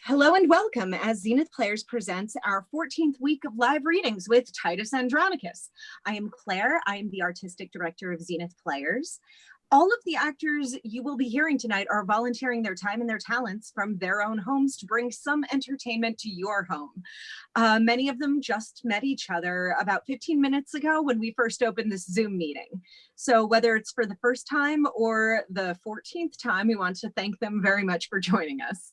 Hello and welcome as Zenith Players presents our 14th week of live readings with Titus Andronicus. I am Claire. I am the Artistic Director of Zenith Players. All of the actors you will be hearing tonight are volunteering their time and their talents from their own homes to bring some entertainment to your home. Many of them just met each other about 15 minutes ago when we first opened this Zoom meeting. So whether it's for the first time or the 14th time, we want to thank them very much for joining us.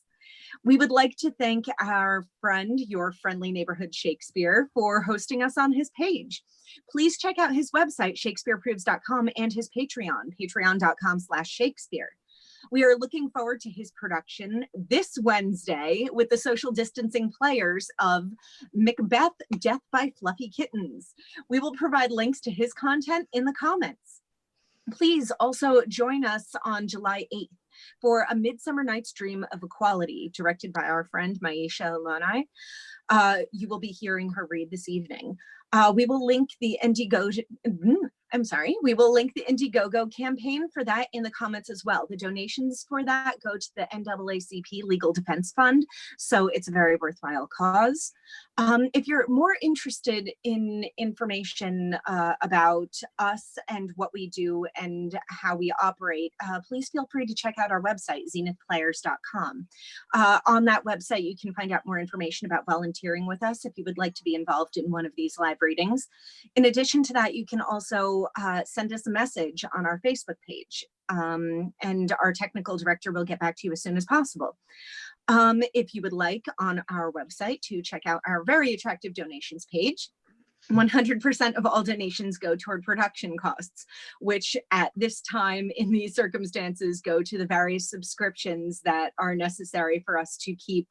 We would like to thank our friend, Your Friendly Neighborhood Shakespeare, for hosting us on his page. Please check out his website, shakespeareproves.com, and his Patreon, patreon.com/Shakespeare. We are looking forward to his production this Wednesday with the social distancing players of Macbeth, Death by Fluffy Kittens. We will provide links to his content in the comments. Please also join us on July 8th for A Midsummer Night's Dream of Equality, directed by our friend Maisha Elonai. You will be hearing her read this evening. We will link the Indiegogo campaign for that in the comments as well. The donations for that go to the NAACP Legal Defense Fund, so it's a very worthwhile cause. If you're more interested in information about us and what we do and how we operate, please feel free to check out our website, zenithplayers.com. On that website, you can find out more information about volunteering with us if you would like to be involved in one of these live readings. In addition to that, you can also send us a message on our Facebook page, and our technical director will get back to you as soon as possible. If you would like, on our website, to check out our very attractive donations page, 100% of all donations go toward production costs, which at this time in these circumstances go to the various subscriptions that are necessary for us to keep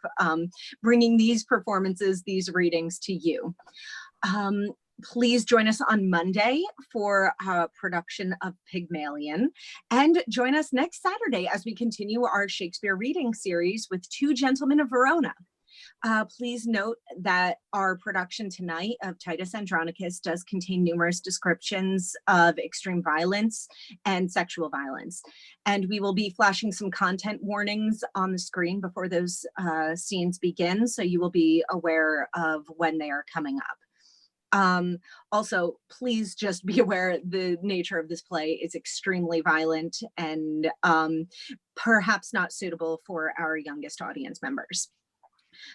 bringing these performances, these readings to you. Please join us on Monday for a production of Pygmalion, and join us next Saturday as we continue our Shakespeare reading series with Two Gentlemen of Verona. Please note that our production tonight of Titus Andronicus does contain numerous descriptions of extreme violence and sexual violence. And we will be flashing some content warnings on the screen before those scenes begin, so you will be aware of when they are coming up. Also, please just be aware the nature of this play is extremely violent and perhaps not suitable for our youngest audience members.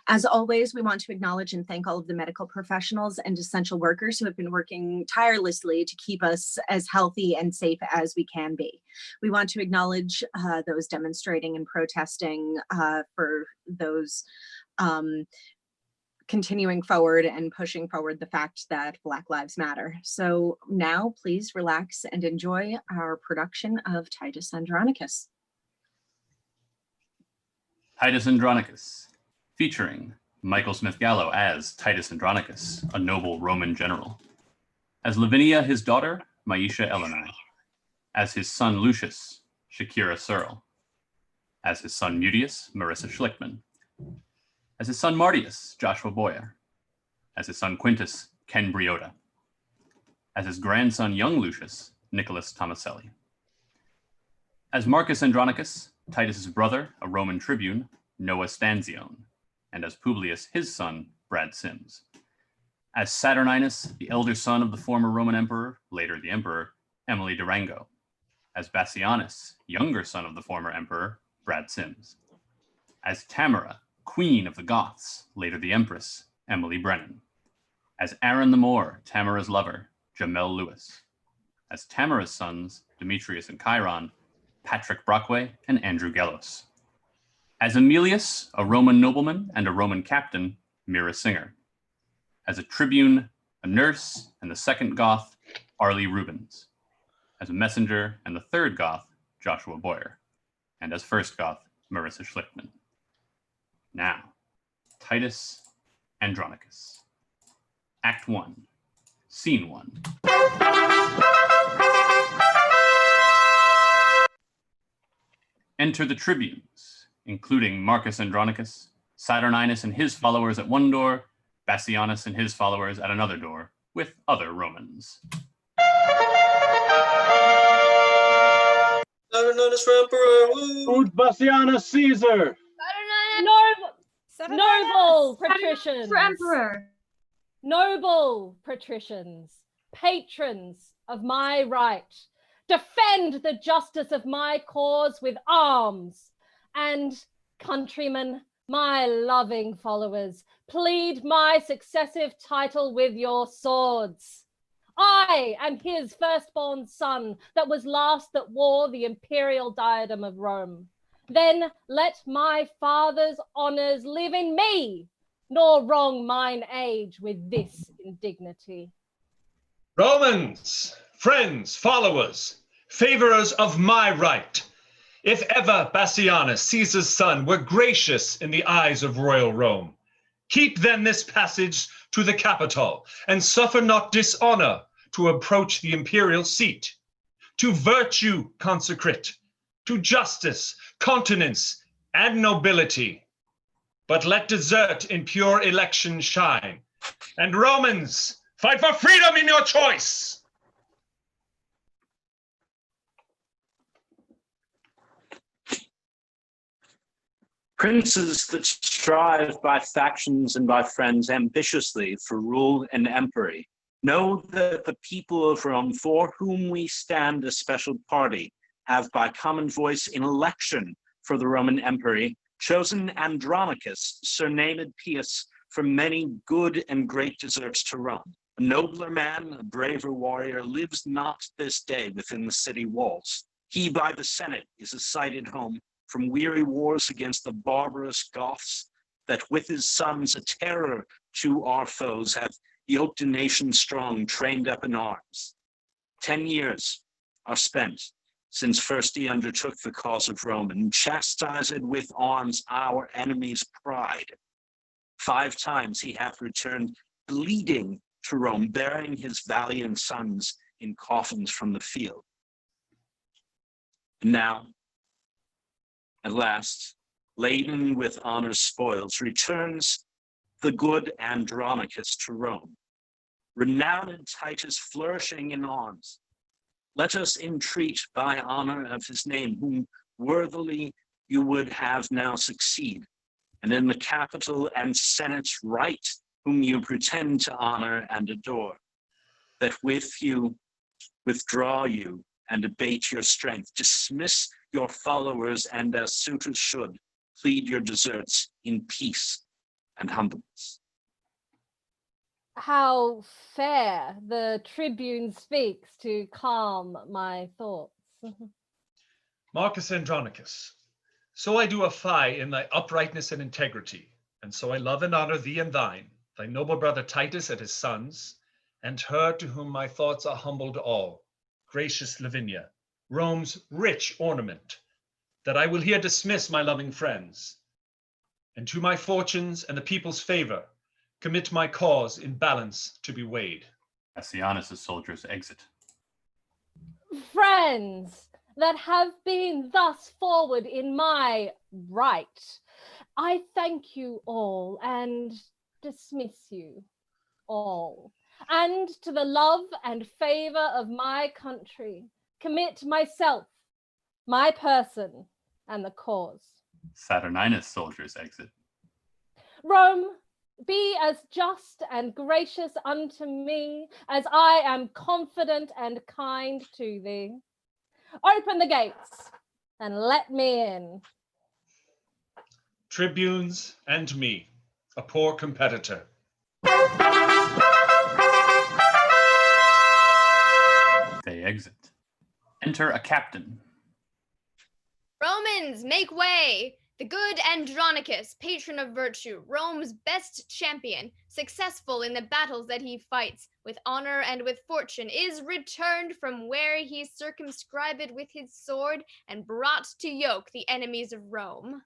As always, we want to acknowledge and thank all of the medical professionals and essential workers who have been working tirelessly to keep us as healthy and safe as we can be. We want to acknowledge those demonstrating and protesting for those continuing forward and pushing forward the fact that Black Lives Matter. So now please relax and enjoy our production of Titus Andronicus. Titus Andronicus, featuring Michael Smith Gallo as Titus Andronicus, a noble Roman general. As Lavinia, his daughter, Maisha Elonai. As his son Lucius, Shakira Searle. As his son Mutius, Marissa Schlickman. As his son Martius, Joshua Boyer. As his son Quintus, Ken Briota. As his grandson, young Lucius, Nicholas Tomaselli. As Marcus Andronicus, Titus's brother, a Roman tribune, Noah Stanzione. And as Publius, his son, Brad Sims. As Saturninus, the elder son of the former Roman emperor, later the emperor, Emily Durango. As Bassianus, younger son of the former emperor, Brad Sims. As Tamara, Queen of the Goths, later the Empress, Emily Brennan. As Aaron the Moor, Tamara's lover, Jamel Lewis. As Tamara's sons, Demetrius and Chiron, Patrick Brockway and Andrew Gelos. As Emilius, a Roman nobleman and a Roman captain, Mira Singer. As a tribune, a nurse, and the second Goth, Arlie Rubens. As a messenger and the third Goth, Joshua Boyer. And as first Goth, Marissa Schlickman. Now, Titus Andronicus. Act 1, Scene 1. Enter the tribunes, including Marcus Andronicus, Saturninus and his followers at one door, Bassianus and his followers at another door, with other Romans. Saturninus for Emperor! Ut Bassianus Caesar! North Noble patricians, For emperor. noble patricians, patrons of my right, defend the justice of my cause with arms, and countrymen, my loving followers, plead my successive title with your swords. I am his firstborn son that was last that wore the imperial diadem of Rome. Then let my father's honors live in me, nor wrong mine age with this indignity. Romans, friends, followers, favorers of my right, if ever Bassianus, Caesar's son, were gracious in the eyes of royal Rome, keep then this passage to the Capitol, and suffer not dishonor to approach the imperial seat. To virtue consecrate, to justice, continence, and nobility. But let desert in pure election shine. And Romans, fight for freedom in your choice. Princes that strive by factions and by friends ambitiously for rule and empery, know that the people of Rome, for whom we stand a special party, have by common voice in election for the Roman empery chosen Andronicus, surnamed Pius, for many good and great deserts to Rome. A nobler man, a braver warrior, lives not this day within the city walls. He by the Senate is a sighted home from weary wars against the barbarous Goths, that with his sons a terror to our foes have yoked a nation strong, trained up in arms. 10 years are spent since first he undertook the cause of Rome and chastised with arms our enemy's pride. 5 times he hath returned bleeding to Rome, bearing his valiant sons in coffins from the field. And now, at last, laden with honor's spoils, returns the good Andronicus to Rome. Renowned Titus flourishing in arms, let us entreat by honor of his name, whom worthily you would have now succeed, and in the Capitol and Senate's right, whom you pretend to honor and adore, that with you withdraw you and abate your strength, dismiss your followers, and as suitors should, plead your deserts in peace and humbleness. How fair the tribune speaks to calm my thoughts. Marcus Andronicus, so I do affy in thy uprightness and integrity, and so I love and honor thee and thine, thy noble brother Titus and his sons, and her to whom my thoughts are humbled all, gracious Lavinia, Rome's rich ornament, that I will here dismiss my loving friends, and to my fortunes and the people's favor commit my cause in balance to be weighed. Bassianus' soldiers exit. Friends that have been thus forward in my right, I thank you all and dismiss you all. And to the love and favor of my country, commit myself, my person, and the cause. Saturninus' soldiers exit. Rome, be as just and gracious unto me as I am confident and kind to thee. Open the gates and let me in. Tribunes and me, a poor competitor. They exit. Enter a captain. Romans, make way! The good Andronicus, patron of virtue, Rome's best champion, successful in the battles that he fights, with honor and with fortune, is returned from where he circumscribed with his sword and brought to yoke the enemies of Rome.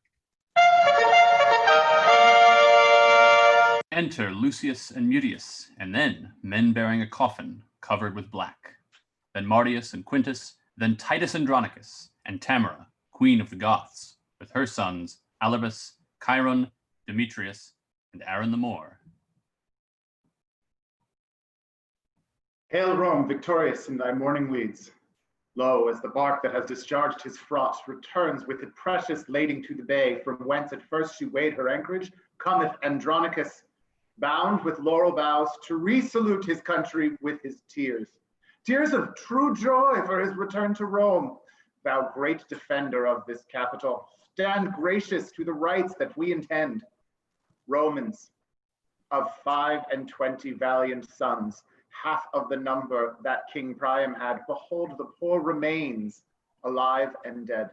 Enter Lucius and Mutius, and then men bearing a coffin covered with black. Then Martius and Quintus, then Titus Andronicus, and Tamara, queen of the Goths, with her sons Alarbus, Chiron, Demetrius, and Aaron the Moor. Hail Rome, victorious in thy morning weeds. Lo, as the bark that has discharged his fraught returns with it precious lading to the bay, from whence at first she weighed her anchorage, cometh Andronicus, bound with laurel boughs, to resalute his country with his tears. Tears of true joy for his return to Rome. Thou great defender of this capital, stand gracious to the rights that we intend. Romans, of 25 valiant sons, half of the number that King Priam had, behold the poor remains, alive and dead.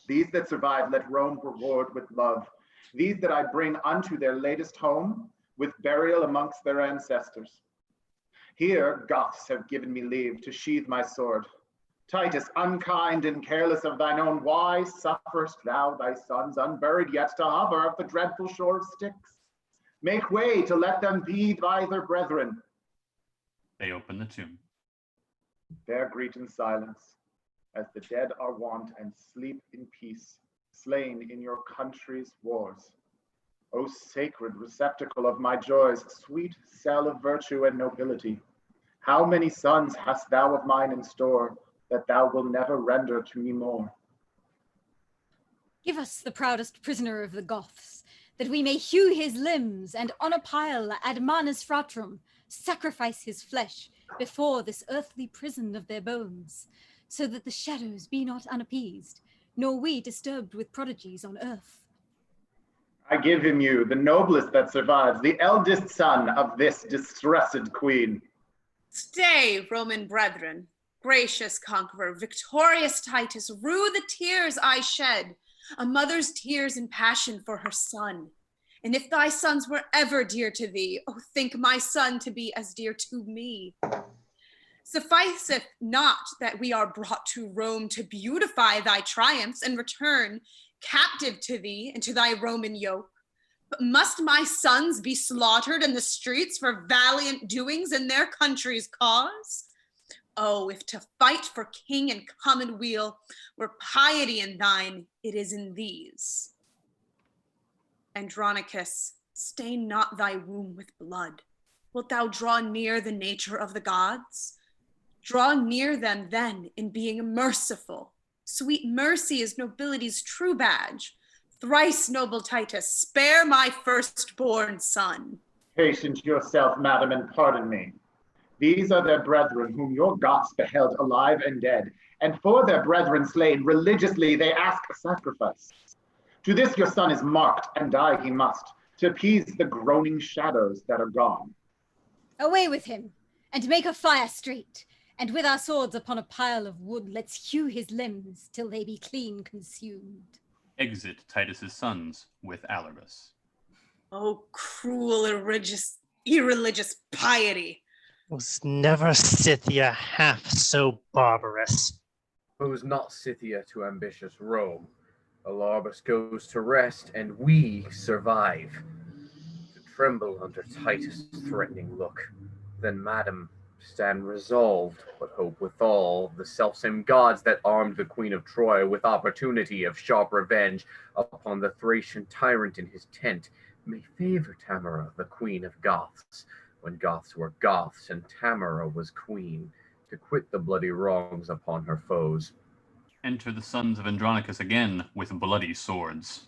These that survive, let Rome reward with love. These that I bring unto their latest home, with burial amongst their ancestors. Here Goths have given me leave to sheathe my sword. Titus, unkind and careless of thine own, why sufferest thou thy sons unburied yet to hover of the dreadful shore of Styx? Make way to let them be by their brethren. They open the tomb. There greet in silence, as the dead are wont, and sleep in peace, slain in your country's wars. O sacred receptacle of my joys, sweet cell of virtue and nobility, how many sons hast thou of mine in store, that thou wilt never render to me more? Give us the proudest prisoner of the Goths, that we may hew his limbs, and on a pile ad manes fratrum sacrifice his flesh before this earthly prison of their bones, so that the shadows be not unappeased, nor we disturbed with prodigies on earth. I give him you, the noblest that survives, the eldest son of this distressed queen. Stay, Roman brethren, gracious conqueror, victorious Titus, rue the tears I shed, a mother's tears and passion for her son. And if thy sons were ever dear to thee, oh, think my son to be as dear to me. Sufficeth not that we are brought to Rome to beautify thy triumphs and return captive to thee and to thy Roman yoke, but must my sons be slaughtered in the streets for valiant doings in their country's cause? Oh, if to fight for king and commonweal were piety in thine, it is in these. Andronicus, stain not thy womb with blood. Wilt thou draw near the nature of the gods? Draw near them then in being merciful. Sweet mercy is nobility's true badge. Thrice noble Titus, spare my firstborn son. Patient yourself, madam, and pardon me. These are their brethren whom your Goths beheld alive and dead, and for their brethren slain religiously they ask a sacrifice. To this your son is marked, and die he must, to appease the groaning shadows that are gone. Away with him, and make a fire straight, and with our swords upon a pile of wood, let's hew his limbs till they be clean consumed. Exit Titus's sons with Alarbus. Oh, cruel, irreligious piety. Was never Scythia half so barbarous. Owes not Scythia to ambitious Rome. Alarbus goes to rest, and we survive. To tremble under Titus' threatening look, then, madam, stand resolved, but hope withal the selfsame gods that armed the Queen of Troy with opportunity of sharp revenge upon the Thracian tyrant in his tent may favor Tamara, the Queen of Goths, when Goths were Goths and Tamara was queen, to quit the bloody wrongs upon her foes. Enter the sons of Andronicus again with bloody swords.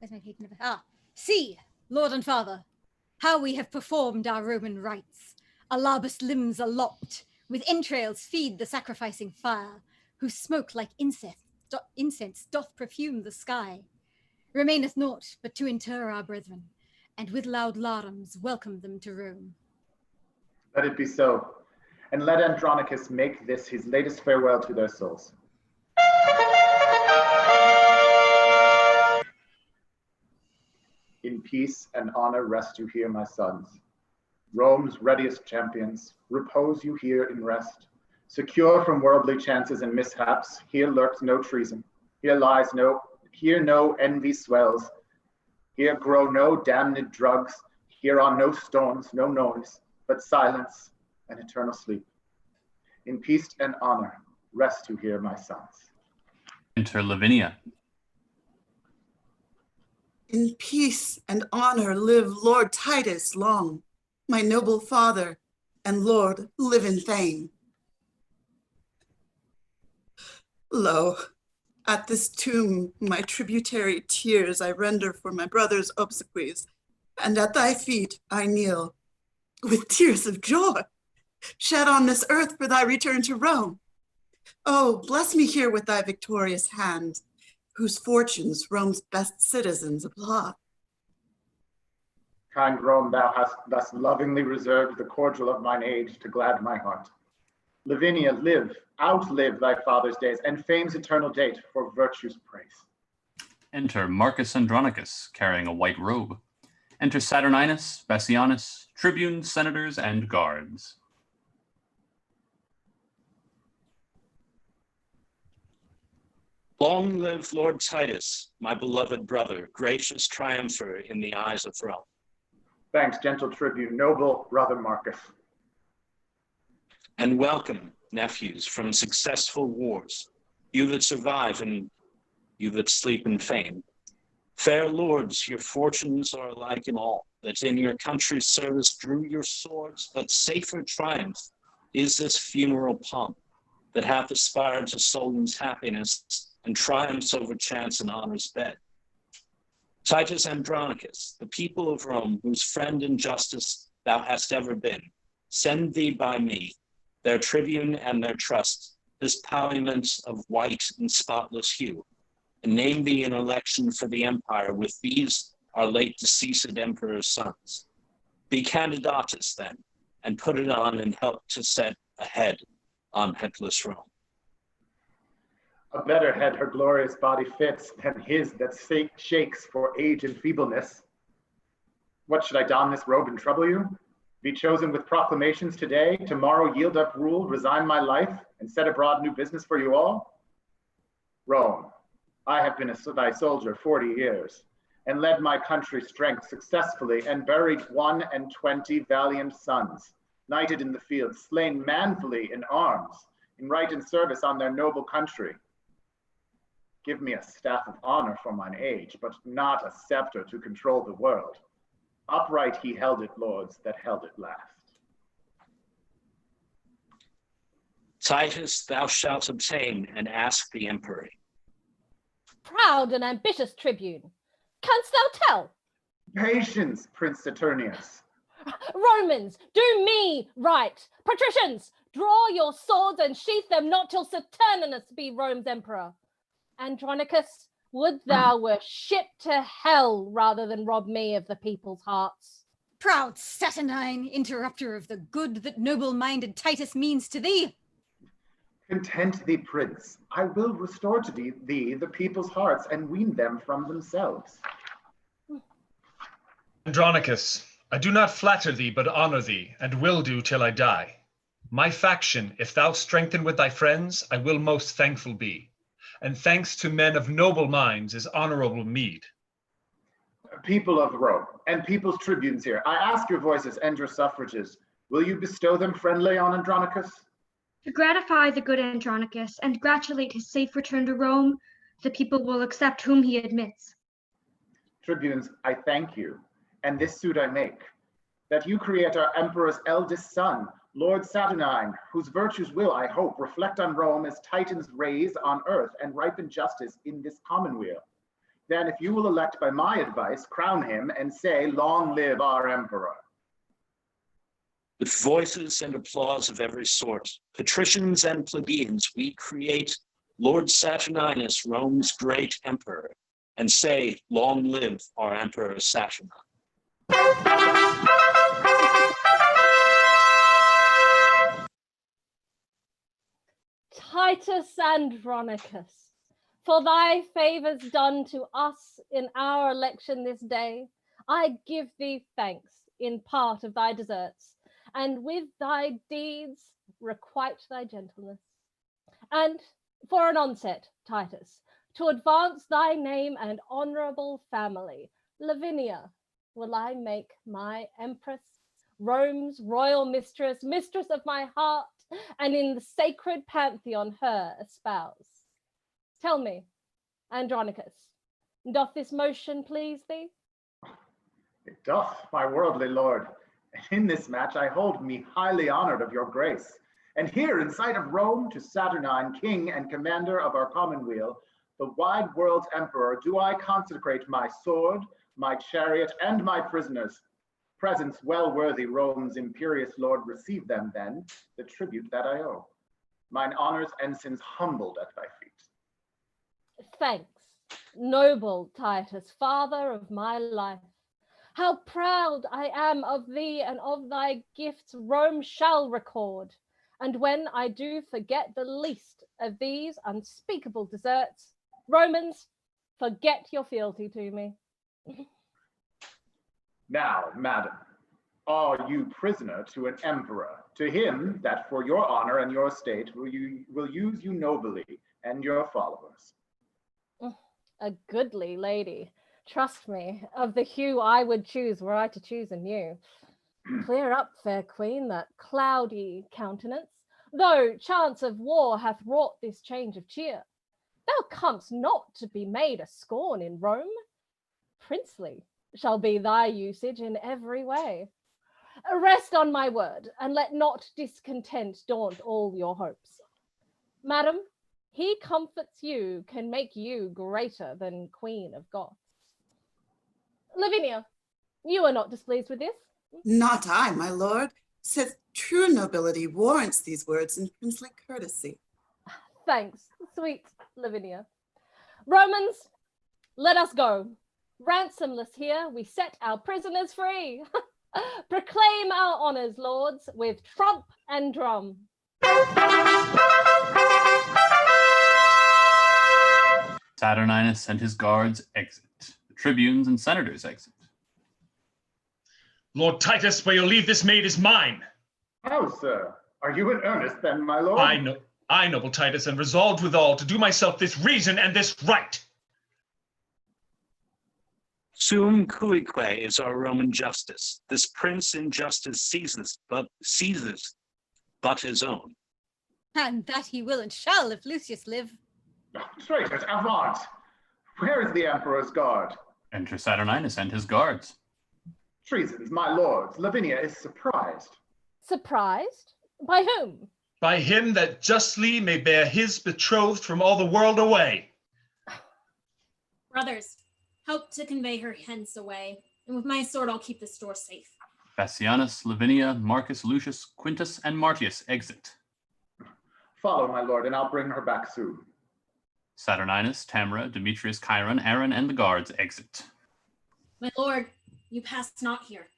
Where's my page number? See, Lord and Father, how we have performed our Roman rites. Alarbus' limbs are lopped, with entrails feed the sacrificing fire, whose smoke like incense doth perfume the sky. Remaineth naught but to inter our brethren, and with loud larums welcome them to Rome. Let it be so, and let Andronicus make this his latest farewell to their souls. In peace and honor rest you here, my sons. Rome's readiest champions, repose you here in rest. Secure from worldly chances and mishaps, here lurks no treason. Here no envy swells. Here grow no damned drugs. Here are no storms, no noise, but silence and eternal sleep. In peace and honor rest you here, my sons. Enter Lavinia. In peace and honor live Lord Titus long, my noble father, and Lord, live in fame. Lo, at this tomb my tributary tears I render for my brother's obsequies, and at thy feet I kneel, with tears of joy, shed on this earth for thy return to Rome. Oh, bless me here with thy victorious hand, whose fortunes Rome's best citizens applaud. Kind Rome, thou hast thus lovingly reserved the cordial of mine age to glad my heart. Lavinia, live, outlive thy father's days, and fame's eternal date for virtue's praise. Enter Marcus Andronicus, carrying a white robe. Enter Saturninus, Bassianus, tribunes, senators, and guards. Long live Lord Titus, my beloved brother, gracious triumpher in the eyes of Rome. Thanks, gentle tribune, noble brother Marcus. And welcome, nephews, from successful wars, you that survive and you that sleep in fame. Fair lords, your fortunes are alike in all, that in your country's service drew your swords, but safer triumph is this funeral pomp that hath aspired to Solon's happiness and triumphs over chance and honor's bed. Titus Andronicus, the people of Rome, whose friend in justice thou hast ever been, send thee by me, their tribune and their trust, this palliament of white and spotless hue, and name thee in election for the empire with these our late deceased emperor's sons. Be candidatus then, and put it on and help to set a head on headless Rome. A better head her glorious body fits than his that shakes for age and feebleness. What, should I don this robe and trouble you? Be chosen with proclamations today, tomorrow yield up rule, resign my life, and set abroad new business for you all? Rome, I have been thy soldier 40 years, and led my country's strength successfully, and buried 21 valiant sons, knighted in the field, slain manfully in arms, in right and service on their noble country. Give me a staff of honor for mine age, but not a scepter to control the world. Upright he held it, lords, that held it last. Titus, thou shalt obtain and ask the emperor. Proud and ambitious tribune, canst thou tell? Patience, Prince Saturnius. Romans, do me right. Patricians, draw your swords and sheath them not till Saturninus be Rome's emperor. Andronicus, would thou were shipped to hell rather than rob me of the people's hearts. Proud Saturnine, interrupter of the good that noble-minded Titus means to thee. Content thee, Prince. I will restore to thee the people's hearts and wean them from themselves. Andronicus, I do not flatter thee, but honor thee, and will do till I die. My faction, if thou strengthen with thy friends, I will most thankful be. And thanks to men of noble minds is honorable meed. People of Rome, and people's tribunes here, I ask your voices and your suffrages, will you bestow them friendly on Andronicus? To gratify the good Andronicus and gratulate his safe return to Rome, the people will accept whom he admits. Tribunes, I thank you, and this suit I make, that you create our emperor's eldest son, Lord Saturnine, whose virtues will, I hope, reflect on Rome as Titans raise on earth and ripen justice in this commonweal. Then, if you will elect by my advice, crown him and say, long live our emperor. With voices and applause of every sort, patricians and plebeians, we create Lord Saturninus, Rome's great emperor, and say, long live our emperor Saturninus. Titus Andronicus, for thy favors done to us in our election this day, I give thee thanks in part of thy deserts, and with thy deeds requite thy gentleness. And for an onset, Titus, to advance thy name and honorable family, Lavinia, will I make my empress, Rome's royal mistress, mistress of my heart, and in the sacred pantheon her espouse. Tell me, Andronicus, doth this motion please thee? It doth, my worldly lord. And in this match I hold me highly honored of your grace. And here in sight of Rome, to Saturnine, king and commander of our commonweal, the wide world's emperor, do I consecrate my sword, my chariot, and my prisoners. Presents well worthy Rome's imperious lord, receive them then, the tribute that I owe. Mine honors ensigns humbled at thy feet. Thanks, noble Titus, father of my life. How proud I am of thee and of thy gifts Rome shall record. And when I do forget the least of these unspeakable deserts, Romans, forget your fealty to me. Now, madam, are you prisoner to an emperor, to him that for your honor and your state will use you nobly and your followers? A goodly lady, trust me, of the hue I would choose were I to choose anew. Clear up, fair queen, that cloudy countenance, though chance of war hath wrought this change of cheer. Thou comest not to be made a scorn in Rome. Princely shall be thy usage in every way. Rest on my word, and let not discontent daunt all your hopes. Madam, he comforts you can make you greater than Queen of Goths. Lavinia, you are not displeased with this? Not I, my lord. Sith true nobility warrants these words in princely courtesy. Thanks, sweet Lavinia. Romans, let us go. Ransomless here, we set our prisoners free. Proclaim our honors, lords, with trump and drum. Saturninus and his guards exit. The tribunes and senators exit. Lord Titus, where you leave this maid is mine. How, sir? Are you in earnest then, my lord? I, noble Titus, am resolved withal to do myself this reason and this right. Sum cuique is our Roman justice. This prince in justice seizes but his own. And that he will and shall if Lucius live. Traitors, avaunt! Where is the emperor's guard? Enter Saturninus and his guards. Treasons, my lords, Lavinia is surprised. Surprised? By whom? By him that justly may bear his betrothed from all the world away. Brothers, help to convey her hence away, and with my sword I'll keep this door safe. Bassianus, Lavinia, Marcus, Lucius, Quintus, and Martius exit. Follow, my lord, and I'll bring her back soon. Saturninus, Tamara, Demetrius, Chiron, Aaron, and the guards exit. My lord, you pass not here.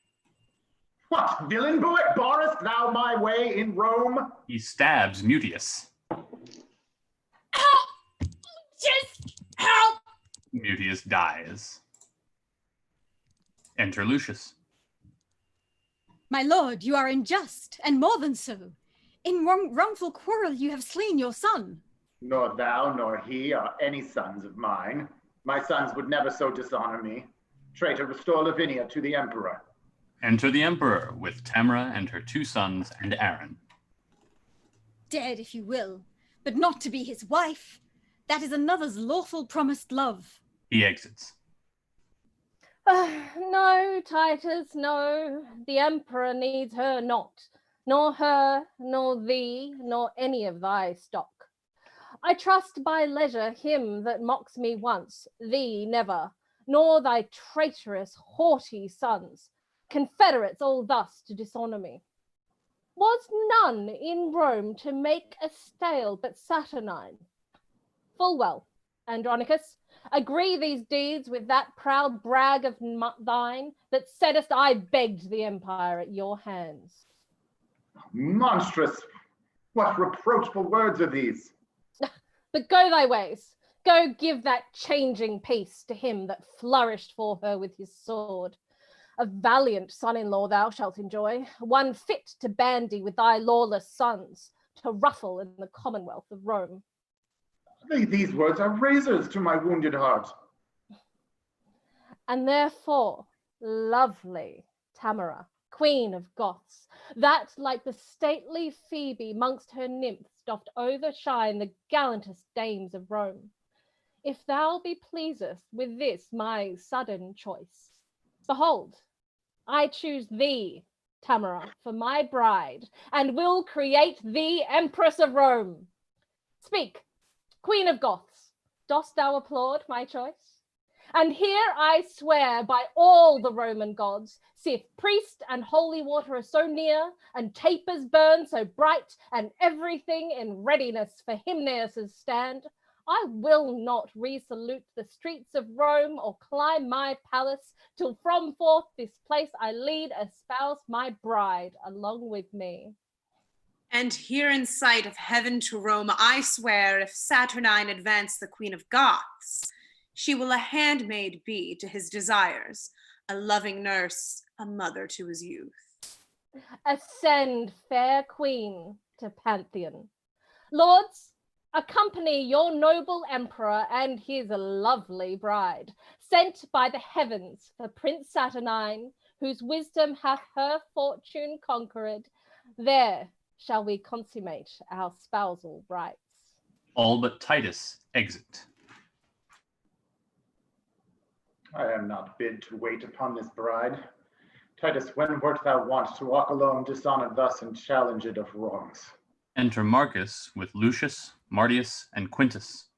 What, villain, barrest thou my way in Rome? He stabs Mutius. Help! Just help! Mutius dies. Enter Lucius. My lord, you are unjust, and more than so. In wrongful quarrel you have slain your son. Nor thou nor he are any sons of mine. My sons would never so dishonor me. Traitor, restore Lavinia to the emperor. Enter the emperor with Tamara and her 2 sons and Aaron. Dead if you will, but not to be his wife. That is another's lawful promised love. He exits. No, Titus, no. The emperor needs her not, nor her, nor thee, nor any of thy stock. I trust by leisure him that mocks me once, thee never, nor thy traitorous, haughty sons, confederates all thus to dishonor me. Was none in Rome to make a stale but Saturnine? Full well, Andronicus, agree these deeds with that proud brag of thine that saidest I begged the empire at your hands. Monstrous! What reproachful words are these? But go thy ways. Go give that changing peace to him that flourished for her with his sword. A valiant son-in-law thou shalt enjoy, one fit to bandy with thy lawless sons, to ruffle in the commonwealth of Rome. These words are razors to my wounded heart. And therefore, lovely Tamara, queen of Goths, that like the stately Phoebe mongst her nymphs doth overshine the gallantest dames of Rome, if thou be pleaseth with this my sudden choice, behold, I choose thee, Tamara, for my bride, and will create thee Empress of Rome. Speak, Queen of Goths, dost thou applaud my choice? And here I swear by all the Roman gods, sith priest and holy water are so near, and tapers burn so bright, and everything in readiness for Hymnaeus' stand, I will not resalute the streets of Rome or climb my palace till from forth this place I lead espouse my bride along with me. And here in sight of heaven to Rome, I swear, if Saturnine advance the Queen of Goths, she will a handmaid be to his desires, a loving nurse, a mother to his youth. Ascend, fair queen, to Pantheon. Lords, accompany your noble emperor and his lovely bride, sent by the heavens for Prince Saturnine, whose wisdom hath her fortune conquered. There shall we consummate our spousal rites. All but Titus exit. I am not bid to wait upon this bride. Titus, when wert thou wont to walk alone, dishonored thus, and challenge it of wrongs? Enter Marcus with Lucius, Martius, and Quintus.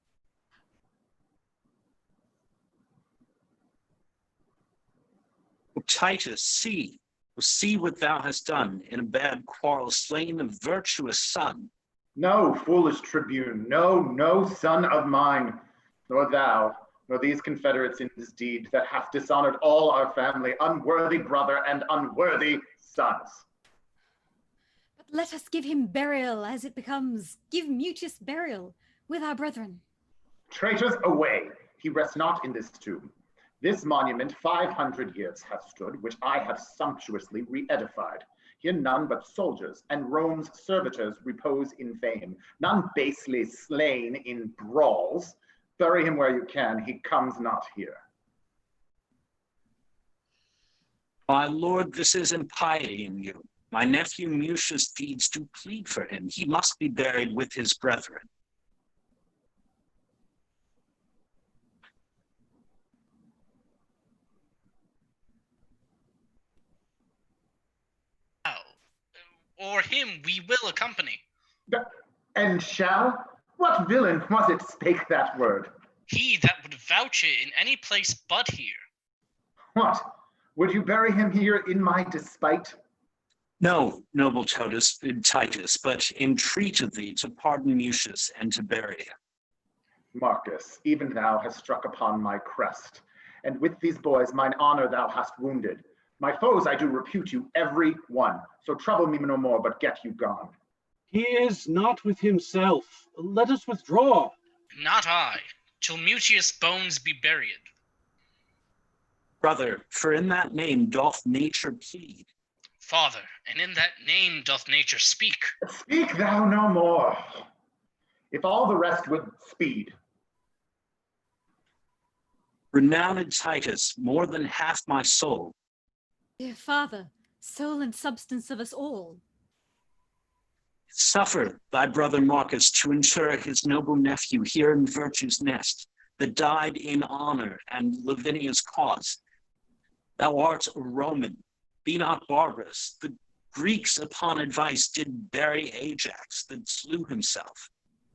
O Titus, see what thou hast done, in a bad quarrel slain a virtuous son. No, foolish tribune, no son of mine, nor thou, nor these confederates in this deed that hath dishonored all our family, unworthy brother and unworthy sons. But let us give him burial as it becomes, give Mutius burial with our brethren. Traitors, away! He rests not in this tomb. This monument 500 years hath stood, which I have sumptuously re-edified. Here none but soldiers and Rome's servitors repose in fame, none basely slain in brawls. Bury him where you can, he comes not here. My lord, this is impiety in you. My nephew Mutius' deeds do plead for him. He must be buried with his brethren. Or him we will accompany. And shall? What villain was it spake that word? He that would vouch it in any place but here. What? Would you bury him here in my despite? No, noble Titus, but entreat of thee to pardon Mutius and to bury him. Marcus, even thou hast struck upon my crest, and with these boys mine honor thou hast wounded. My foes I do repute you every one, so trouble me no more, but get you gone. He is not with himself. Let us withdraw. Not I, till Mutius' bones be buried. Brother, for in that name doth nature plead. Father, and in that name doth nature speak. Speak thou no more. If all the rest would speed. Renowned Titus, more than half my soul. Dear father, soul and substance of us all. Suffer thy brother Marcus to inter his noble nephew here in virtue's nest, that died in honor and Lavinia's cause. Thou art a Roman, be not barbarous. The Greeks upon advice did bury Ajax, that slew himself.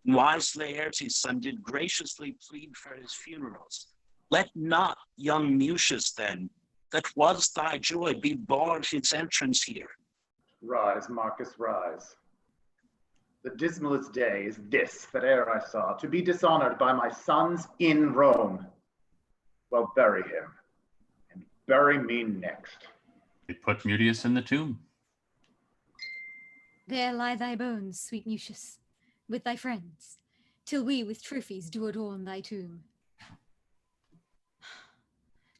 And wise Laertes' son did graciously plead for his funerals. Let not young Mutius then, that was thy joy, be barred his entrance here. Rise, Marcus, rise. The dismalest day is this that e'er I saw, to be dishonored by my sons in Rome. Well, bury him, and bury me next. They put Mutius in the tomb. There lie thy bones, sweet Mutius, with thy friends, till we with trophies do adorn thy tomb.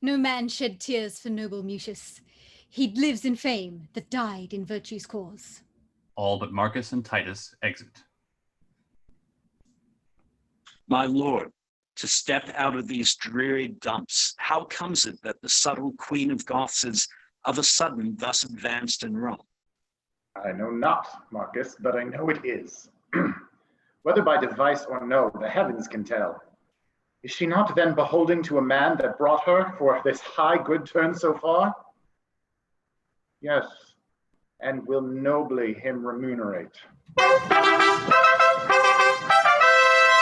No man shed tears for noble Mutius. He lives in fame that died in virtue's cause. All but Marcus and Titus exit. My lord, to step out of these dreary dumps, how comes it that the subtle Queen of Goths is of a sudden thus advanced in Rome? I know not, Marcus, but I know it is. Whether by device or no, the heavens can tell. Is she not then beholding to a man that brought her for this high good turn so far? Yes, and will nobly him remunerate.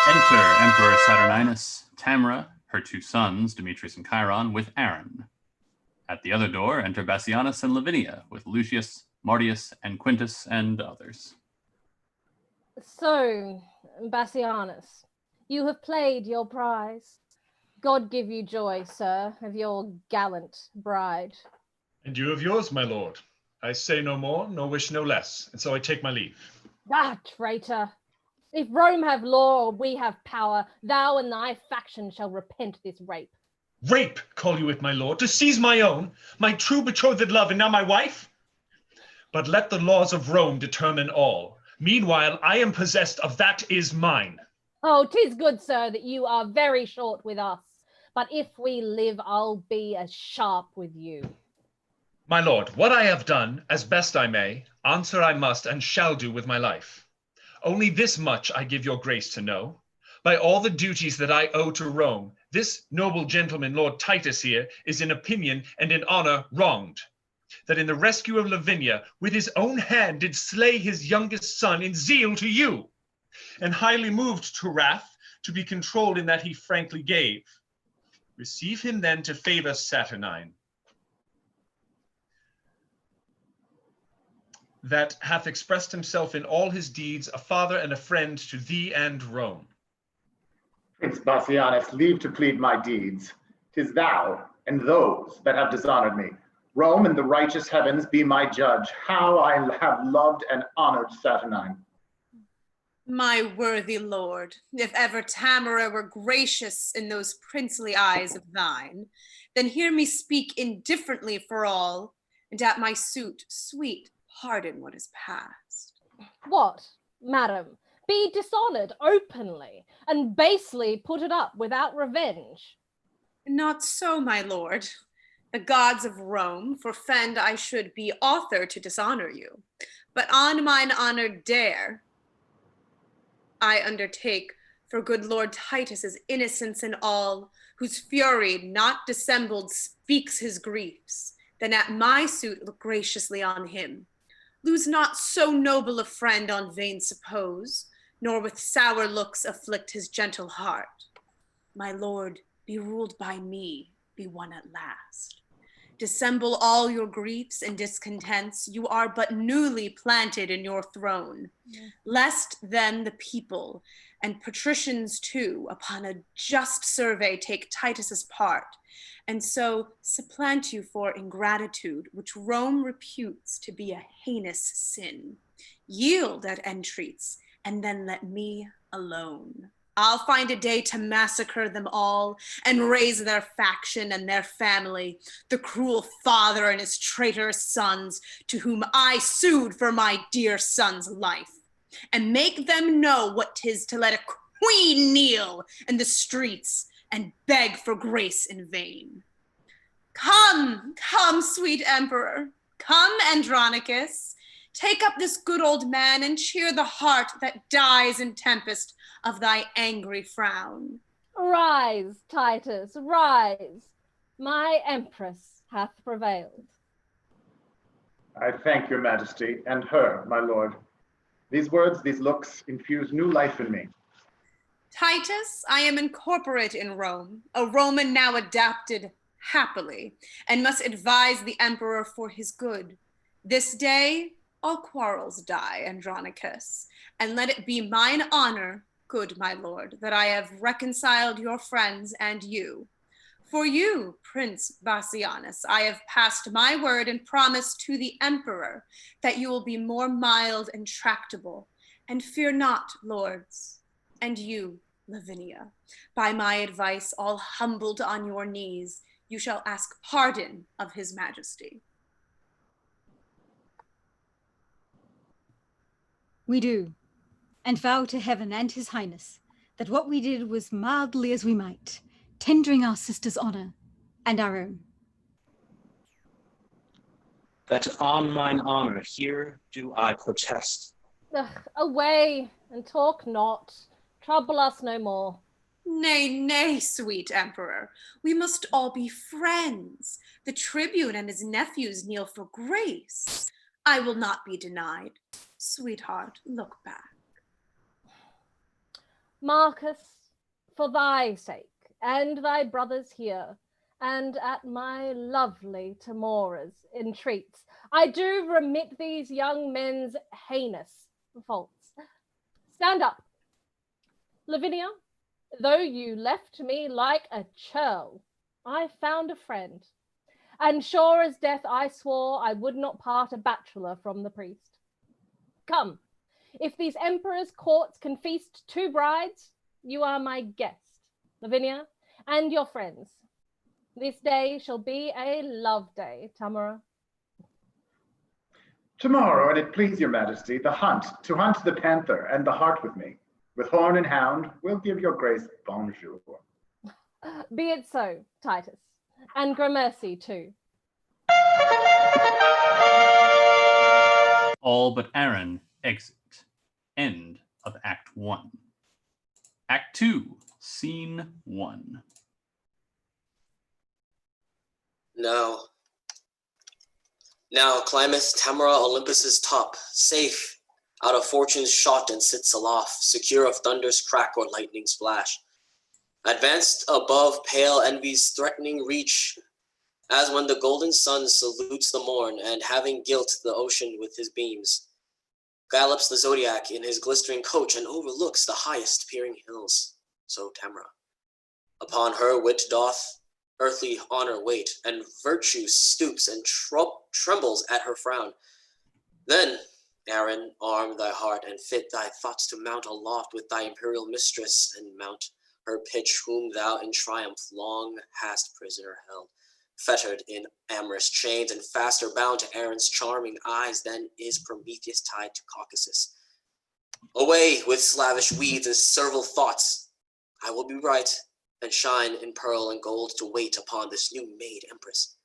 Enter Emperor Saturninus, Tamara, her two sons, Demetrius and Chiron, with Aaron. At the other door, enter Bassianus and Lavinia, with Lucius, Martius, and Quintus, and others. So, Bassianus, you have played your prize. God give you joy, sir, of your gallant bride. And you of yours, my lord. I say no more, nor wish no less, and so I take my leave. Ah, traitor! If Rome have law or we have power, thou and thy faction shall repent this rape. Rape, call you it, my lord, to seize my own, my true betrothed love, and now my wife? But let the laws of Rome determine all. Meanwhile, I am possessed of that is mine. Oh, 'tis good, sir, that you are very short with us. But if we live, I'll be as sharp with you. My lord, what I have done, as best I may, answer I must and shall do with my life. Only this much I give your grace to know. By all the duties that I owe to Rome, this noble gentleman, Lord Titus here, is in opinion and in honor wronged. That in the rescue of Lavinia, with his own hand did slay his youngest son in zeal to you, and highly moved to wrath, to be controlled in that he frankly gave. Receive him then to favor Saturnine, that hath expressed himself in all his deeds, a father and a friend to thee and Rome. Prince Bassianus, leave to plead my deeds. 'Tis thou and those that have dishonored me. Rome and the righteous heavens be my judge, how I have loved and honored Saturnine. My worthy lord, if ever Tamara were gracious in those princely eyes of thine, then hear me speak indifferently for all, and at my suit sweet pardon what is past. What, madam, be dishonored openly, and basely put it up without revenge? Not so, my lord. The gods of Rome forfend I should be author to dishonor you, but on mine honor dare I undertake for good Lord Titus's innocence in all, whose fury not dissembled speaks his griefs, then at my suit look graciously on him. Lose not so noble a friend on vain suppose, nor with sour looks afflict his gentle heart. My lord, be ruled by me, be won at last. Dissemble all your griefs and discontents, you are but newly planted in your throne. Lest then the people, and patricians too, upon a just survey take Titus's part, and so supplant you for ingratitude, which Rome reputes to be a heinous sin. Yield at entreats, and then let me alone. I'll find a day to massacre them all and raise their faction and their family, the cruel father and his traitorous sons, to whom I sued for my dear son's life, and make them know what 'tis to let a queen kneel in the streets and beg for grace in vain. Come, come, sweet emperor, come, Andronicus, take up this good old man and cheer the heart that dies in tempest of thy angry frown. Rise, Titus, rise. My empress hath prevailed. I thank your majesty, and her, my lord. These words, these looks, infuse new life in me. Titus, I am incorporate in Rome, a Roman now adapted happily, and must advise the emperor for his good. This day, all quarrels die, Andronicus, and let it be mine honor, good my lord, that I have reconciled your friends and you. For you, Prince Bassianus, I have passed my word and promised to the emperor that you will be more mild and tractable. And fear not, lords, and you, Lavinia, by my advice, all humbled on your knees, you shall ask pardon of his majesty. We do, and vow to heaven and his highness that what we did was mildly as we might, tendering our sister's honor and our own. That on mine honor here do I protest. Away, and talk not. Trouble us no more. Nay, nay, sweet emperor. We must all be friends. The tribune and his nephews kneel for grace. I will not be denied. Sweetheart, look back. Marcus, for thy sake, and thy brothers here, and at my lovely Tamora's entreats, I do remit these young men's heinous faults. Stand up. Lavinia, though you left me like a churl, I found a friend. And sure as death I swore I would not part a bachelor from the priest. Come, if these emperors' courts can feast 2 brides, you are my guest, Lavinia, and your friends. This day shall be a love day, Tamara. Tomorrow, and it please your majesty, to hunt the panther and the hart with me. With horn and hound, we'll give your grace bonjour. Be it so, Titus, and gramercy too. All but Aaron exit. End of Act 1. Act 2, Scene 1. Now climbeth Tamara Olympus's top, safe out of fortune's shot, and sits aloft, secure of thunder's crack or lightning's flash. Advanced above pale envy's threatening reach, as when the golden sun salutes the morn, and having gilt the ocean with his beams, gallops the zodiac in his glistering coach, and overlooks the highest peering hills. So Tamara, upon her wit doth earthly honor wait, and virtue stoops and trembles at her frown. Then, Aaron, arm thy heart and fit thy thoughts to mount aloft with thy imperial mistress, and mount her pitch whom thou in triumph long hast prisoner held, fettered in amorous chains and faster bound to Aaron's charming eyes than is Prometheus tied to Caucasus. Away with slavish weeds and servile thoughts. I will be bright and shine in pearl and gold to wait upon this new made empress.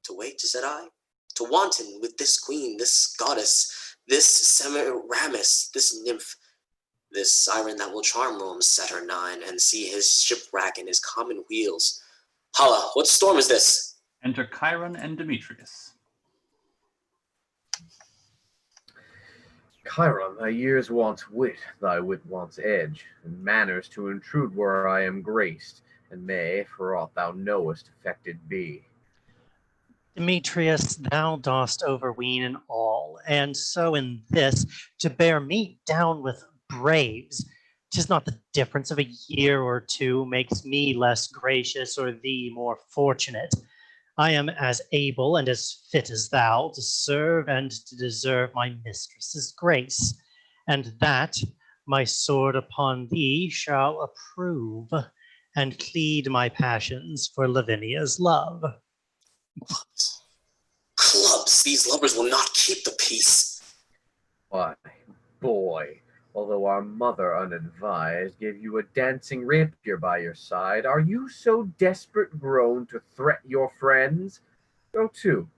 To wait, said I, to wanton with this queen, this goddess, this Semiramis, this nymph, this siren that will charm Rome's Saturnine and see his shipwreck and his common wheels. Hala, what storm is this? Enter Chiron and Demetrius. Chiron, thy years wants wit, thy wit wants edge, and manners to intrude where I am graced, and may, for aught thou knowest, affected be. Demetrius, thou dost overween in all, and so in this, to bear me down with braves. 'Tis not the difference of a year or 2 makes me less gracious or thee more fortunate. I am as able and as fit as thou to serve and to deserve my mistress's grace, and that my sword upon thee shall approve, and plead my passions for Lavinia's love. Clubs, these lovers will not keep the peace. Why, boy, although our mother unadvised gave you a dancing rapier by your side, are you so desperate grown to threat your friends? Go to,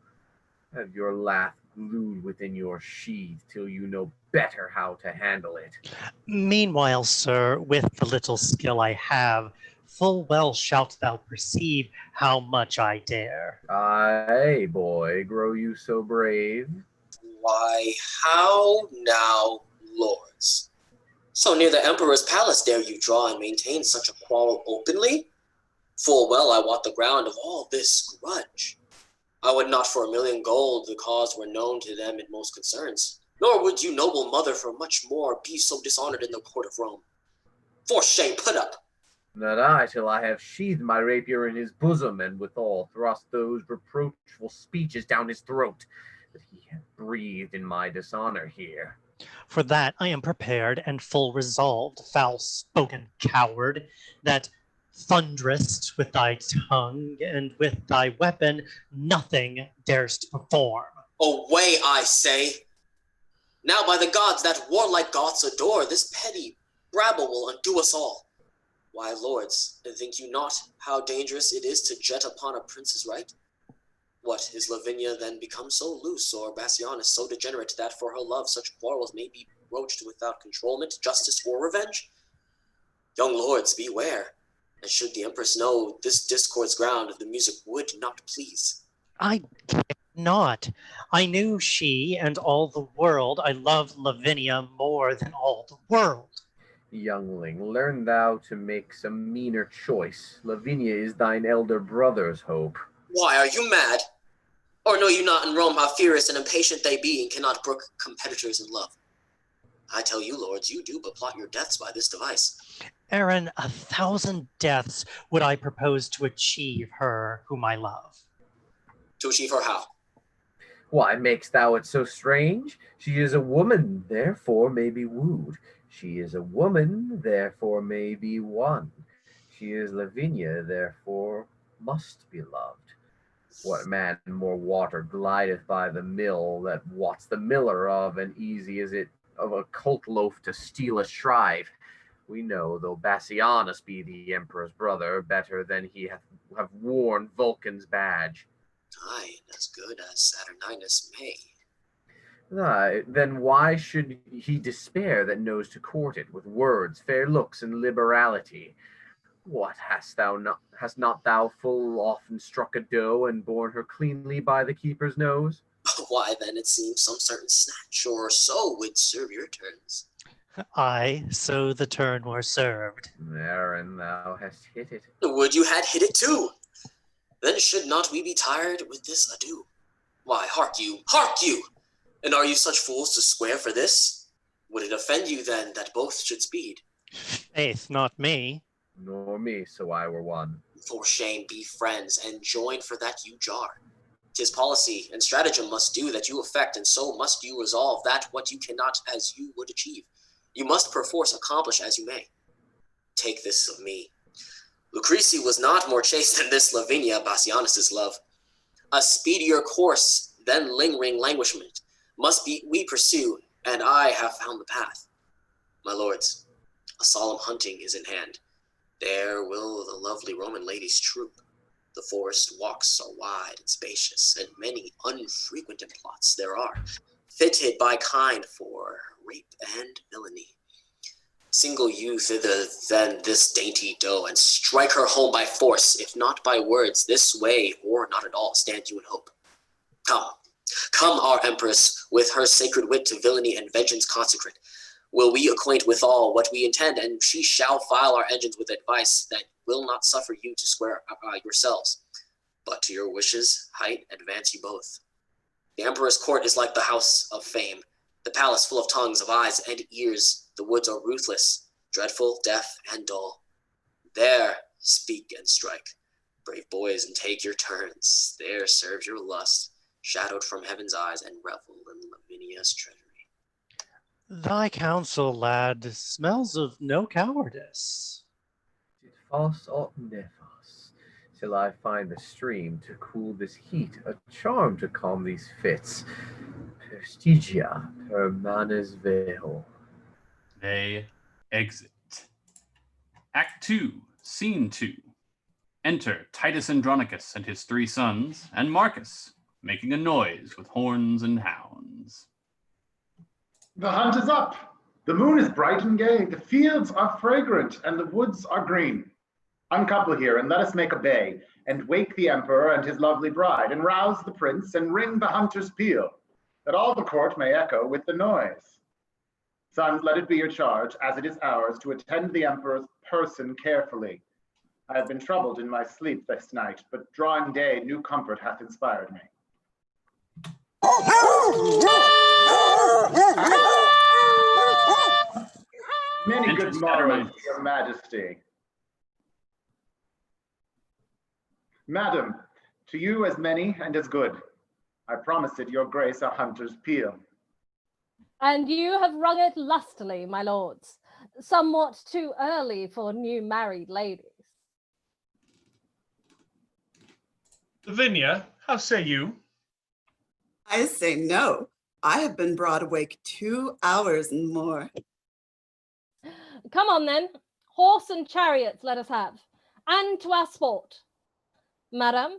have your laugh glued within your sheath till you know better how to handle it. Meanwhile, sir, with the little skill I have, full well shalt thou perceive how much I dare. Aye, boy, grow you so brave? Why, how now, lords? So near the emperor's palace dare you draw and maintain such a quarrel openly? Full well I wot the ground of all this grudge. I would not for 1,000,000 gold the cause were known to them it most concerns. Nor would you, noble mother, for much more be so dishonored in the court of Rome. For shame, put up! Not I, till I have sheathed my rapier in his bosom, and withal thrust those reproachful speeches down his throat that he hath breathed in my dishonor here. For that I am prepared and full resolved, foul-spoken coward, that thunderest with thy tongue, and with thy weapon nothing darest perform. Away, I say! Now by the gods that warlike Goths adore, this petty rabble will undo us all. Why, lords, think you not how dangerous it is to jet upon a prince's right? What, is Lavinia then become so loose, or Bassianus so degenerate, that for her love such quarrels may be broached without controlment, justice, or revenge? Young lords, beware. And should the Empress know this discord's ground, the music would not please. I care not. I knew she and all the world. I love Lavinia more than all the world. Youngling, learn thou to make some meaner choice. Lavinia is thine elder brother's hope. Why, are you mad? Or know you not in Rome how furious and impatient they be, and cannot brook competitors in love? I tell you, lords, you do but plot your deaths by this device. Aaron, 1,000 deaths would I propose to achieve her whom I love. To achieve her how? Why makest thou it so strange? She is a woman, therefore may be wooed. She is a woman, therefore may be won. She is Lavinia, therefore must be loved. What man more water glideth by the mill that wots the miller of, and easy is it of a colt loaf to steal a shrive. We know, though Bassianus be the emperor's brother, better than he have worn Vulcan's badge. Aye, as good as Saturninus may. Aye, then why should he despair that knows to court it with words, fair looks, and liberality? What hast not thou full often struck a doe and borne her cleanly by the keeper's nose? Why, then it seems some certain snatch or so would serve your turns. Aye, so the turn were served. Aaron, thou hast hit it. Would you had hit it too? Then should not we be tired with this ado? Why, hark you! And are you such fools to swear for this? Would it offend you then that both should speed? Faith, not me. Nor me, so I were one. For shame, be friends, and join for that you jar. 'Tis policy and stratagem must do that you effect, and so must you resolve that what you cannot as you would achieve, you must perforce accomplish as you may. Take this of me. Lucrece was not more chaste than this Lavinia, Bassianus' love. A speedier course than lingering languishment must be we pursue, and I have found the path. My lords, a solemn hunting is in hand. There will the lovely Roman ladies troop. The forest walks are wide and spacious, and many unfrequented plots there are, fitted by kind for rape and villainy. Single you thither then this dainty doe, and strike her home by force, if not by words, this way, or not at all, stand you in hope. Come, our empress, with her sacred wit to villainy and vengeance consecrate. Will we acquaint withal what we intend, and she shall file our engines with advice that will not suffer you to swear yourselves. But to your wishes, height, advance you both. The emperor's court is like the house of fame, the palace full of tongues, of eyes and ears. The woods are ruthless, dreadful, deaf, and dull. There speak and strike, brave boys, and take your turns. There serves your lust, shadowed from heaven's eyes, and revel in Lavinia's treasury. Thy counsel, lad, smells of no cowardice. It fos aut nefas, till I find the stream to cool this heat, a charm to calm these fits. Prestigia per manes veho. They exit. Act 2, Scene 2. Enter Titus Andronicus and his 3 sons, and Marcus, making a noise with horns and hounds. The hunt is up. The moon is bright and gay. The fields are fragrant and the woods are green. Uncouple here and let us make a bay, and wake the emperor and his lovely bride, and rouse the prince and ring the hunter's peal, that all the court may echo with the noise. Sons, let it be your charge, as it is ours, to attend the emperor's person carefully. I have been troubled in my sleep this night, but drawing day new comfort hath inspired me. Many good morrows, your majesty. Madam, to you as many and as good. I promise it your grace a hunter's peal. And you have rung it lustily, my lords, somewhat too early for new married ladies. Lavinia, how say you? I say no. I have been broad awake 2 hours and more. Come on then, horse and chariots let us have, and to our sport. Madam,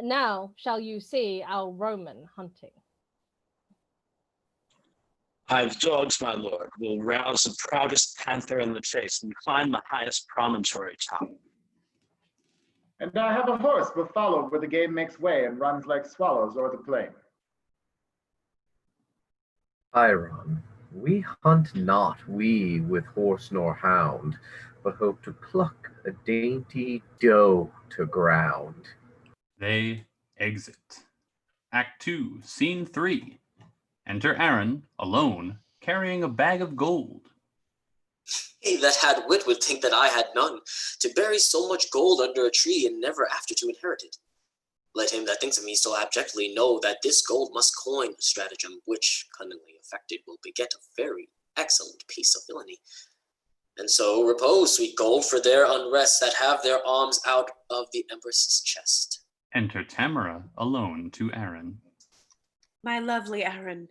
now shall you see our Roman hunting. I've dogs, my lord, will rouse the proudest panther in the chase and climb the highest promontory top. And I have a horse will follow where the game makes way and runs like swallows o'er the plain. Chiron, we hunt not we with horse nor hound, but hope to pluck a dainty doe to ground. They exit. Act 2, Scene 3. Enter Aaron, alone, carrying a bag of gold. He that had wit would think that I had none, to bury so much gold under a tree and never after to inherit it. Let him that thinks of me so abjectly know that this gold must coin a stratagem, which, cunningly effected, will beget a very excellent piece of villainy. And so repose, sweet gold, for their unrest that have their alms out of the empress's chest. Enter Tamara, alone, to Aaron. My lovely Aaron,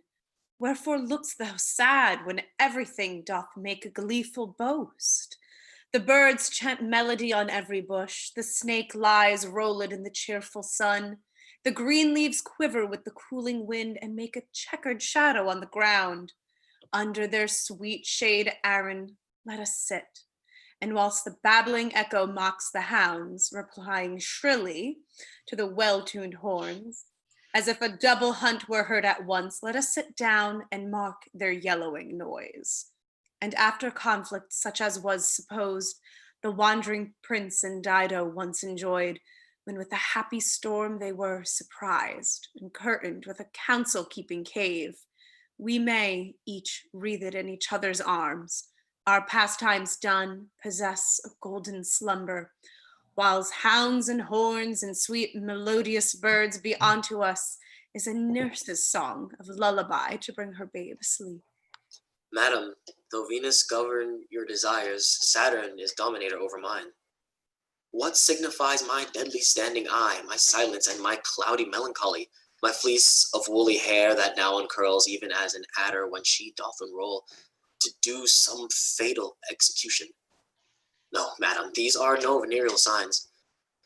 wherefore look'st thou sad when everything doth make a gleeful boast? The birds chant melody on every bush, the snake lies rolled in the cheerful sun, the green leaves quiver with the cooling wind and make a checkered shadow on the ground. Under their sweet shade, Aaron, let us sit, and whilst the babbling echo mocks the hounds, replying shrilly to the well-tuned horns, as if a double hunt were heard at once, let us sit down and mark their yellowing noise. And after conflict such as was supposed, the wandering prince and Dido once enjoyed, when with a happy storm they were surprised and curtained with a council-keeping cave, we may, each wreathed in each other's arms, our pastimes done, possess a golden slumber, whiles hounds and horns and sweet melodious birds be unto us is a nurse's song of lullaby to bring her babe asleep. Madam, though Venus govern your desires, Saturn is dominator over mine. What signifies my deadly standing eye, my silence and my cloudy melancholy, my fleece of woolly hair that now uncurls even as an adder when she doth unroll, to do some fatal execution? No, madam, these are no venereal signs.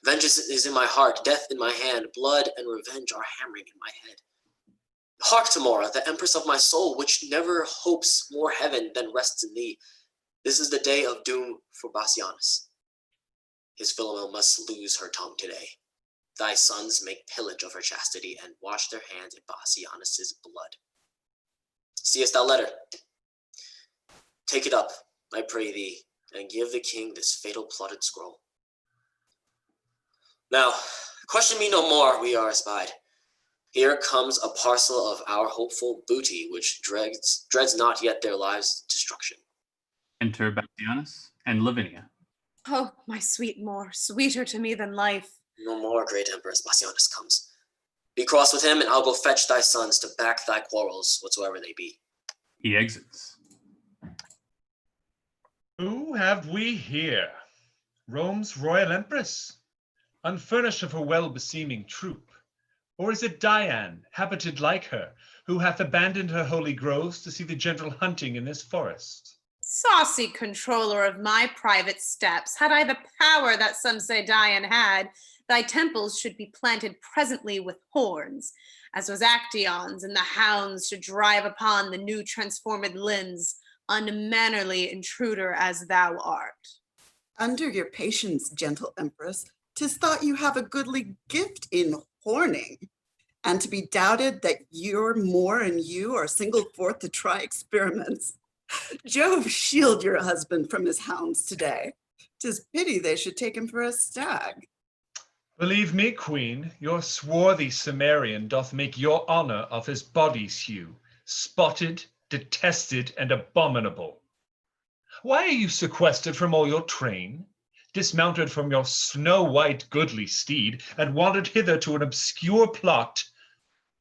Vengeance is in my heart, death in my hand, blood and revenge are hammering in my head. Hark, Tamora, the empress of my soul, which never hopes more heaven than rests in thee. This is the day of doom for Bassianus. His Philomel must lose her tongue today. Thy sons make pillage of her chastity and wash their hands in Bassianus's blood. Seest thou letter? Take it up, I pray thee, and give the king this fatal plotted scroll. Now, question me no more, we are espied. Here comes a parcel of our hopeful booty, which dreads not yet their lives' destruction. Enter Bassianus and Lavinia. Oh, my sweet Moor, sweeter to me than life. No more, great Empress, Bassianus comes. Be cross with him, and I'll go fetch thy sons to back thy quarrels, whatsoever they be. He exits. Who have we here? Rome's royal empress, unfurnished of her well-beseeming troop. Or is it Dian, habited like her, who hath abandoned her holy groves to see the gentle hunting in this forest? Saucy controller of my private steps, had I the power that some say Dian had, thy temples should be planted presently with horns, as was Actaeon's, and the hounds should drive upon the new transformed limbs, unmannerly intruder as thou art. Under your patience, gentle empress, 'tis thought you have a goodly gift in horning, and to be doubted that your Moor and you are singled forth to try experiments. Jove shield your husband from his hounds today. 'Tis pity they should take him for a stag. Believe me, queen, your swarthy Cimmerian doth make your honor of his body's hue, spotted, detested, and abominable. Why are you sequestered from all your train, dismounted from your snow-white goodly steed, and wandered hither to an obscure plot,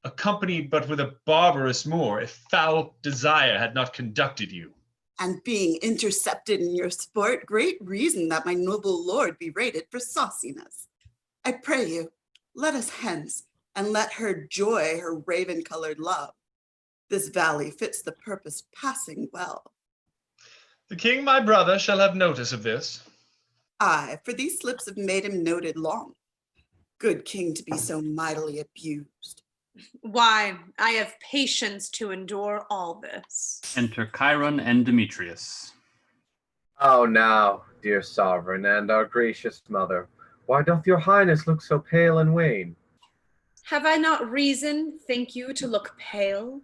accompanied but with a barbarous Moor, if foul desire had not conducted you? And being intercepted in your sport, great reason that my noble lord be rated for sauciness. I pray you, let us hence, and let her joy her raven-colored love. This valley fits the purpose passing well. The king, my brother, shall have notice of this. Aye, for these slips have made him noted long. Good king to be so mightily abused. Why, I have patience to endure all this. Enter Chiron and Demetrius. How now, dear sovereign and our gracious mother, why doth your highness look so pale and wan? Have I not reason, think you, to look pale?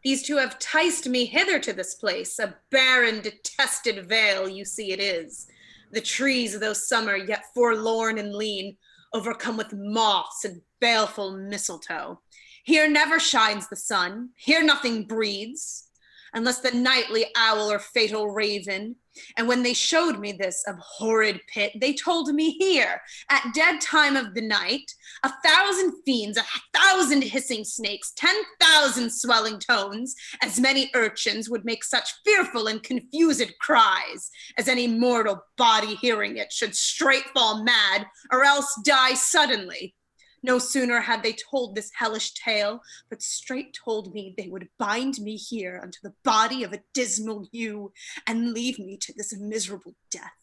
These two have ticed me hither to this place, a barren, detested vale, you see it is. The trees, though summer, yet forlorn and lean, overcome with moths and baleful mistletoe. Here never shines the sun, here nothing breathes, unless the nightly owl or fatal raven. And when they showed me this abhorred pit, they told me here, at dead time of the night, 1,000 fiends, 1,000 hissing snakes, 10,000 swelling tones, as many urchins would make such fearful and confused cries, as any mortal body hearing it should straight fall mad, or else die suddenly. No sooner had they told this hellish tale, but straight told me they would bind me here unto the body of a dismal yew, and leave me to this miserable death.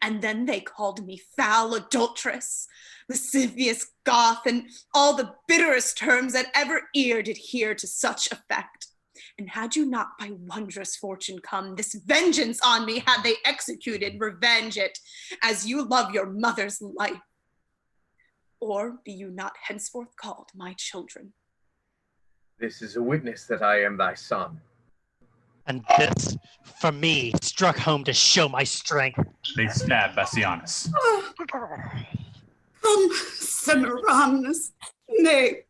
And then they called me foul adulteress, lascivious Goth, and all the bitterest terms that ever ear did hear to such effect. And had you not by wondrous fortune come, this vengeance on me had they executed, revenge it, as you love your mother's life. Or be you not henceforth called my children? This is a witness that I am thy son. And this, for me, struck home to show my strength. They stab Bassianus. Come, Semiramis, nay,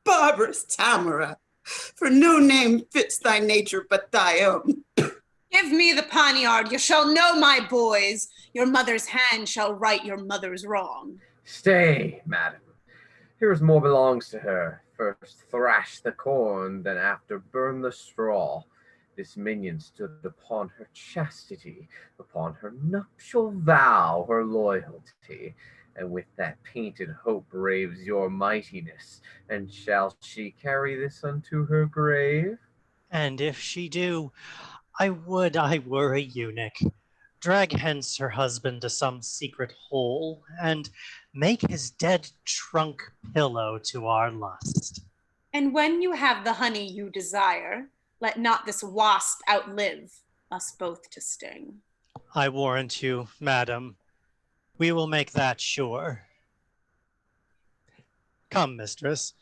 barbarous Tamara, for no name fits thy nature but thy own. Give me the poniard, you shall know my boys. Your mother's hand shall right your mother's wrong. Stay, madam. Here's more belongs to her. First thrash the corn, then after burn the straw. This minion stood upon her chastity, upon her nuptial vow, her loyalty, and with that painted hope raves your mightiness. And shall she carry this unto her grave? And if she do, I would I were a eunuch. Drag hence her husband to some secret hole, and make his dead trunk pillow to our lust. And when you have the honey you desire, let not this wasp outlive us both to sting. I warrant you, madam, we will make that sure. Come, mistress,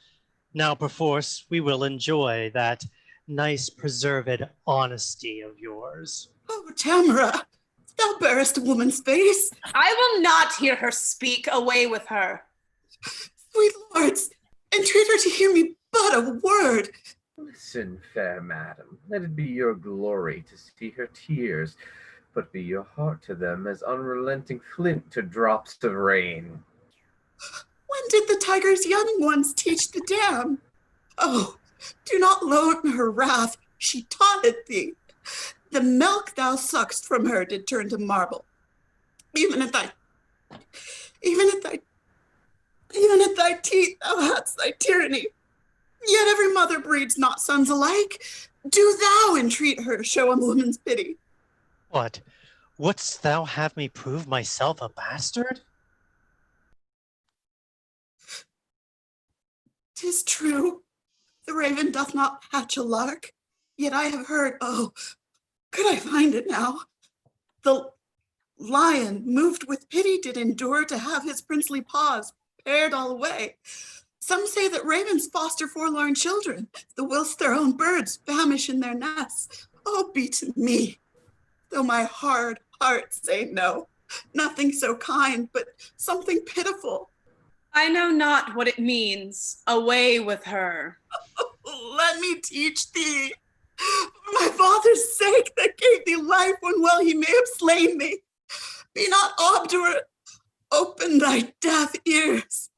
now perforce we will enjoy that nice preserved honesty of yours. Oh, Tamara, thou bearest a woman's face. I will not hear her speak. Away with her. Sweet lords, entreat her to hear me but a word. Listen, fair madam, let it be your glory to see her tears, but be your heart to them as unrelenting flint to drops of rain. When did the tiger's young ones teach the dam? Oh, do not loan her wrath, she taught it thee. The milk thou suckst from her did turn to marble. Even at thy teeth thou hadst thy tyranny. Yet every mother breeds not sons alike. Do thou entreat her to show a woman's pity. What? Wouldst thou have me prove myself a bastard? 'Tis true, the raven doth not hatch a lark, yet I have heard, oh, could I find it now? The lion, moved with pity, did endure to have his princely paws pared all away. Some say that ravens foster forlorn children, the whilst their own birds famish in their nests. Oh, be to me, though my hard heart say no, nothing so kind, but something pitiful. I know not what it means. Away with her. Let me teach thee. For my father's sake that gave thee life when well he may have slain me. Be not obdurate. Open thy deaf ears.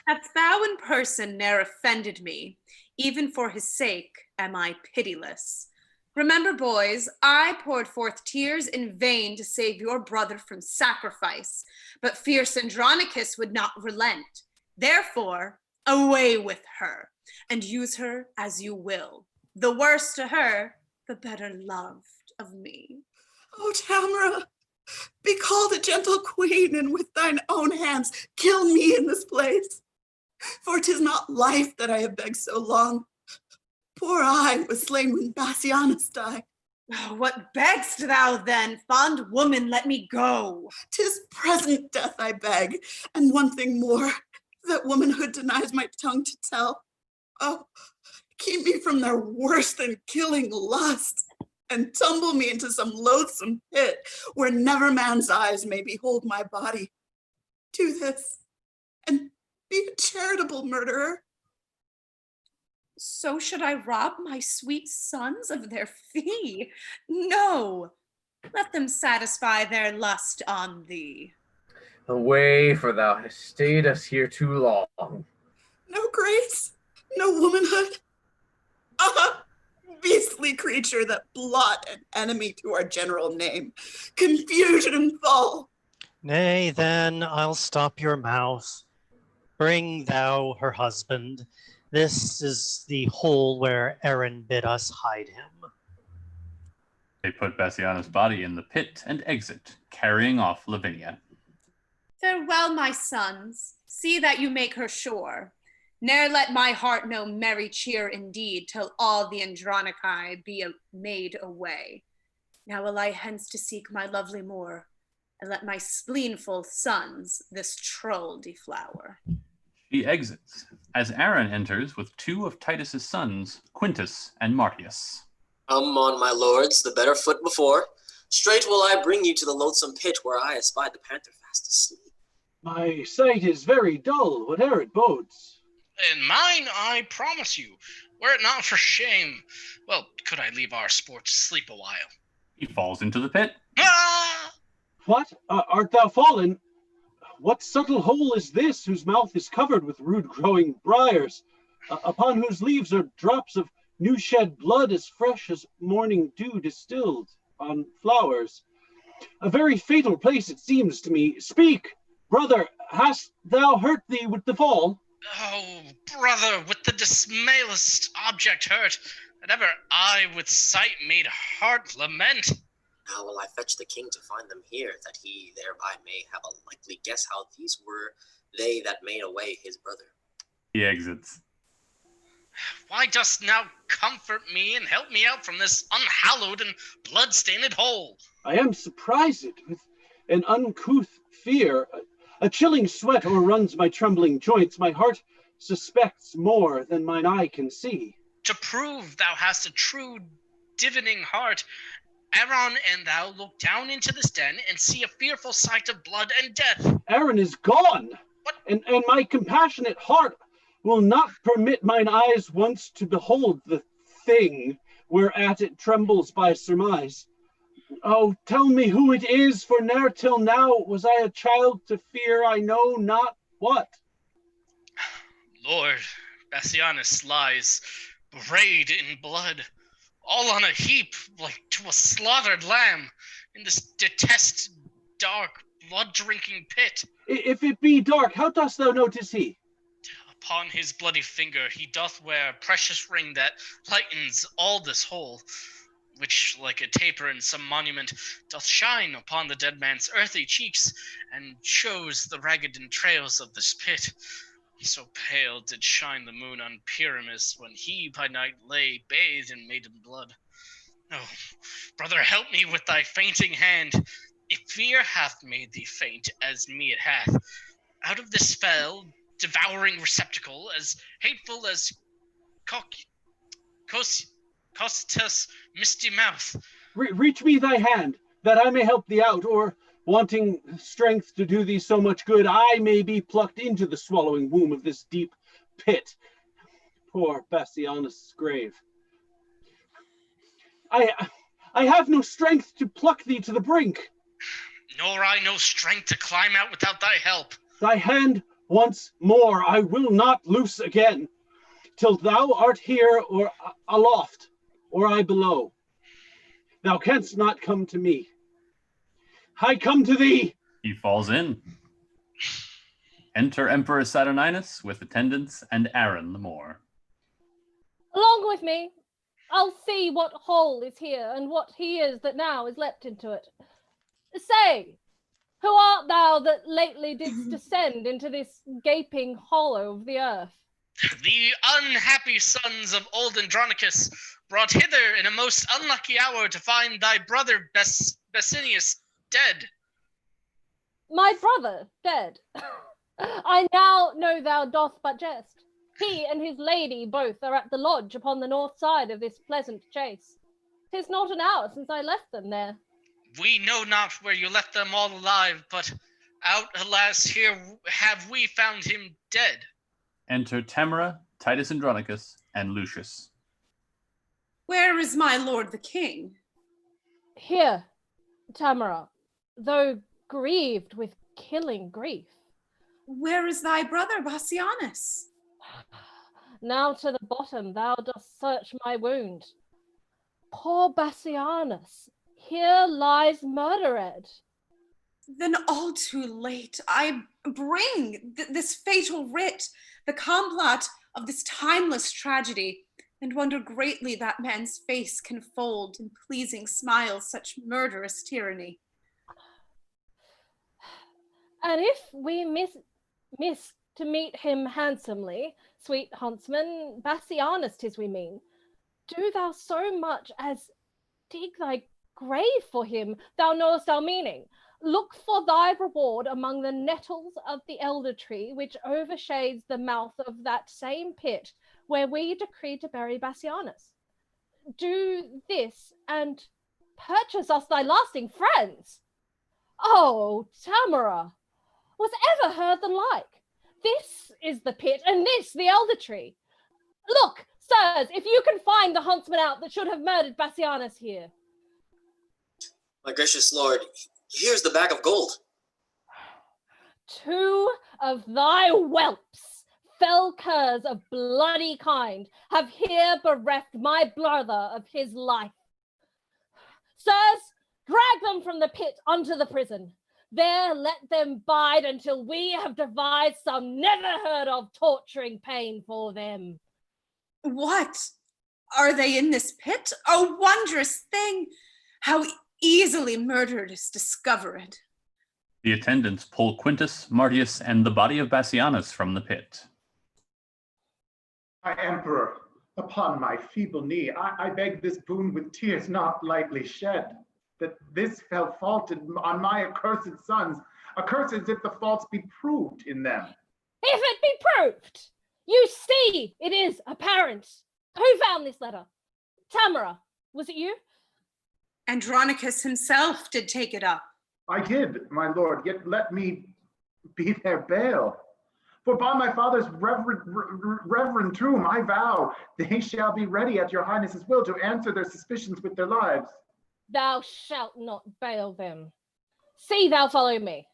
Hast thou in person ne'er offended me? Even for his sake am I pitiless. Remember, boys, I poured forth tears in vain to save your brother from sacrifice, but fierce Andronicus would not relent. Therefore, away with her, and use her as you will. The worse to her, the better loved of me. Oh, Tamara, be called a gentle queen, and with thine own hands kill me in this place. For 'tis not life that I have begged so long. Poor I was slain when Bassianus died. Oh, what begg'st thou then? Fond woman, let me go. 'Tis present death I beg, and one thing more, that womanhood denies my tongue to tell. Oh, keep me from their worse than killing lust, and tumble me into some loathsome pit where never man's eyes may behold my body. Do this, and be a charitable murderer. So should I rob my sweet sons of their fee? No, let them satisfy their lust on thee. Away, for thou hast stayed us here too long. No grace, no womanhood. Ah, beastly creature that blot an enemy to our general name. Confusion and fall. Nay, then I'll stop your mouth. Bring thou her husband. This is the hole where Aaron bid us hide him. They put Bassianus' body in the pit and exit, carrying off Lavinia. Farewell, my sons. See that you make her sure. Ne'er let my heart know merry cheer indeed, till all the Andronici be made away. Now will I hence to seek my lovely moor, and let my spleenful sons this troll deflower. She exits, as Aaron enters with two of Titus's sons, Quintus and Martius. Come on, my lords, the better foot before. Straight will I bring you to the loathsome pit where I espied the panther fast asleep. My sight is very dull, whate'er it bodes. In mine, I promise you, were it not for shame, well, could I leave our sport to sleep a while? He falls into the pit. Ah! What? Art thou fallen? What subtle hole is this, whose mouth is covered with rude-growing briars, upon whose leaves are drops of new-shed blood as fresh as morning dew distilled on flowers? A very fatal place it seems to me. Speak, brother, hast thou hurt thee with the fall? Oh, brother, with the dismayless object hurt, that ever I with sight made heart lament. Now will I fetch the king to find them here, that he thereby may have a likely guess how these were they that made away his brother. He exits. Why dost now comfort me and help me out from this unhallowed and blood-stained hole? I am surprised with an uncouth fear. A chilling sweat o'erruns my trembling joints. My heart suspects more than mine eye can see. To prove thou hast a true divining heart, Aaron and thou look down into this den and see a fearful sight of blood and death. Aaron is gone, and my compassionate heart will not permit mine eyes once to behold the thing whereat it trembles by surmise. Oh, tell me who it is, for ne'er till now was I a child to fear I know not what. Lord, Bassianus lies, brayed in blood, all on a heap, like to a slaughtered lamb, in this detested, dark, blood-drinking pit. If it be dark, how dost thou know 'tis he? Upon his bloody finger he doth wear a precious ring that lightens all this whole, which, like a taper in some monument, doth shine upon the dead man's earthy cheeks, and shows the ragged entrails of this pit. So pale did shine the moon on Pyramus when he by night lay bathed in maiden blood. Oh, brother, help me with thy fainting hand. If fear hath made thee faint, as me it hath, out of this fell, devouring receptacle, as hateful as Costus' misty mouth. Reach me thy hand, that I may help thee out, or, wanting strength to do thee so much good, I may be plucked into the swallowing womb of this deep pit. Poor Bassianus' grave. I have no strength to pluck thee to the brink. Nor I no strength to climb out without thy help. Thy hand once more I will not loose again, till thou art here or aloft, or I below. Thou canst not come to me. I come to thee. He falls in. Enter Emperor Saturninus with attendants and Aaron the Moor. Along with me, I'll see what hole is here and what he is that now is leapt into it. Say, Who art thou that lately didst descend into this gaping hollow of the earth? The unhappy sons of old Andronicus, brought hither in a most unlucky hour to find thy brother Basinius dead. My brother dead. I now know thou doth but jest. He and his lady both are at the lodge upon the north side of this pleasant chase. 'Tis not an hour since I left them there. We know not where you left them all alive, but out, alas, here have we found him dead. Enter Tamara, Titus Andronicus, and Lucius. Where is my lord the king? Here, Tamara, though grieved with killing grief. Where is thy brother Bassianus? Now to the bottom thou dost search my wound. Poor Bassianus, here lies murdered. Then all too late, I bring this fatal writ, the complot of this timeless tragedy, and wonder greatly that man's face can fold in pleasing smiles such murderous tyranny. And if we miss to meet him handsomely, sweet huntsman, Bassianus 'tis we mean, do thou so much as dig thy grave for him, thou knowest our meaning. Look for thy reward among the nettles of the elder tree, which overshades the mouth of that same pit where we decreed to bury Bassianus. Do this, and purchase us thy lasting friends. Oh, Tamara, was ever heard the like? This is the pit, and this the elder tree. Look, sirs, if you can find the huntsman out that should have murdered Bassianus here. My gracious lord, here's the bag of gold. 2 of thy whelps, fell curs of bloody kind, have here bereft my brother of his life. Sirs, drag them from the pit unto the prison. There let them bide until we have devised some never heard of torturing pain for them. What? Are they in this pit? A wondrous thing! How easily murdered is discovered. The attendants pull Quintus, Martius, and the body of Bassianus from the pit. My emperor, upon my feeble knee, I beg this boon with tears not lightly shed, that this fell faulted on my accursed sons, accursed if the faults be proved in them. If it be proved, you see it is apparent. Who found this letter? Tamara, was it you? Andronicus himself did take it up. I did, my lord, yet let me be their bail. For by my father's reverend tomb, I vow they shall be ready at your highness's will to answer their suspicions with their lives. Thou shalt not bail them. See thou follow me.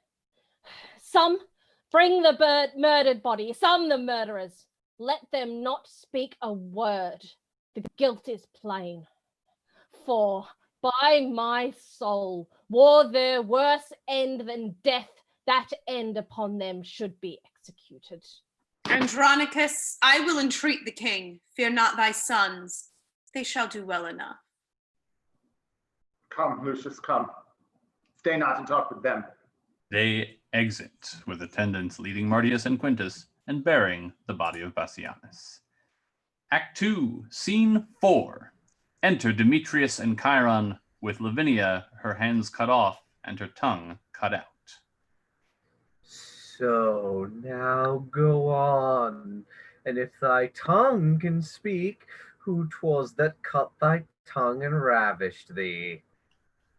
Some bring the murdered body, some the murderers. Let them not speak a word. The guilt is plain. For by my soul, were there worse end than death, that end upon them should be executed. Andronicus, I will entreat the king. Fear not thy sons. They shall do well enough. Come, Lucius, come. Stay not and talk with them. They exit, with attendants leading Martius and Quintus and bearing the body of Bassianus. Act 2, Scene 4. Enter Demetrius and Chiron, with Lavinia, her hands cut off and her tongue cut out. So now go on, and if thy tongue can speak, who 'twas that cut thy tongue and ravished thee?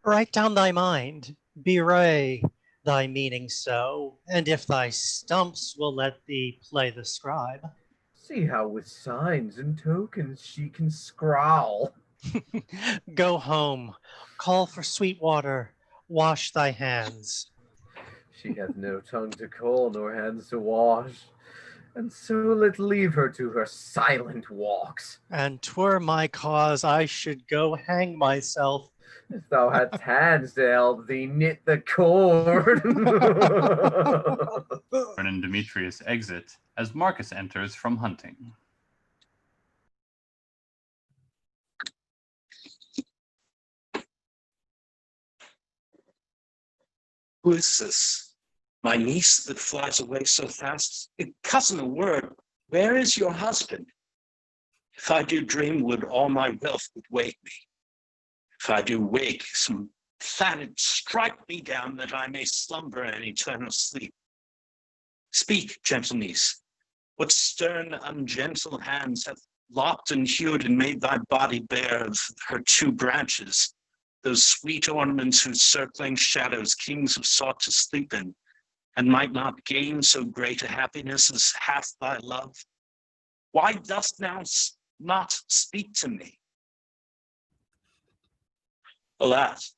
Write down thy mind, bewray thy meaning so, and if thy stumps will let thee play the scribe. See how with signs and tokens she can scrawl. Go home, call for sweet water, wash thy hands. She hath no tongue to call, nor hands to wash, and so let leave her to her silent walks. And 'twere my cause I should go hang myself. If thou hadst hands to help thee knit the cord. Chiron and Demetrius exit as Marcus enters from hunting. Who is this? My niece that flies away so fast? Cousin, a word, where is your husband? If I do dream, would all my wealth would wake me? If I do wake, some planet strike me down that I may slumber in eternal sleep. Speak, gentle niece, what stern, ungentle hands have lopped and hewed and made thy body bare of her two branches, those sweet ornaments whose circling shadows kings have sought to sleep in, and might not gain so great a happiness as hath thy love? Why dost thou not speak to me? Alas,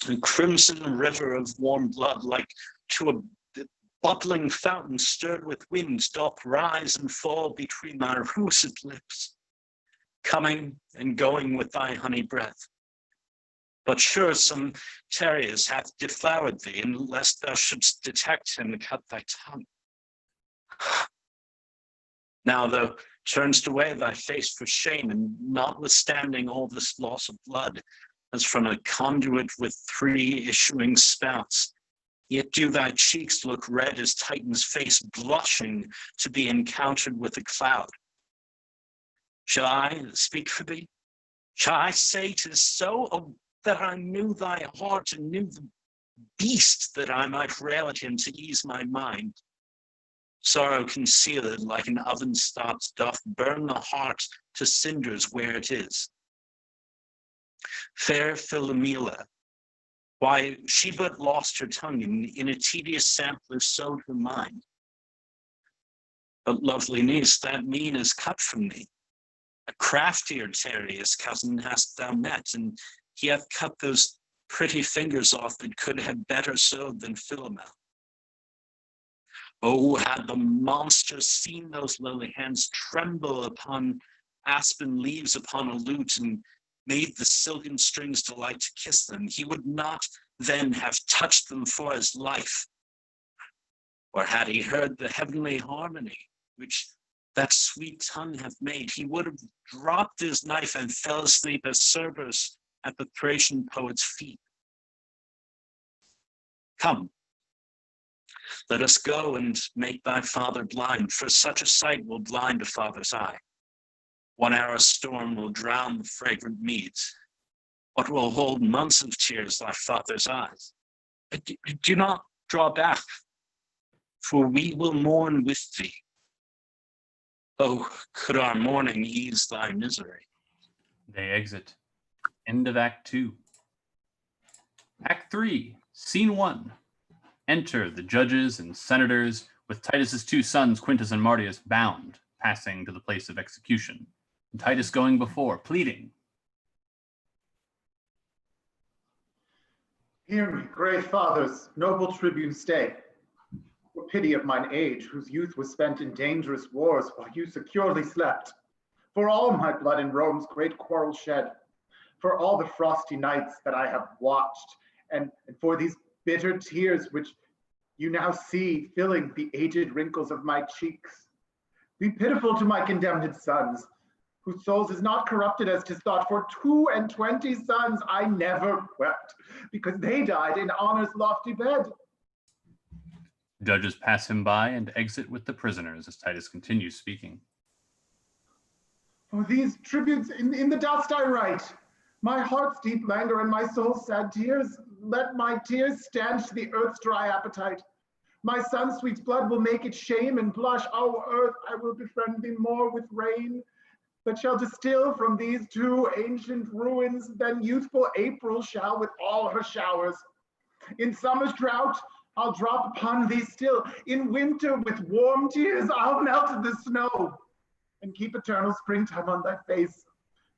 a crimson river of warm blood, like to a bubbling fountain stirred with winds, doth rise and fall between thy russet lips, coming and going with thy honey breath. But sure some Tereus hath deflowered thee, and lest thou shouldst detect him, cut thy tongue. Now thou turnest away thy face for shame, and notwithstanding all this loss of blood, as from a conduit with three issuing spouts, yet do thy cheeks look red as Titan's face, blushing to be encountered with a cloud. Shall I speak for thee? Shall I say 'tis so? Oh, that I knew thy heart and knew the beast, that I might rail at him to ease my mind. Sorrow concealed like an oven stopped doth burn the heart to cinders where it is. Fair Philomela, why, she but lost her tongue, and in a tedious sampler sowed her mind. But lovely niece, that mean is cut from thee. A craftier Tereus, cousin, hast thou met, and he hath cut those pretty fingers off that could have better sewed than Philomel. Oh, had the monster seen those lily hands tremble upon aspen leaves upon a lute, and made the silken strings delight to kiss them, he would not then have touched them for his life. Or had he heard the heavenly harmony which that sweet tongue hath made, he would have dropped his knife and fell asleep as Cerberus at the Thracian poet's feet. Come, let us go and make thy father blind, for such a sight will blind a father's eye. 1 hour's storm will drown the fragrant meads. What will hold months of tears thy father's eyes? Do not draw back, for we will mourn with thee. Oh, could our mourning ease thy misery? They exit. End of Act 2. Act 3, Scene 1. Enter the judges and senators with Titus's two sons, Quintus and Martius, bound, passing to the place of execution. And Titus going before, pleading. Hear me, grave fathers, noble tribunes, stay. For pity of mine age, whose youth was spent in dangerous wars while you securely slept. For all my blood in Rome's great quarrel shed. For all the frosty nights that I have watched, and for these bitter tears which you now see filling the aged wrinkles of my cheeks. Be pitiful to my condemned sons, whose souls is not corrupted as 'tis thought. For 22 sons I never wept, because they died in honor's lofty bed. Judges pass him by and exit with the prisoners as Titus continues speaking. For these tributes in the dust I write, my heart's deep languor and my soul's sad tears. Let my tears stanch the earth's dry appetite. My son's sweet blood will make it shame and blush. O earth, I will befriend thee more with rain, that shall distill from these two ancient ruins. Then youthful April shall with all her showers. In summer's drought, I'll drop upon thee still. In winter, with warm tears, I'll melt the snow and keep eternal springtime on thy face.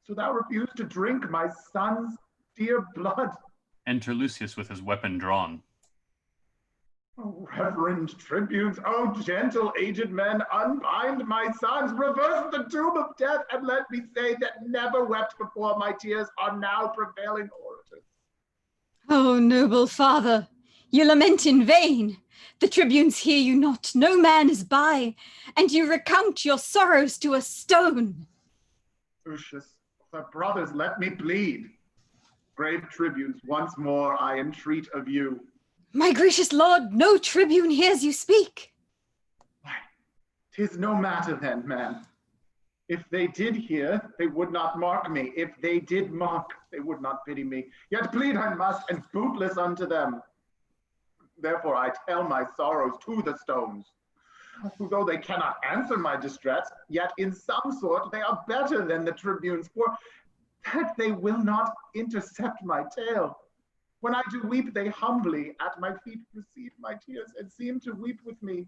So thou refuse to drink my son's dear blood. Enter Lucius with his weapon drawn. O reverend tribunes, O gentle aged men, unbind my sons, reverse the doom of death, and let me say that never wept before my tears are now prevailing orators. Oh, noble father, you lament in vain. The tribunes hear you not, no man is by, and you recount your sorrows to a stone. Lucius, the brothers, let me bleed. Brave tribunes, once more I entreat of you. My gracious lord, no tribune hears you speak. 'Tis no matter then, man. If they did hear, they would not mark me. If they did mark, they would not pity me. Yet plead I must, and bootless unto them. Therefore I tell my sorrows to the stones. Who though they cannot answer my distress, yet in some sort they are better than the tribunes, for that they will not intercept my tale. When I do weep, they humbly at my feet receive my tears, and seem to weep with me.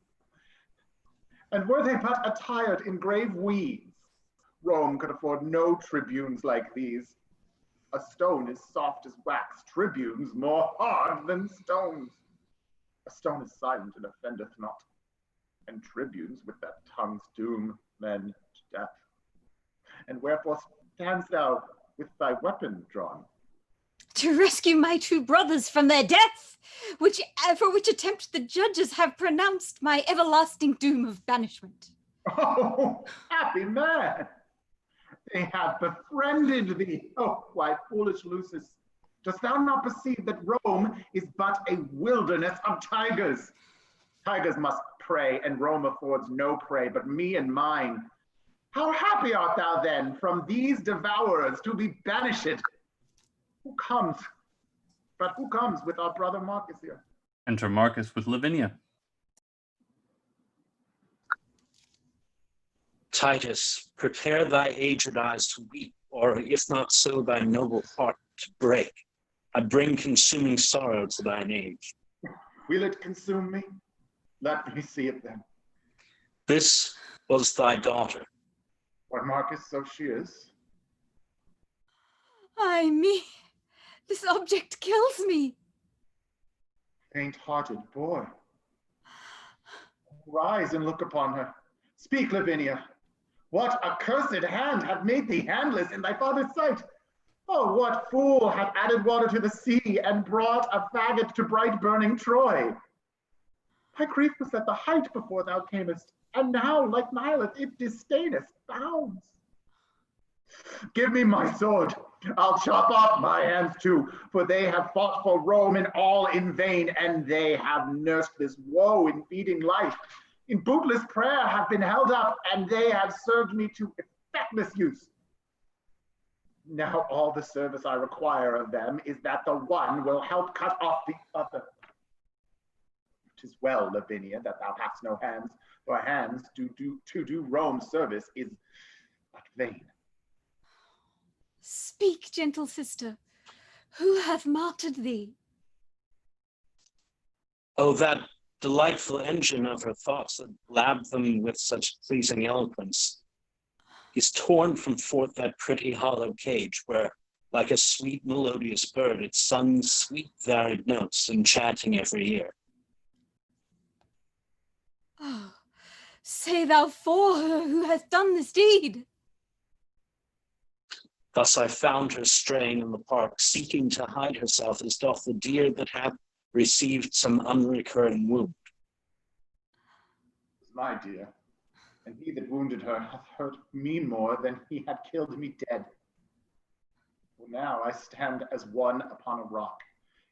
And were they but attired in grave weeds, Rome could afford no tribunes like these. A stone is soft as wax, tribunes more hard than stones. A stone is silent and offendeth not, and tribunes with that tongue's doom men to death. And wherefore standst thou with thy weapon drawn? To rescue my true brothers from their death, for which attempt the judges have pronounced my everlasting doom of banishment. Oh, happy man! They have befriended thee. Oh, why, foolish Lucius, dost thou not perceive that Rome is but a wilderness of tigers? Tigers must prey, and Rome affords no prey but me and mine. How happy art thou then from these devourers to be banished? Who comes with our brother Marcus here? Enter Marcus with Lavinia. Titus, prepare thy aged eyes to weep, or if not so, thy noble heart to break. I bring consuming sorrow to thine age. Will it consume me? Let me see it then. This was thy daughter. Why, Marcus, so she is. Ay me, this object kills me. Faint-hearted boy. Rise and look upon her. Speak, Lavinia. What accursed hand hath made thee handless in thy father's sight? Oh, what fool hath added water to the sea and brought a faggot to bright burning Troy? My grief was at the height before thou camest, and now, like Nihilus, it disdaineth bounds. Give me my sword. I'll chop off my hands too, for they have fought for Rome and all in vain, and they have nursed this woe in feeding life. In bootless prayer have been held up, and they have served me to effectless use. Now all the service I require of them is that the one will help cut off the other. 'Tis well, Lavinia, that thou hast no hands, for hands to do Rome's service is but vain. Speak, gentle sister, who hath martyred thee? Oh, that delightful engine of her thoughts that labbed them with such pleasing eloquence. Is torn from forth that pretty hollow cage where, like a sweet melodious bird, it sung sweet varied notes, enchanting every ear. Oh, say thou for her who hath done this deed. Thus I found her straying in the park, seeking to hide herself as doth the deer that hath received some unrecurring wound. My dear, and he that wounded her hath hurt me more than he had killed me dead. For now I stand as one upon a rock,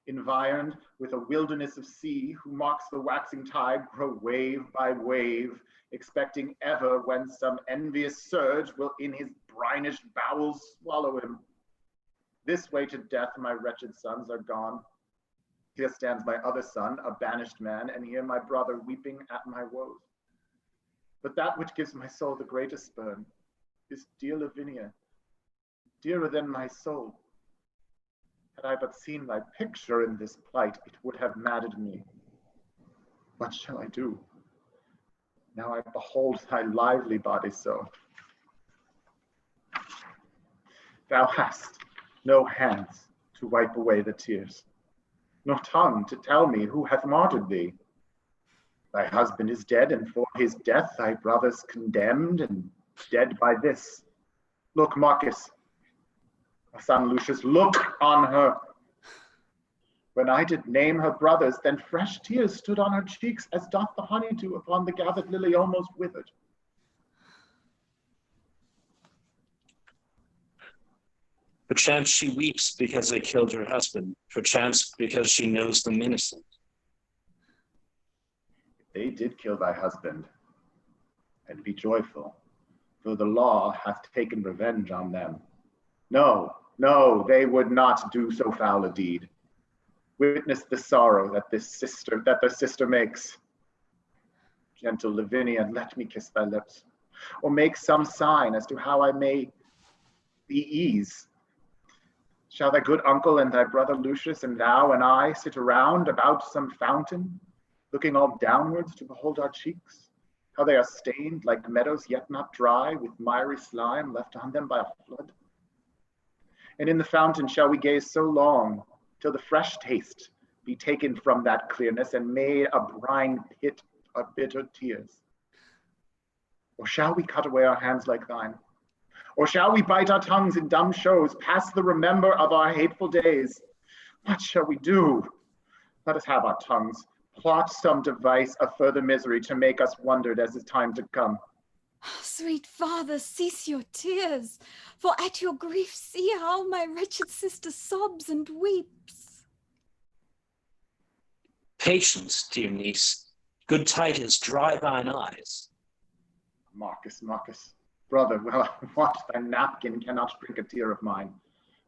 environed with a wilderness of sea, who marks the waxing tide grow wave by wave, expecting ever when some envious surge will in his brinish bowels swallow him. This way to death my wretched sons are gone. Here stands my other son, a banished man, and here my brother weeping at my woes. But that which gives my soul the greatest spurn is dear Lavinia, dearer than my soul. Had I but seen thy picture in this plight, it would have maddened me. What shall I do? Now I behold thy lively body so. Thou hast no hands to wipe away the tears, nor tongue to tell me who hath martyred thee. Thy husband is dead, and for his death thy brothers condemned, and dead by this. Look, Marcus, my son Lucius, look on her. When I did name her brothers, then fresh tears stood on her cheeks, as doth the honeydew upon the gathered lily almost withered. Perchance she weeps because they killed her husband, perchance because she knows them innocent. They did kill thy husband, and be joyful, for the law hath taken revenge on them. No, no, they would not do so foul a deed. Witness the sorrow that their sister makes. Gentle Lavinia, let me kiss thy lips, or make some sign as to how I may be ease. Shall thy good uncle and thy brother Lucius and thou and I sit around about some fountain, looking all downwards to behold our cheeks, how they are stained like meadows yet not dry, with miry slime left on them by a flood? And in the fountain shall we gaze so long, till the fresh taste be taken from that clearness and made a brine pit of bitter tears? Or shall we cut away our hands like thine? Or shall we bite our tongues in dumb shows, past the remember of our hateful days? What shall we do? Let us have our tongues, plot some device of further misery to make us wondered as is time to come. Sweet father, cease your tears, for at your grief see how my wretched sister sobs and weeps. Patience, dear niece. Good Titus, dry thine eyes. Marcus, brother, well, what, thy napkin cannot drink a tear of mine,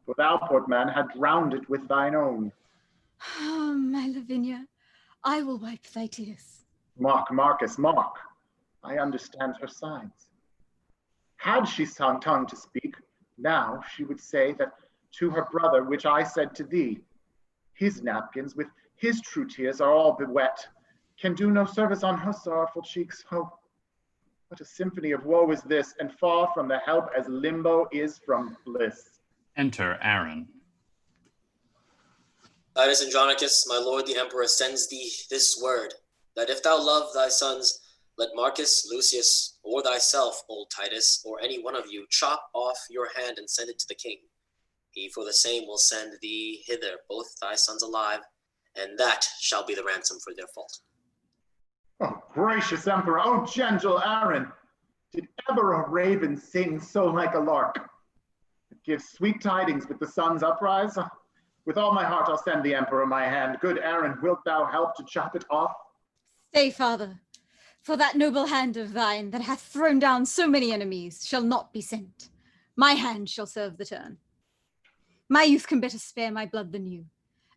for thou, poor man, had drowned it with thine own. Oh, my Lavinia, I will wipe thy tears. Marcus, I understand her signs. Had she tongue to speak, now she would say that to her brother, which I said to thee, his napkins with his true tears are all bewet, can do no service on her sorrowful cheeks. Oh, what a symphony of woe is this, and far from the help as limbo is from bliss. Enter Aaron. Titus Andronicus, my lord the emperor, sends thee this word, that if thou love thy sons, let Marcus, Lucius, or thyself, old Titus, or any one of you, chop off your hand and send it to the king. He for the same will send thee hither both thy sons alive, and that shall be the ransom for their fault. Oh, gracious emperor, oh, gentle Aaron, did ever a raven sing so like a lark? It gives sweet tidings with the sun's uprise. With all my heart I'll send the emperor my hand. Good Aaron, wilt thou help to chop it off? Stay, father, for that noble hand of thine that hath thrown down so many enemies shall not be sent. My hand shall serve the turn. My youth can better spare my blood than you,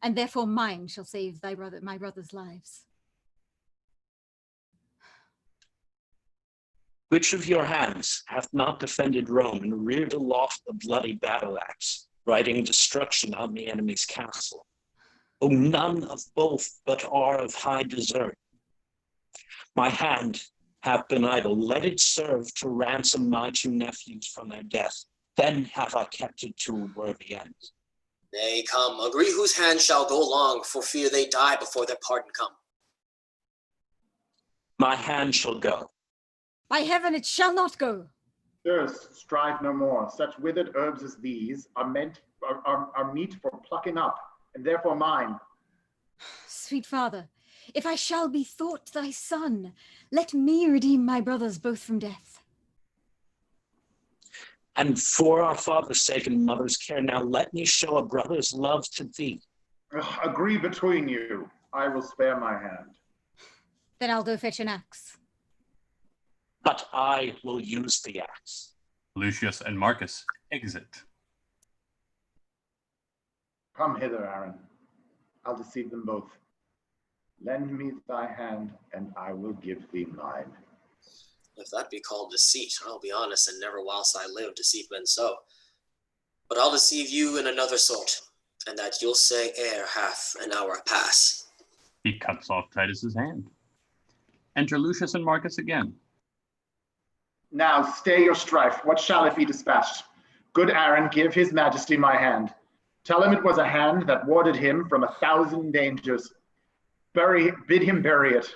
and therefore mine shall save my brother's lives. Which of your hands hath not defended Rome and reared aloft the bloody battle axe, writing destruction on the enemy's castle? Oh, none of both but are of high desert. My hand hath been idle, let it serve to ransom my two nephews from their death. Then have I kept it to a worthy end. Nay, come, agree whose hand shall go long, for fear they die before their pardon come. My hand shall go. By heaven, it shall not go. Sirs, strive no more. Such withered herbs as these are meat for plucking up, and therefore mine. Sweet father, if I shall be thought thy son, let me redeem my brothers both from death. And for our father's sake and mother's care, now let me show a brother's love to thee. Agree between you. I will spare my hand. Then I'll go fetch an axe. But I will use the axe. Lucius and Marcus exit. Come hither, Aaron. I'll deceive them both. Lend me thy hand, and I will give thee mine. If that be called deceit, I'll be honest, and never whilst I live deceive men so. But I'll deceive you in another sort, and that you'll say ere half an hour pass. He cuts off Titus's hand. Enter Lucius and Marcus again. Now stay your strife. What shall it be dispatched? Good Aaron, give his majesty my hand. Tell him it was a hand that warded him from 1,000 dangers. Bid him bury it.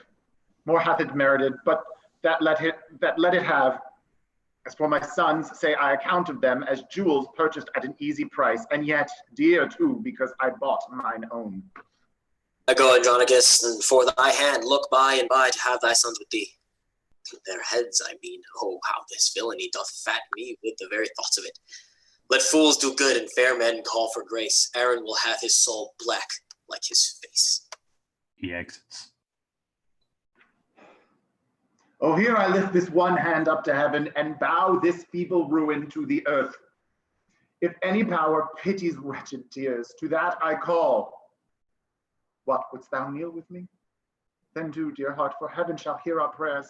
More hath it merited, but that let it have. As for my sons, say I account of them as jewels purchased at an easy price, and yet dear too, because I bought mine own. I go, Andronicus, and for thy hand look by and by to have thy sons with thee. Their heads, I mean, oh, how this villainy doth fatten me with the very thoughts of it. Let fools do good and fair men call for grace. Aaron will have his soul black like his face. He exits. Oh, here I lift this one hand up to heaven and bow this feeble ruin to the earth. If any power pities wretched tears, to that I call. What, wouldst thou kneel with me? Then do, dear heart, for heaven shall hear our prayers.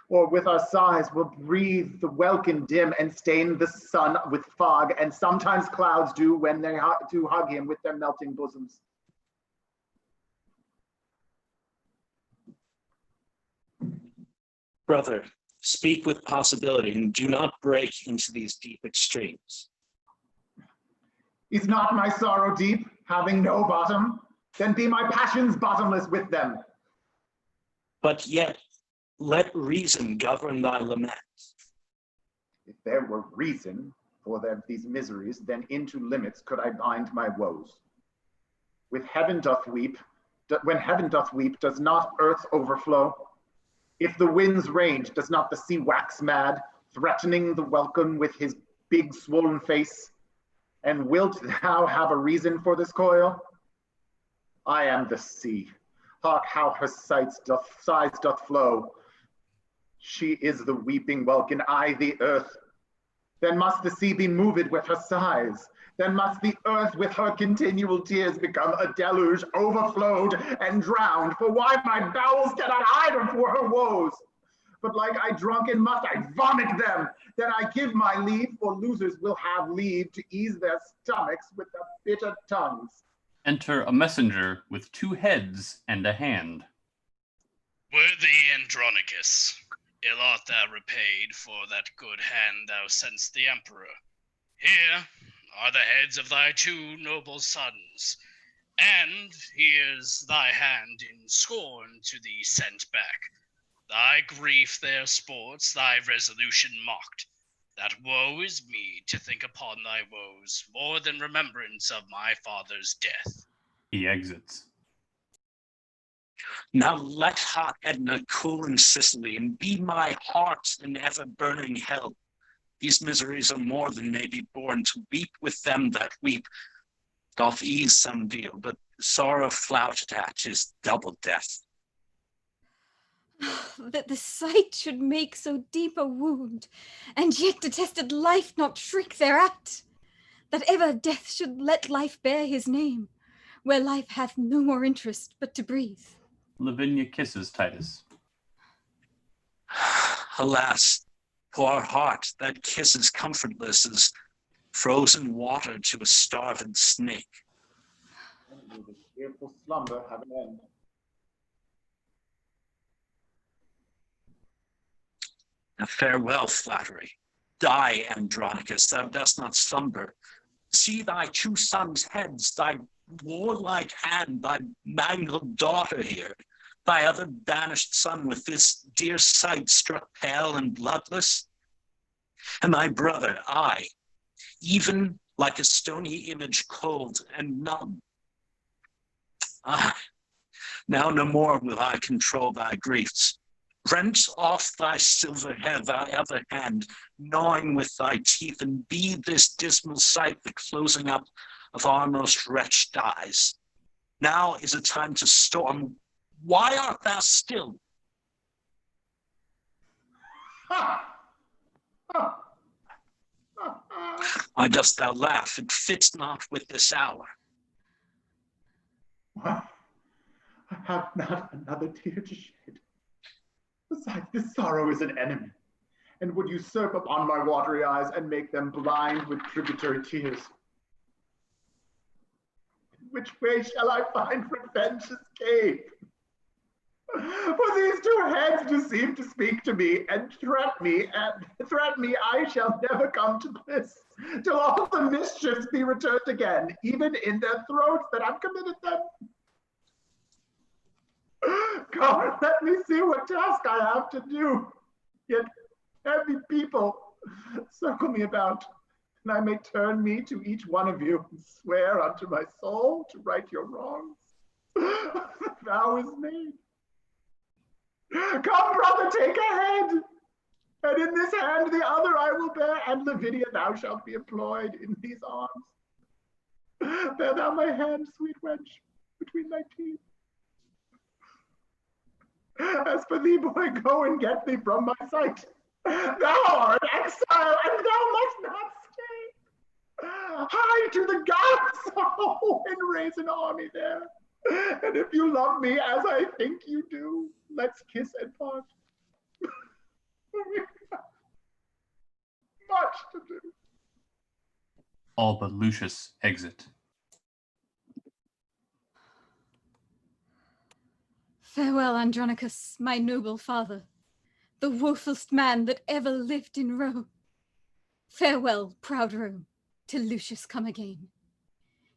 Or with our sighs we'll breathe the welkin dim and stain the sun with fog, and sometimes clouds do when they do hug him with their melting bosoms. Brother, speak with possibility and do not break into these deep extremes. Is not my sorrow deep, having no bottom? Then be my passions bottomless with them. But yet, let reason govern thy lament. If there were reason for these miseries, then into limits could I bind my woes. With heaven doth weep, when heaven doth weep, does not earth overflow? If the winds rage, does not the sea wax mad, threatening the welcome with his big swollen face? And wilt thou have a reason for this coil? I am the sea. Hark how her sighs doth flow. She is the weeping welkin, I the earth. Then must the sea be moved with her sighs. Then must the earth with her continual tears become a deluge, overflowed and drowned. For why my bowels cannot hide her for her woes. But like I drunken must I vomit them. Then I give my leave, for losers will have leave to ease their stomachs with their bitter tongues. Enter a messenger with 2 heads and a hand. Worthy Andronicus, ill art thou repaid for that good hand thou sent'st the emperor. Here are the heads of thy 2 noble sons, and here's thy hand in scorn to thee sent back. Thy grief there sports, thy resolution mocked. That woe is me to think upon thy woes, more than remembrance of my father's death. He exits. Now let hot Edna cool in Sicily, and be my heart in ever-burning hell. These miseries are more than may be borne. To weep with them that weep doth ease some deal, but sorrow flouted at is double death. That the sight should make so deep a wound, and yet detested life not shriek thereat. That ever death should let life bear his name, where life hath no more interest but to breathe. Lavinia kisses Titus. Alas, poor heart, that kiss is comfortless as frozen water to a starving snake. And will the fearful slumber have an end? Now farewell, flattery. Die, Andronicus, thou dost not slumber. See thy 2 sons' heads, thy warlike hand, thy mangled daughter here, thy other banished son with this dear sight struck pale and bloodless. And thy brother, I, even like a stony image cold and numb. Ah, now no more will I control thy griefs. Rent off thy silver hair, thy other hand, gnawing with thy teeth, and be this dismal sight the closing up of our most wretched eyes. Now is a time to storm. Why art thou still? Why dost thou laugh? It fits not with this hour. Why, I have not another tear to shed. Besides, this sorrow is an enemy, and would usurp upon my watery eyes and make them blind with tributary tears. In which way shall I find revenge escape? For these 2 heads do seem to speak to me and threat me I shall never come to bliss, till all the mischiefs be returned again, even in their throats that have committed them. God, let me see what task I have to do. Yet heavy people circle me about, and I may turn me to each one of you and swear unto my soul to right your wrongs. The vow is made. Come, brother, take a head, and in this hand the other I will bear, and Lavinia, thou shalt be employed in these arms. Bear thou my hand, sweet wench, between thy teeth. As for thee, boy, go and get thee from my sight. Thou art an exile, and thou must not stay. Hie to the gods, oh, and raise an army there. And if you love me as I think you do, let's kiss and part. Much to do. All but Lucius exit. Farewell, Andronicus, my noble father, the woefulest man that ever lived in Rome. Farewell, proud Rome, till Lucius come again.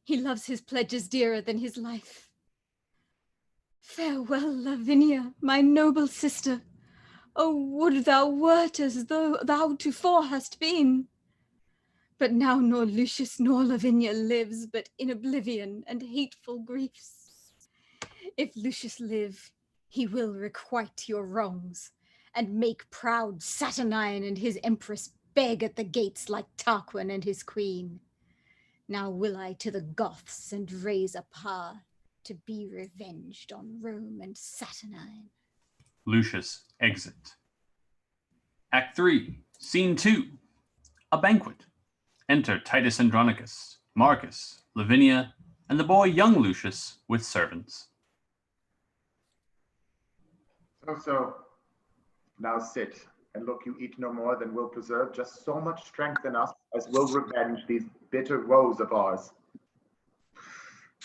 He loves his pledges dearer than his life. Farewell, Lavinia, my noble sister. Oh, would thou wert as though thou tofore hast been. But now nor Lucius nor Lavinia lives, but in oblivion and hateful griefs. If Lucius live, he will requite your wrongs, and make proud Saturnine and his empress beg at the gates like Tarquin and his queen. Now will I to the Goths and raise a power to be revenged on Rome and Saturnine. Lucius exit. Act 3, Scene 2, a banquet. Enter Titus Andronicus, Marcus, Lavinia, and the boy young Lucius with servants. So, now sit, and look, you eat no more than will preserve just so much strength in us as will revenge these bitter woes of ours.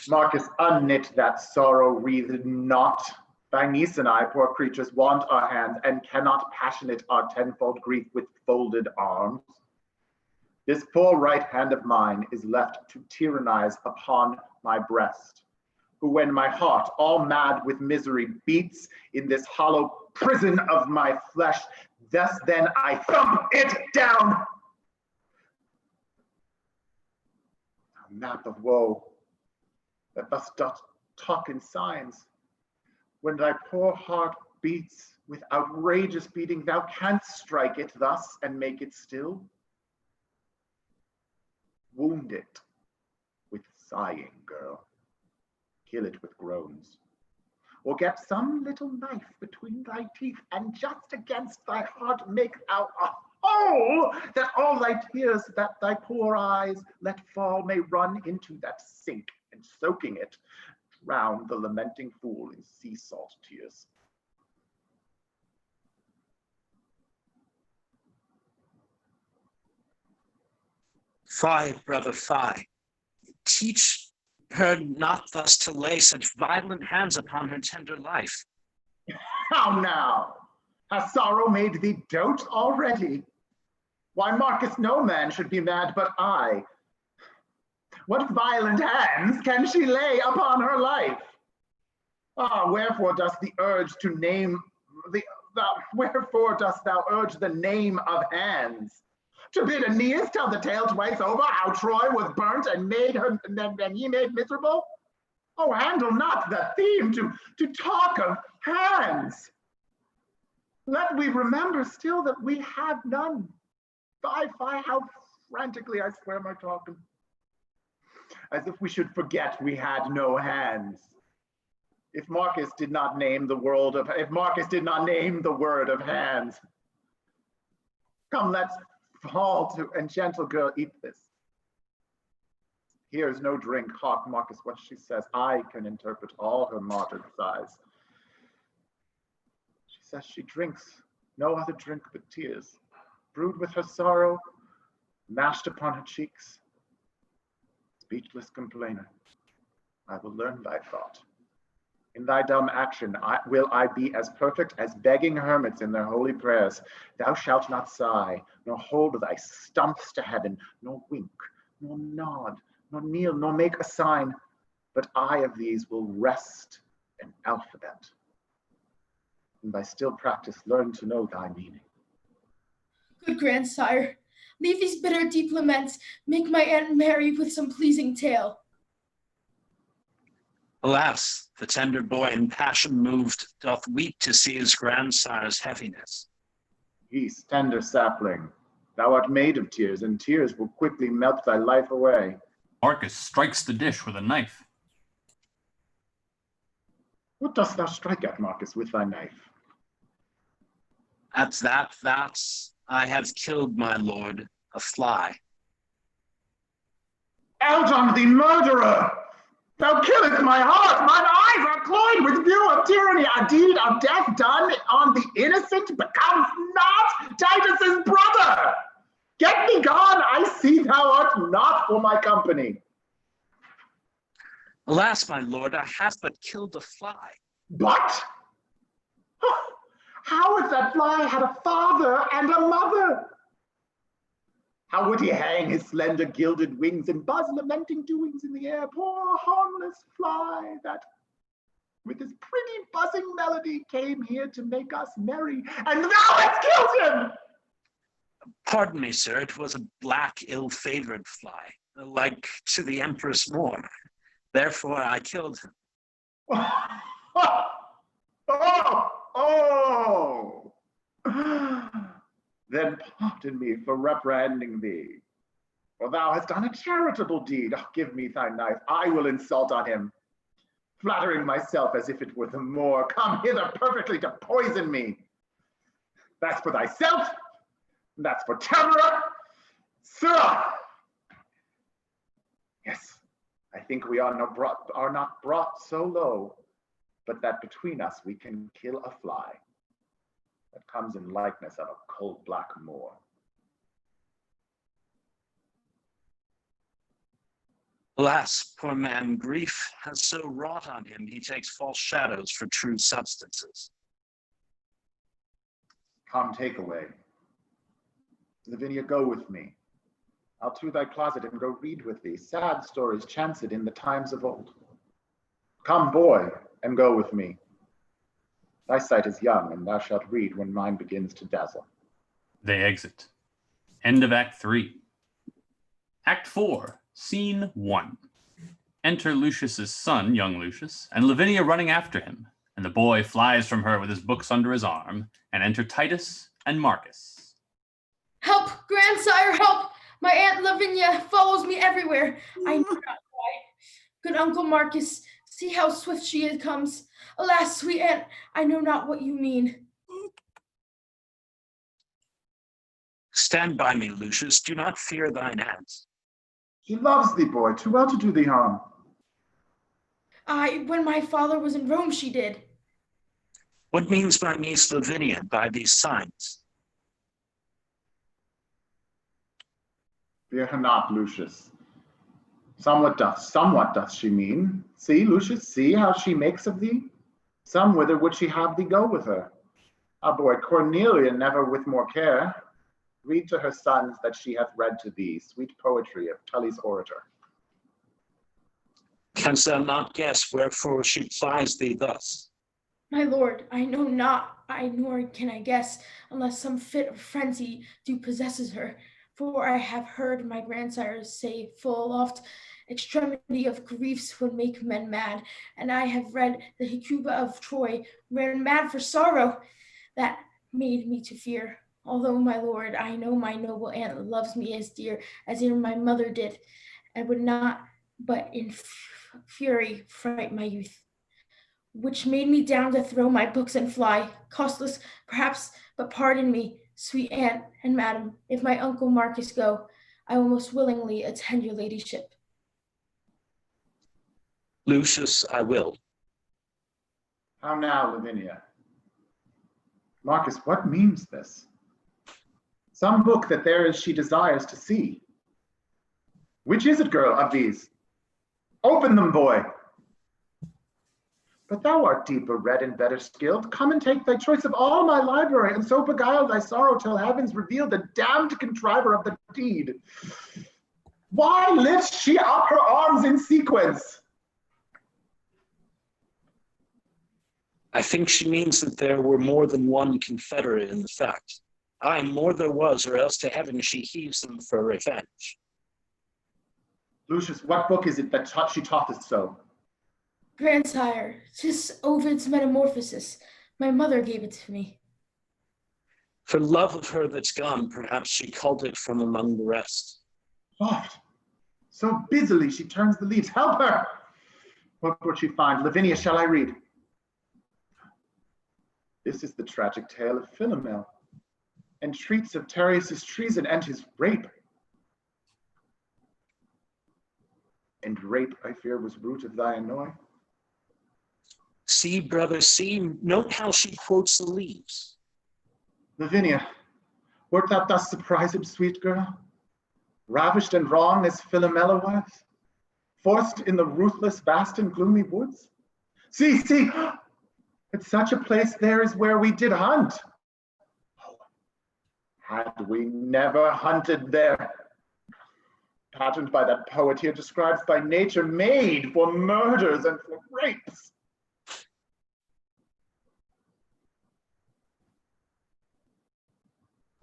Marcus, unknit that sorrow wreathed not. Thy niece and I, poor creatures, want our hands, and cannot passionate our tenfold grief with folded arms. This poor right hand of mine is left to tyrannize upon my breast, who when my heart, all mad with misery, beats in this hollow prison of my flesh, thus then I thump it down. A map of woe that thus doth talk in signs. When thy poor heart beats with outrageous beating, thou canst strike it thus and make it still. Wound it with sighing, girl. Kill it with groans. Or get some little knife between thy teeth, and just against thy heart make out a hole, that all thy tears that thy poor eyes let fall may run into that sink, and soaking it, drown the lamenting fool in sea salt tears. Fie, brother, fie. Teach her not thus to lay such violent hands upon her tender life. How now? Has sorrow made thee dote already? Why, Marcus, no man should be mad but I. What violent hands can she lay upon her life? Ah, wherefore dost thou urge the name of hands? To bid Aeneas tell the tale twice over, how Troy was burnt and he made miserable? Oh, handle not the theme to talk of hands. Let we remember still that we have none. Fie, how frantically I swear my talking. As if we should forget we had no hands. If Marcus did not name the word of hands. Come, let's fall to, and gentle girl, eat this. Here's no drink. Hark, Marcus, what she says. I can interpret all her martyred sighs. She says she drinks no other drink but tears, brewed with her sorrow, mashed upon her cheeks. Speechless complainer, I will learn thy thought. In thy dumb action will I be as perfect as begging hermits in their holy prayers. Thou shalt not sigh, nor hold thy stumps to heaven, nor wink, nor nod, nor kneel, nor make a sign, but I of these will wrest an alphabet, and by still practice learn to know thy meaning. Good grandsire, leave these bitter deep laments, make my Aunt merry with some pleasing tale. Alas, the tender boy in passion moved doth weep to see his grandsire's heaviness. Peace, tender sapling, thou art made of tears, and tears will quickly melt thy life away. Marcus strikes the dish with a knife. What dost thou strike at, Marcus, with thy knife? At that I have killed, my lord, a fly. Out on thee, murderer! Thou killest my heart! Mine eyes are cloyed with view of tyranny. A deed of death done on the innocent becomes not Titus's brother! Get thee gone! I see thou art not for my company. Alas, my lord, I have but killed a fly. But? How if that fly had a father and a mother? How would he hang his slender gilded wings and buzz lamenting doings in the air? Poor harmless fly that with his pretty buzzing melody came here to make us merry, and thou hast killed him! Pardon me, sir, it was a black, ill-favored fly, like to the Empress more. Therefore I killed him. Oh! Then pardon me for reprehending thee. For thou hast done a charitable deed. Oh, give me thy knife. I will insult on him, flattering myself as if it were the more come hither perfectly to poison me. That's for thyself. That's for Tamara. Sir! Yes, I think we are not brought so low, but that between us we can kill a fly that comes in likeness of a cold black moor. Alas, poor man, grief has so wrought on him, he takes false shadows for true substances. Come, take away. Lavinia, go with me. I'll to thy closet and go read with thee sad stories chanced in the times of old. Come, boy, and go with me. Thy sight is young, and thou shalt read when mine begins to dazzle. They exit. End of Act 3. Act 4, Scene 1. Enter Lucius's son, young Lucius, and Lavinia running after him, and the boy flies from her with his books under his arm, and enter Titus and Marcus. Help, grandsire, help! My Aunt Lavinia follows me everywhere. I know not why. Good Uncle Marcus, see how swift she comes. Alas, sweet aunt, I know not what you mean. Stand by me, Lucius. Do not fear thine aunt. She loves thee, boy, too well to do thee harm. When my father was in Rome, she did. What means my niece Lavinia by these signs? Fear her not, Lucius. Somewhat doth she mean. See, Lucius, see how she makes of thee. Some whither would she have thee go with her? Our boy Cornelia never with more care. Read to her sons that she hath read to thee sweet poetry of Tully's orator. Canst thou not guess wherefore she plies thee thus? My lord, I know not, nor can I guess, unless some fit of frenzy do possesses her. For I have heard my grandsires say full oft, extremity of griefs would make men mad, and I have read the Hecuba of Troy ran mad for sorrow. That made me to fear. Although, my lord, I know my noble aunt loves me as dear as even my mother did, and would not but in fury fright my youth, which made me down to throw my books and fly, costless perhaps, but pardon me, sweet aunt and madam, if my uncle Marcus go, I will most willingly attend your ladyship. Lucius, I will. How now, Lavinia? Marcus, what means this? Some book that there is she desires to see. Which is it, girl, of these? Open them, boy. But thou art deeper read and better skilled. Come and take thy choice of all my library, and so beguile thy sorrow till heavens reveal the damned contriver of the deed. Why lifts she up her arms in sequence? I think she means that there were more than one confederate in the fact. Aye, more there was, or else to heaven she heaves them for revenge. Lucius, what book is it that she taught us so? Grandsire, 'tis Ovid's Metamorphosis. My mother gave it to me. For love of her that's gone, perhaps she culled it from among the rest. Soft. So busily she turns the leaves. Help her! What would she find? Lavinia, shall I read? This is the tragic tale of Philomel, and treats of Tereus' treason and his rape. And rape, I fear, was root of thy annoy. See, brother, see, note how she quotes the leaves. Lavinia, wert thou thus surprised, sweet girl? Ravished and wrong as Philomela was? Forced in the ruthless, vast and gloomy woods? See, see, at such a place there is where we did hunt. Oh, had we never hunted there, patterned by that poet here, described by nature, made for murders and for rapes.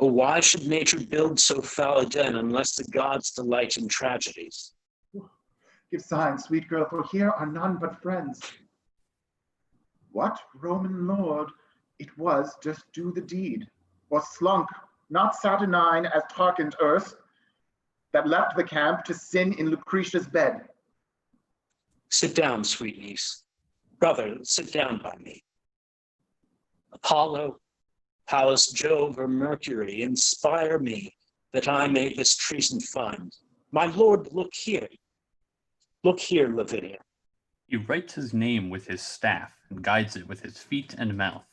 Oh, why should nature build so foul a den unless the gods delight in tragedies? Give sign, sweet girl, for here are none but friends. What Roman lord it was just do the deed, or slunk, not saturnine as Tarquin's erst, that left the camp to sin in Lucretia's bed? Sit down, sweet niece. Brother, sit down by me. Apollo, Pallas, Jove, or Mercury, inspire me that I may this treason find. My lord, look here. Look here, Lavinia. He writes his name with his staff and guides it with his feet and mouth.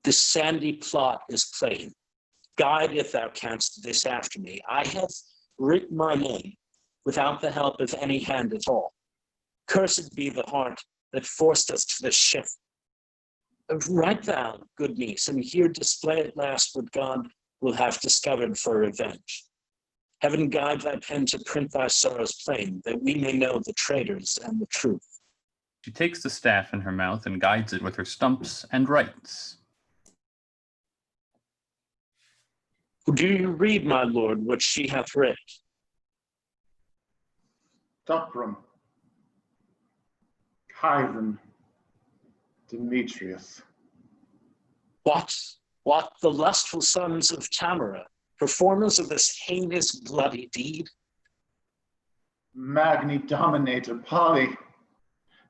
This sandy plot is plain. Guide if thou canst this after me. I have written my name without the help of any hand at all. Cursed be the heart that forced us to this shift. Write thou, good niece, and here display at last what God will have discovered for revenge. Heaven guide thy pen to print thy sorrows plain, that we may know the traitors and the truth. She takes the staff in her mouth and guides it with her stumps and writes. Do you read, my lord, what she hath writ? Stoprum, Chiron, Demetrius. What, the lustful sons of Tamara, performers of this heinous bloody deed? Magni Dominator Polly,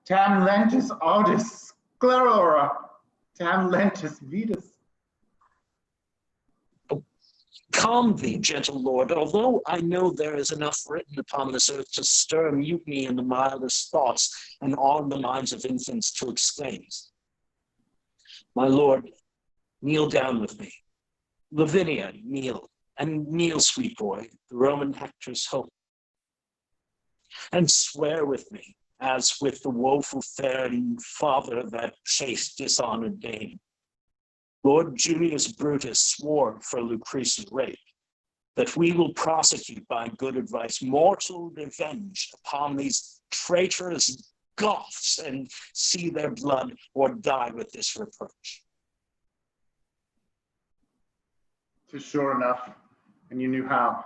tam lentis audis sclerora, tam lentis vitus. Calm thee, gentle lord, although I know there is enough written upon this earth to stir mutiny in the mildest thoughts and arm the minds of infants to exclaims. My lord, kneel down with me. Lavinia, kneel, and kneel, sweet boy, the Roman Hector's hope. And swear with me, as with the woeful faring father of that chaste dishonored dame. Lord Junius Brutus swore for Lucretia's rape, that we will prosecute by good advice mortal revenge upon these traitorous Goths and see their blood or die with this reproach. 'Tis sure enough, and you knew how.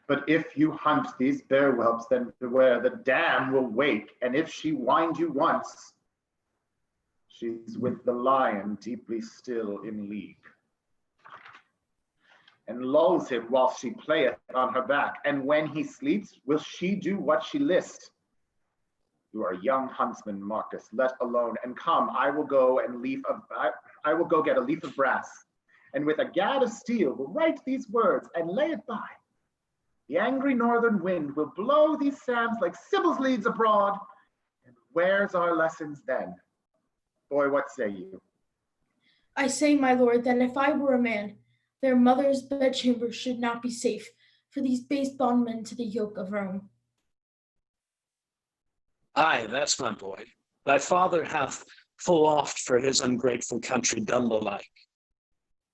But if you hunt these bear whelps, then beware, the dam will wake, and if she wind you once, she's with the lion deeply still in league, and lulls him whilst she playeth on her back, and when he sleeps, will she do what she list. You are a young huntsman, Marcus, let alone, and come, I will go get a leaf of brass, and with a gad of steel will write these words and lay it by. The angry northern wind will blow these sands like Sibyl's leads abroad, and where's our lessons then? Boy, what say you? I say, my lord, that if I were a man, their mother's bedchamber should not be safe for these base bondmen to the yoke of Rome. Aye, that's my boy. Thy father hath full oft for his ungrateful country done the like.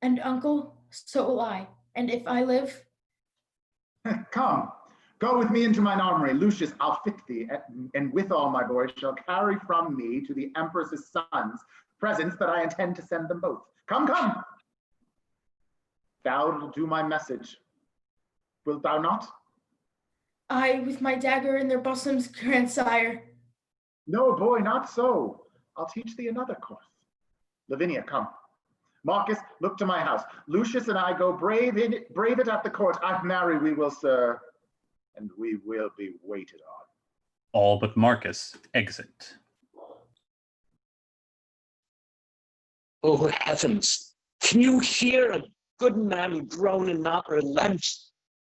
And uncle, so will I, and if I live. Come, go with me into mine armory. Lucius, I'll fit thee, and withal, my boy, shall carry from me to the empress's sons presents that I intend to send them both. Come, come. Thou'lt do my message. Wilt thou not? I, with my dagger in their bosoms, grandsire. No, boy, not so. I'll teach thee another course. Lavinia, come. Marcus, look to my house. Lucius and I go brave it at the court. I marry we will, sir, and we will be waited on. All but Marcus exit. Oh heavens, can you hear a good man groan and not relent,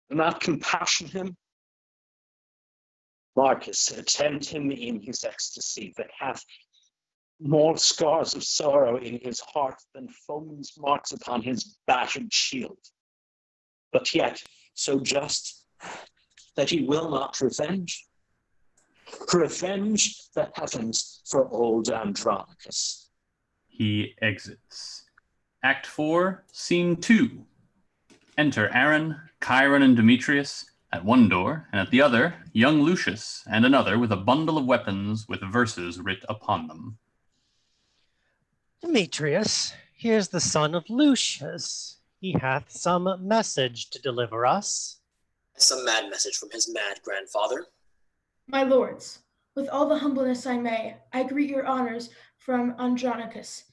and not compassion him? Marcus, attend him in his ecstasy, that hath more scars of sorrow in his heart than foeman's marks upon his battered shield. But yet so just that he will not revenge. Revenge the heavens for old Andronicus. He exits. Act 4, Scene 2. Enter Aaron, Chiron, and Demetrius at one door, and at the other, young Lucius, and another with a bundle of weapons with verses writ upon them. Demetrius, here's the son of Lucius. He hath some message to deliver us. Some mad message from his mad grandfather. My lords, with all the humbleness I may, I greet your honors from Andronicus,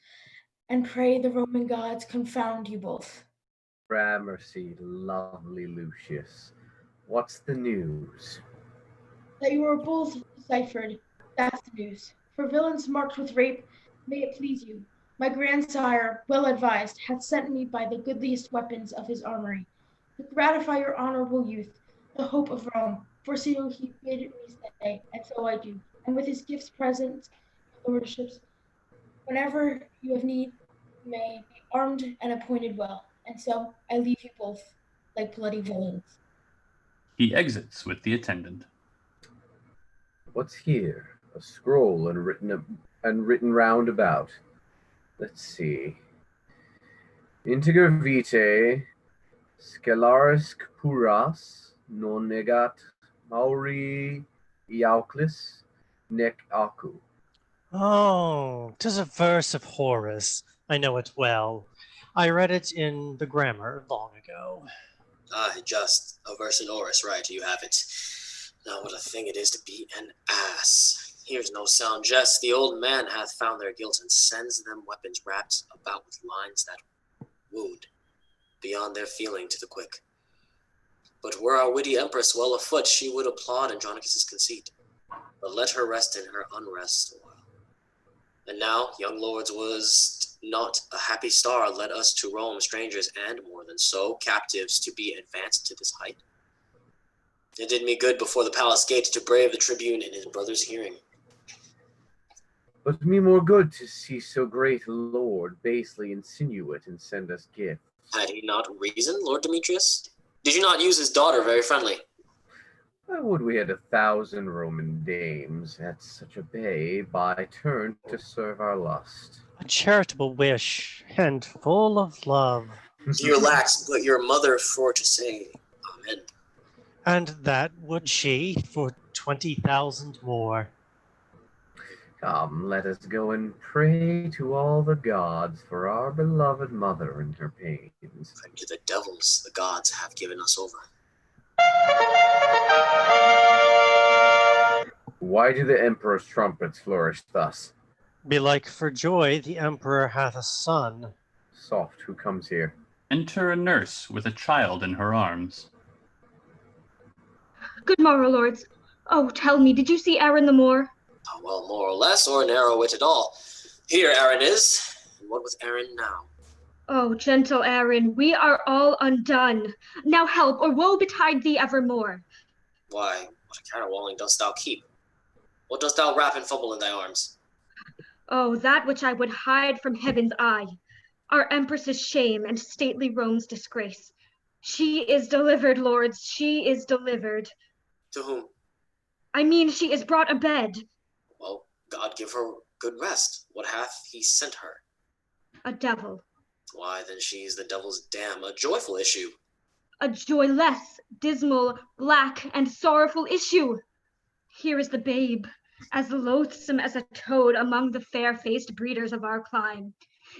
and pray the Roman gods confound you both. Gramercy, lovely Lucius. What's the news? That you are both deciphered, that's the news. For villains marked with rape, may it please you, my grandsire, well advised, hath sent me by the goodliest weapons of his armory, to gratify your honorable youth, the hope of Rome, for so he bid me say, and so I do. And with his gifts present, your lordships, whenever you have need, you may be armed and appointed well. And so I leave you both like bloody villains. He exits with the attendant. What's here? A scroll and written round about. Let's see. Integer vitae, scelaris puras, non negat mauri iauclis, nec acu. Oh, 'tis a verse of Horace. I know it well. I read it in the grammar long ago. Just a verse in Horace, right? You have it. Now what a thing it is to be an ass. Here's no sound jest. The old man hath found their guilt and sends them weapons wrapped about with lines that wound beyond their feeling to the quick. But were our witty empress well afoot, she would applaud Andronicus's conceit. But let her rest in her unrest a while. And now, young lords, was not a happy star led us to Rome, strangers, and more than so, captives, to be advanced to this height? It did me good before the palace gate to brave the tribune in his brother's hearing. But me more good to see so great a lord basely insinuate and send us gifts. Had he not reason, Lord Demetrius? Did you not use his daughter very friendly? I would we had 1,000 Roman dames at such a bay by turn to serve our lust. A charitable wish, and full of love. Dear lacks but your mother for to say, Amen. And that would she for 20,000 more. Come, let us go and pray to all the gods for our beloved mother and her pains. Pray to the devils the gods have given us over. Why do the emperor's trumpets flourish thus? Belike for joy the emperor hath a son. Soft, who comes here? Enter a nurse with a child in her arms. Good morrow, lords. Oh, tell me, did you see Aaron the Moor? Well, more or less, or narrow it at all. Here Aaron is. And what with Aaron now? Oh, gentle Aaron, we are all undone. Now help, or woe betide thee evermore. Why, what a caterwauling dost thou keep? What dost thou wrap and fumble in thy arms? Oh, that which I would hide from heaven's eye. Our empress's shame and stately Rome's disgrace. She is delivered, lords, she is delivered. To whom? I mean, she is brought abed. Well, God give her good rest. What hath he sent her? A devil. Why, then she is the devil's dam, a joyful issue. A joyless, dismal, black, and sorrowful issue. Here is the babe, as loathsome as a toad among the fair-faced breeders of our clime.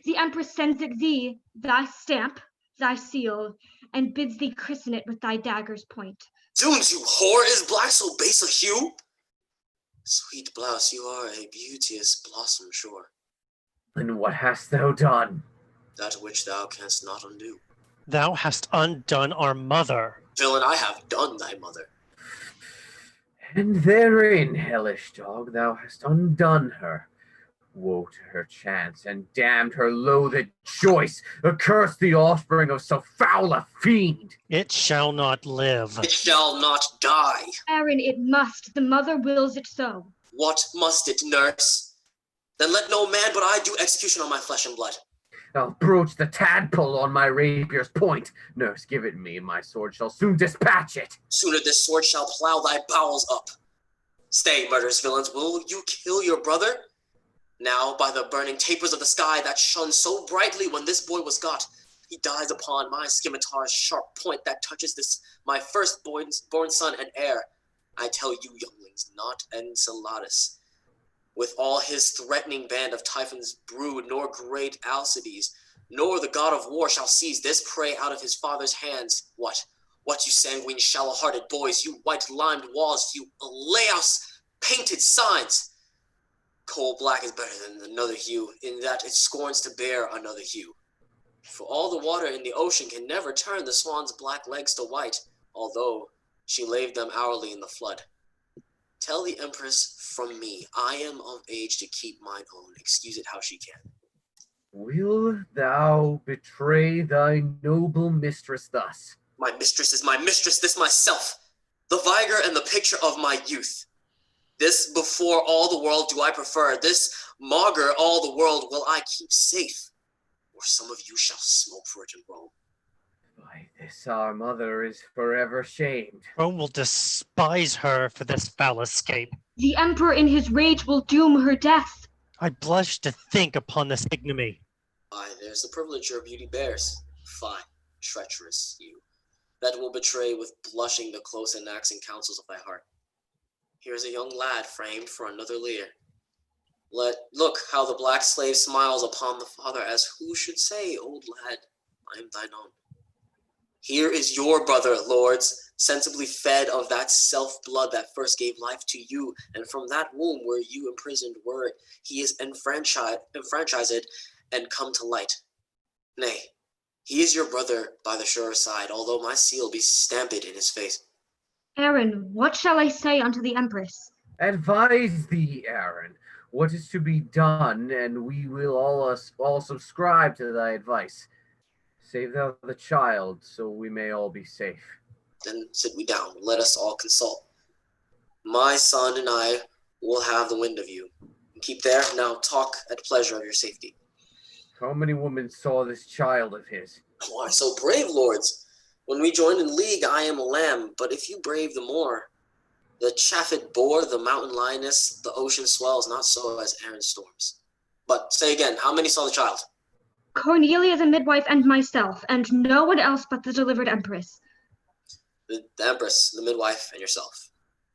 The empress sends it thee, thy stamp, thy seal, and bids thee christen it with thy dagger's point. Zoons, you whore, is black so base a hue? Sweet blouse, you are a beauteous blossom, sure. And what hast thou done? That which thou canst not undo. Thou hast undone our mother. Villain, I have done thy mother. And therein, hellish dog, thou hast undone her. Woe to her chance, and damned her loathed choice! Accursed the offspring of so foul a fiend! It shall not live. It shall not die. Aaron, it must. The mother wills it so. What must it, nurse? Then let no man but I do execution on my flesh and blood. I'll broach the tadpole on my rapier's point. Nurse, give it me, and my sword shall soon dispatch it. Sooner this sword shall plow thy bowels up. Stay, murderous villains, will you kill your brother? Now, by the burning tapers of the sky that shone so brightly when this boy was got, he dies upon my scimitar's sharp point that touches this my firstborn son and heir. I tell you, younglings, not Enceladus, with all his threatening band of Typhon's brood, nor great Alcides, nor the god of war shall seize this prey out of his father's hands. What, you sanguine, shallow-hearted boys, you white-limed walls, you Laos painted signs! Coal black is better than another hue, in that it scorns to bear another hue. For all the water in the ocean can never turn the swan's black legs to white, although she laved them hourly in the flood. Tell the empress from me, I am of age to keep mine own. Excuse it how she can. Will thou betray thy noble mistress thus? My mistress is my mistress, this myself, the vigor and the picture of my youth. This before all the world do I prefer, this maugre all the world will I keep safe, or some of you shall smoke for it in Rome. By this our mother is forever shamed. Rome will despise her for this foul escape. The emperor in his rage will doom her death. I blush to think upon this ignominy. Aye, there's the privilege your beauty bears. Fine, treacherous you, that will betray with blushing the close enacting counsels of thy heart. Here's a young lad framed for another leer. Look how the black slave smiles upon the father, as who should say, old lad, I am thine own. Here is your brother, lords, sensibly fed of that self-blood that first gave life to you, and from that womb where you imprisoned were, he is enfranchised and come to light. Nay, he is your brother by the surer side, although my seal be stamped in his face. Aaron, what shall I say unto the empress? Advise thee, Aaron, what is to be done, and we will all subscribe to thy advice. Save thou the child, so we may all be safe. Then sit we down, let us all consult. My son and I will have the wind of you. Keep there, now talk at pleasure of your safety. How many women saw this child of his? Why so brave, lords? When we joined in league, I am a lamb, but if you brave the more, the chaffed boar, the mountain lioness, the ocean swells, not so as Aaron's storms. But say again, how many saw the child? Cornelia the midwife and myself, and no one else but the delivered empress. The empress, the midwife, and yourself.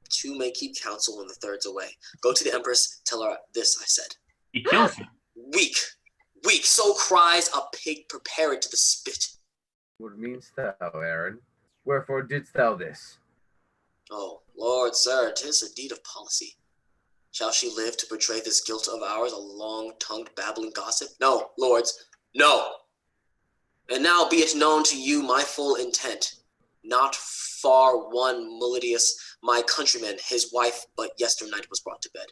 Two may keep counsel when the third's away. Go to the empress, tell her this I said. He kills him. Weak, so cries a pig prepared to the spit. What meanst thou, Aaron? Wherefore didst thou this? Oh, Lord, sir, 'tis a deed of policy. Shall she live to betray this guilt of ours, a long-tongued babbling gossip? No, lords, no. And now be it known to you my full intent. Not far one Melitius, my countryman, his wife but yesternight was brought to bed.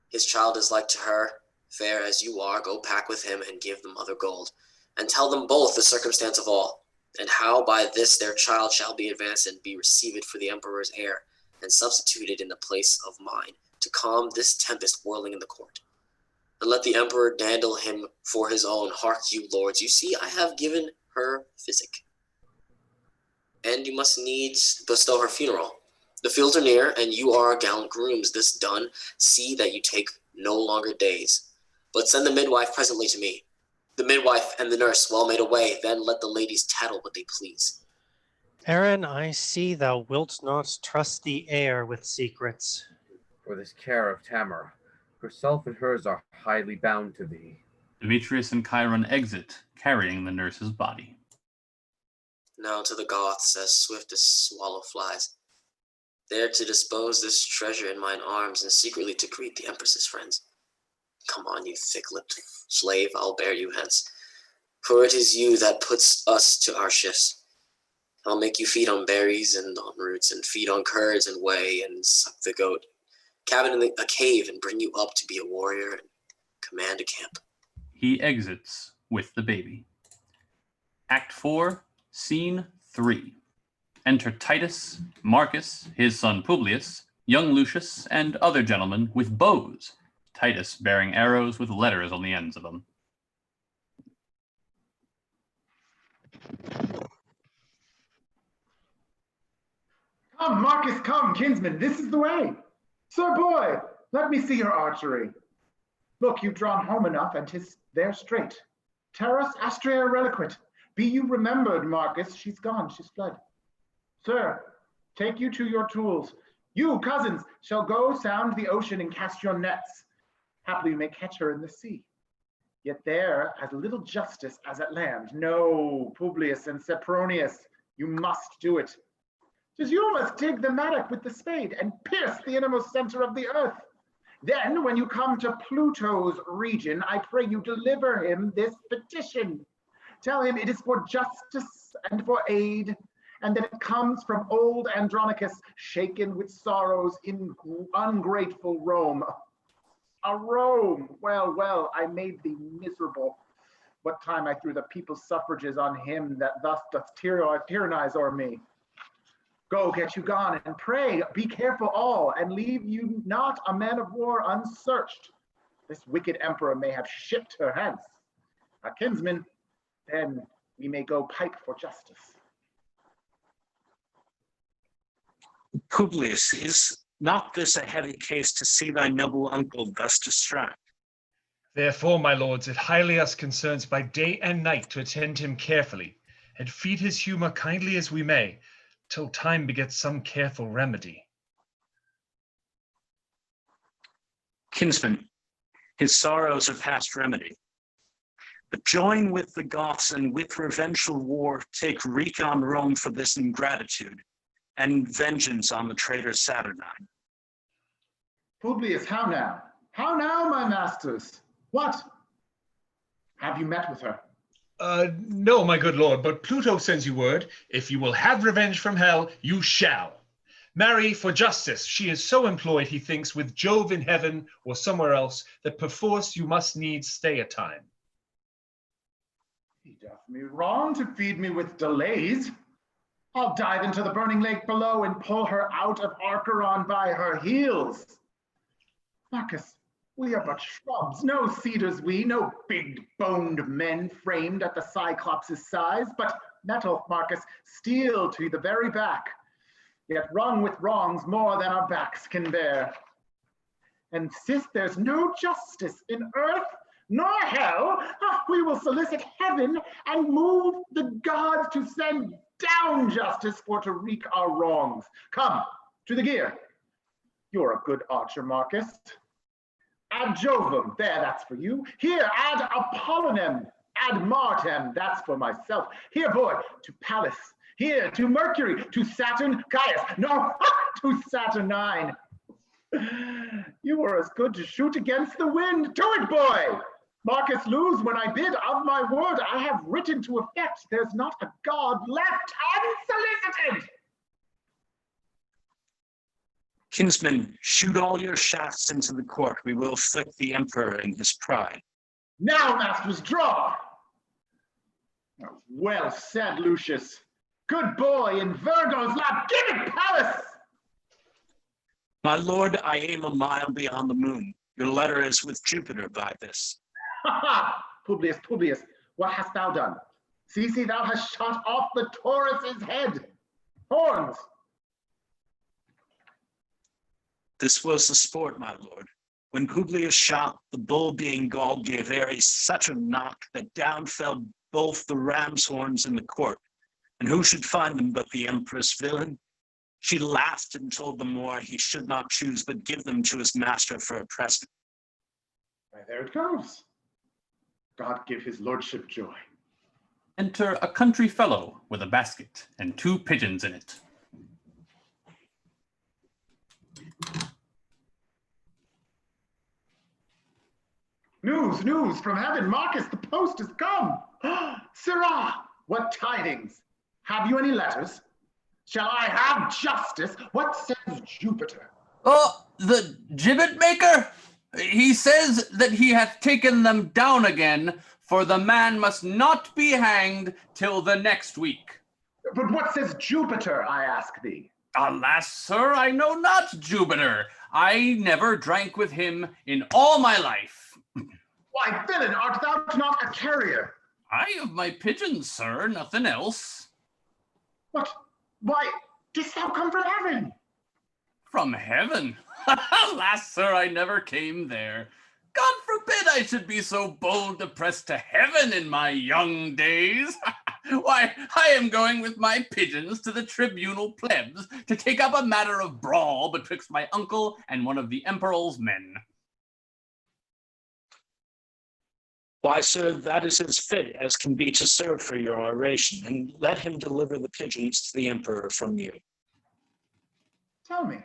His child is like to her, fair as you are, go pack with him and give the mother gold, and tell them both the circumstance of all, and how by this their child shall be advanced and be received for the emperor's heir, and substituted in the place of mine, to calm this tempest whirling in the court. And let the emperor dandle him for his own. Hark you, lords, you see I have given her physic. And you must needs bestow her funeral. The fields are near, and you are gallant grooms. This done, see that you take no longer days, but send the midwife presently to me. The midwife and the nurse well made away, then let the ladies tattle what they please. Aaron, I see thou wilt not trust the air with secrets. For this care of Tamara, herself and hers are highly bound to thee. Demetrius and Chiron exit, carrying the nurse's body. Now to the Goths, as swift as swallow flies, there to dispose this treasure in mine arms, and secretly to greet the empress's friends. Come on, you thick-lipped slave, I'll bear you hence, for it is you that puts us to our shifts. I'll make you feed on berries and on roots, and feed on curds and whey, and suck the goat, cabin in a cave, and bring you up to be a warrior, and Command a camp. He exits with the baby. Act 4, Scene 3. Enter Titus, Marcus, his son Publius, young Lucius, and other gentlemen with bows, Titus bearing arrows with letters on the ends of them. Come, Marcus, come, kinsman, this is the way. Sir boy, let me see your archery. Look, you've drawn home enough, and 'tis there straight. Terras Astrea reliquit. Be you remembered, Marcus, she's gone, she's fled. Sir, take you to your tools. You, cousins, shall go sound the ocean and cast your nets. Haply you may catch her in the sea. Yet there as little justice as at land. No, Publius and Sempronius, you must do it. 'Tis you must dig the mattock with the spade and pierce the innermost center of the earth. Then, when you come to Pluto's region, I pray you deliver him this petition. Tell him it is for justice and for aid, and that it comes from old Andronicus, shaken with sorrows in ungrateful Rome. A Rome, well, well, I made thee miserable. What time I threw the people's suffrages on him that thus doth tyrannize o'er me. Go, get you gone, and pray, be careful all, and leave you not a man of war unsearched. This wicked emperor may have shipped her hence. A kinsman, then we may go pipe for justice. Publius, is not this a heavy case to see thy noble uncle thus distract? Therefore, my lords, it highly us concerns by day and night to attend him carefully, and feed his humor kindly as we may, till time begets some careful remedy. Kinsman, his sorrows are past remedy. But join with the Goths and with revengeful war take wreak on Rome for this ingratitude, and vengeance on the traitor Saturnine. Publius, how now? How now, my masters? What? Have you met with her? No, my good lord, but Pluto sends you word, if you will have revenge from hell, you shall. Marry, for justice, she is so employed, he thinks, with Jove in heaven or somewhere else, that perforce you must needs stay a time. He doth me wrong to feed me with delays. I'll dive into the burning lake below and pull her out of Archeron by her heels. Marcus, we are but shrubs, no cedars we, no big-boned men framed at the Cyclops' size, but metal, Marcus, steel to the very back, yet wrung with wrongs more than our backs can bear. And since there's no justice in earth nor hell, we will solicit heaven and move the gods to send down justice for to wreak our wrongs. Come, to the gear. You're a good archer, Marcus. Ad Jovem, there, that's for you. Here, ad Apollinem, ad Martem, that's for myself. Here, boy, to Pallas. Here, to Mercury, to Saturn, Caius. No, to Saturnine. You are as good to shoot against the wind. To it, boy! Marcus, lose when I bid. Of my word, I have written to effect. There's not a god left unsolicited. Kinsman, shoot all your shafts into the court. We will afflict the emperor in his pride. Now, masters, draw. Well said, Lucius. Good boy in Virgo's lap. Give it, Pallas! My lord, I aim a mile beyond the moon. Your letter is with Jupiter by this. Ha ha! Publius, Publius, what hast thou done? See, thou hast shot off the Taurus's head. Horns! This was the sport, my lord. When Publius shot, the bull being galled gave Ares such a knock that down fell both the ram's horns in the court. And who should find them but the empress villain? She laughed and told the Moor he should not choose but give them to his master for a present. Why, there it goes. God give his lordship joy. Enter a country fellow with a basket and 2 pigeons in it. News, news from heaven. Marcus, the post has come. Sirrah, what tidings? Have you any letters? Shall I have justice? What says Jupiter? Oh, the gibbet maker? He says that he hath taken them down again, for the man must not be hanged till the next week. But what says Jupiter, I ask thee? Alas, sir, I know not Jupiter. I never drank with him in all my life. Why, villain, art thou not a carrier? I have my pigeons, sir, nothing else. What? Why, didst thou come from heaven? From heaven? Alas, sir, I never came there. God forbid I should be so bold to press to heaven in my young days. Why, I am going with my pigeons to the tribunal plebs to take up a matter of brawl betwixt my uncle and one of the emperor's men. Why, sir, that is as fit as can be to serve for your oration, and let him deliver the pigeons to the emperor from you. Tell me,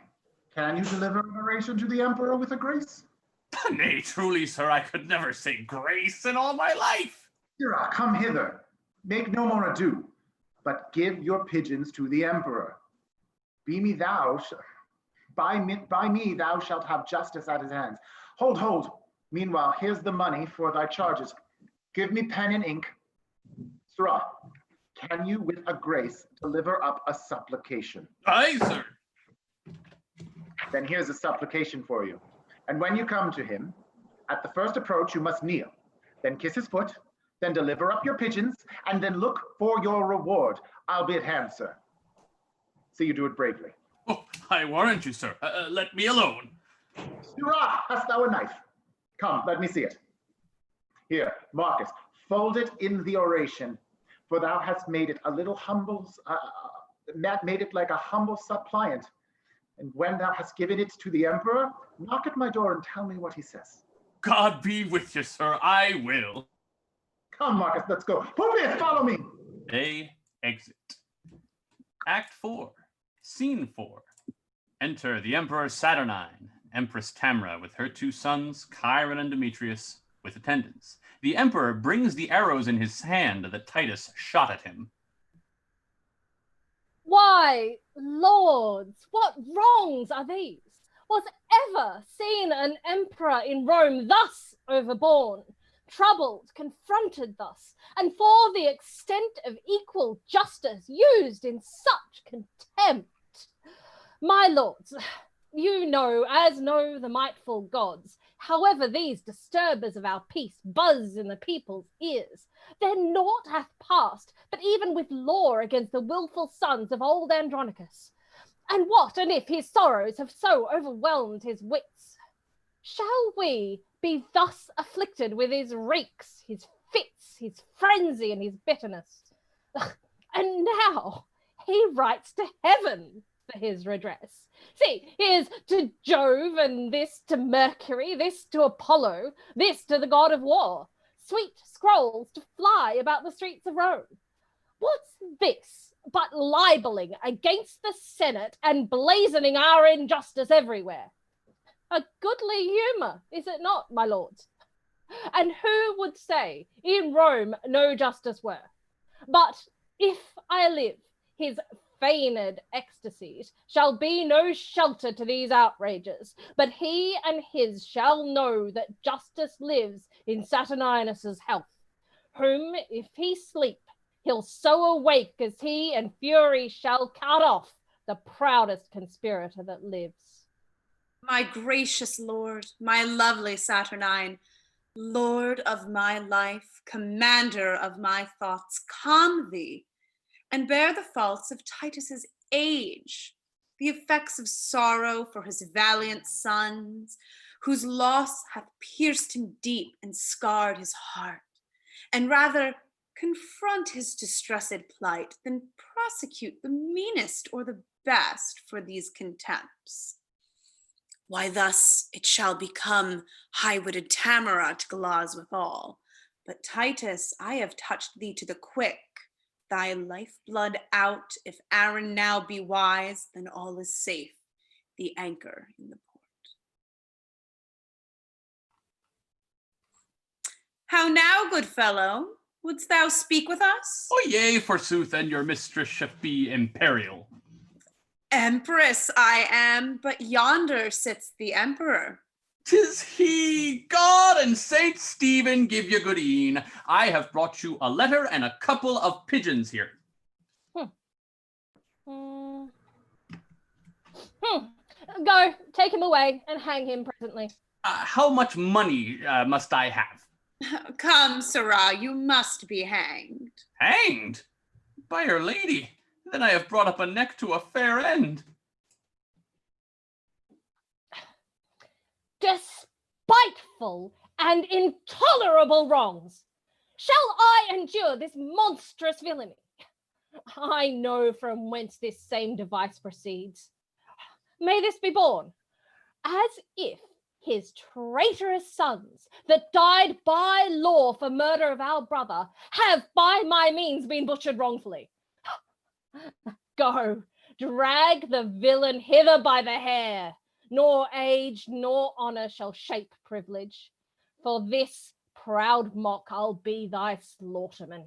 can you deliver an oration to the emperor with a grace? Nay, truly, sir, I could never say grace in all my life. Sirrah, come hither. Make no more ado, but give your pigeons to the emperor. By me thou shalt have justice at his hands. Hold. Meanwhile, here's the money for thy charges. Give me pen and ink. Sirrah, can you with a grace deliver up a supplication? Aye, sir. Then here's a supplication for you. And when you come to him, at the first approach you must kneel, then kiss his foot, then deliver up your pigeons, and then look for your reward, albeit handsome. See you do it bravely. Oh, I warrant you, sir. Let me alone. Sirrah, hast thou a knife? Come, let me see it. Here, Marcus, fold it in the oration, for thou hast made it a little humble, made it like a humble suppliant. And when thou hast given it to the emperor, knock at my door and tell me what he says. God be with you, sir. I will. Come, Marcus, let's go. Publius, follow me. They exit. Act 4, Scene 4. Enter the Emperor Saturnine, Empress Tamra with her 2 sons, Chiron and Demetrius, with attendants. The Emperor brings the arrows in his hand that Titus shot at him. Why, lords, what wrongs are these? Was ever seen an emperor in Rome thus overborne, troubled, confronted thus, and for the extent of equal justice used in such contempt? My lords, you know, as know the mightful gods, however these disturbers of our peace buzz in the people's ears, then naught hath passed, but even with law against the wilful sons of old Andronicus. And what, and if his sorrows have so overwhelmed his wits? Shall we be thus afflicted with his reeks, his fits, his frenzy, and his bitterness? And now he writes to heaven for his redress. See, here's to Jove, and this to Mercury, this to Apollo, this to the god of war. Sweet scrolls to fly about the streets of Rome. What's this but libeling against the Senate and blazoning our injustice everywhere? A goodly humour, is it not, my lords? And who would say in Rome no justice were? But if I live, his feigned ecstasies shall be no shelter to these outrages, but he and his shall know that justice lives in Saturninus's health, whom if he sleep, he'll so awake as he and fury shall cut off the proudest conspirator that lives. My gracious lord, my lovely Saturnine, lord of my life, commander of my thoughts, calm thee, and bear the faults of Titus's age, the effects of sorrow for his valiant sons, whose loss hath pierced him deep and scarred his heart, and rather confront his distressed plight than prosecute the meanest or the best for these contempts. Why, thus it shall become high-witted Tamara to gloss withal. But Titus, I have touched thee to the quick, thy lifeblood out. If Aaron now be wise, then all is safe, the anchor in the port. How now, good fellow? Wouldst thou speak with us? Oh, yea, forsooth, and your mistress shall be imperial. Empress I am, but yonder sits the emperor. 'Tis he! God and Saint Stephen give you good e'en. I have brought you a letter and a couple of pigeons here. Go, take him away and hang him presently. How much money must I have? Come, sirrah, you must be hanged. Hanged? By Our Lady, then I have brought up a neck to a fair end. Despiteful and intolerable wrongs! Shall I endure this monstrous villainy? I know from whence this same device proceeds. May this be borne, as if his traitorous sons that died by law for murder of our brother have by my means been butchered wrongfully. Go, drag the villain hither by the hair, nor age nor honour shall shape privilege. For this proud mock I'll be thy slaughterman,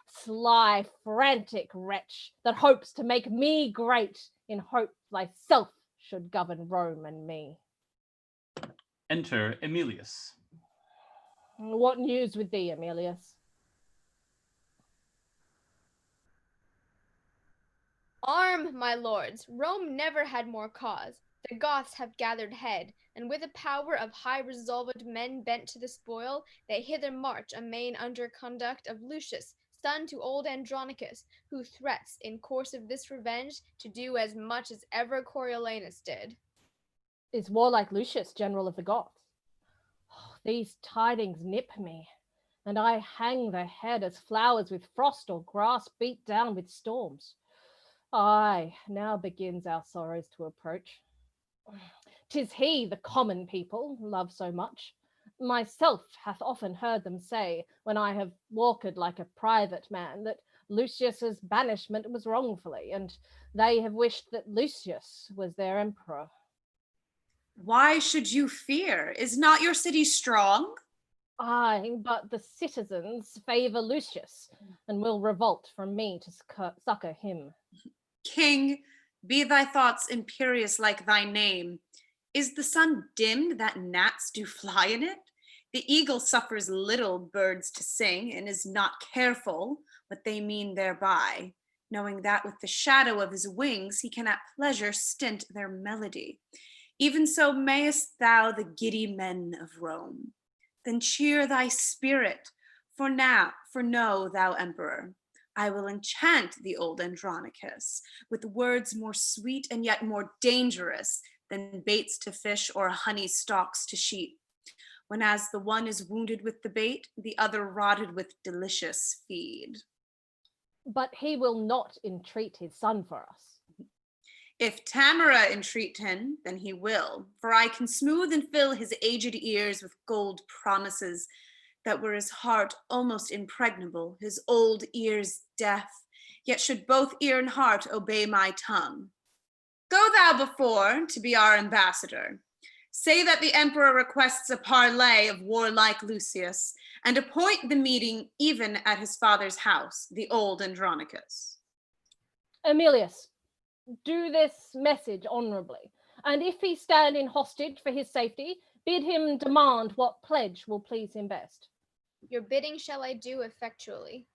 sly, frantic wretch that hopes to make me great in hope thyself should govern Rome and me. Enter Emilius. What news with thee, Emilius? Arm, my lords, Rome never had more cause. The Goths have gathered head, and with a power of high resolved men bent to the spoil, they hither march amain under conduct of Lucius, son to old Andronicus, who threats in course of this revenge to do as much as ever Coriolanus did. Is warlike Lucius general of the Goths? Oh, these tidings nip me, and I hang the head as flowers with frost or grass beat down with storms. Aye, now begins our sorrows to approach. 'Tis he the common people love so much. Myself hath often heard them say, when I have walked like a private man, that Lucius's banishment was wrongfully, and they have wished that Lucius was their emperor. Why should you fear? Is not your city strong? Aye, but the citizens favour Lucius, and will revolt from me to succour him. King, be thy thoughts imperious like thy name. Is the sun dimmed that gnats do fly in it? The eagle suffers little birds to sing, and is not careful what they mean thereby, knowing that with the shadow of his wings he can at pleasure stint their melody. Even so mayest thou the giddy men of Rome. Then cheer thy spirit, for know thou, emperor, I will enchant the old Andronicus with words more sweet and yet more dangerous than baits to fish or honey stalks to sheep. When as the one is wounded with the bait, the other rotted with delicious feed. But he will not entreat his son for us. If Tamara entreat him, then he will, for I can smooth and fill his aged ears with gold promises that were his heart almost impregnable, his old ears deaf, yet should both ear and heart obey my tongue. Go thou before to be our ambassador. Say that the emperor requests a parley of warlike Lucius, and appoint the meeting even at his father's house, the old Andronicus. Emilius, do this message honourably, and if he stand in hostage for his safety, bid him demand what pledge will please him best. Your bidding shall I do effectually.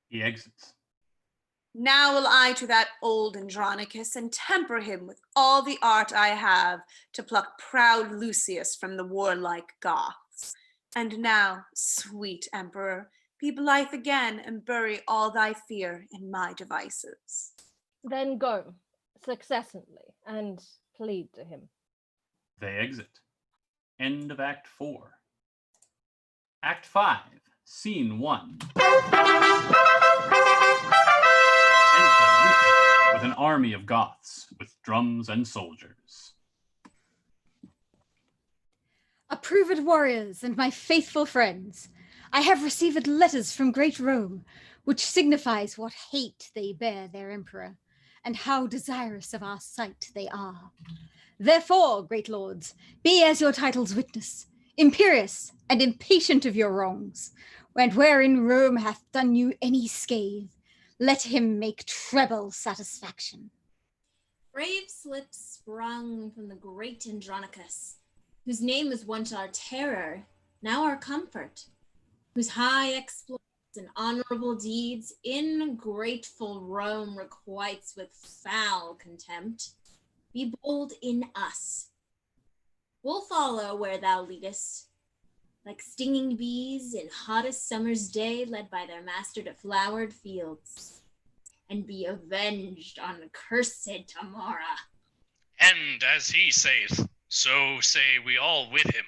He exits. Now will I to that old Andronicus and temper him with all the art I have to pluck proud Lucius from the warlike Goths. And now, sweet emperor, be blithe again and bury all thy fear in my devices. Then go, successively, and plead to him. They exit. End of Act 4. Act 5, Scene 1. With an army of Goths, with drums and soldiers. Approved warriors and my faithful friends, I have received letters from great Rome, which signifies what hate they bear their emperor, and how desirous of our sight they are. Therefore, great lords, be as your titles witness, imperious and impatient of your wrongs, and wherein Rome hath done you any scathe, let him make treble satisfaction. Brave slips sprung from the great Andronicus. whose name was once our terror, now our comfort, whose high exploits and honorable deeds ingrateful Rome requites with foul contempt, be bold in us. We'll follow where thou leadest, like stinging bees in hottest summer's day led by their master to flowered fields, and be avenged on cursed Tamara. And as he saith, so say we all with him.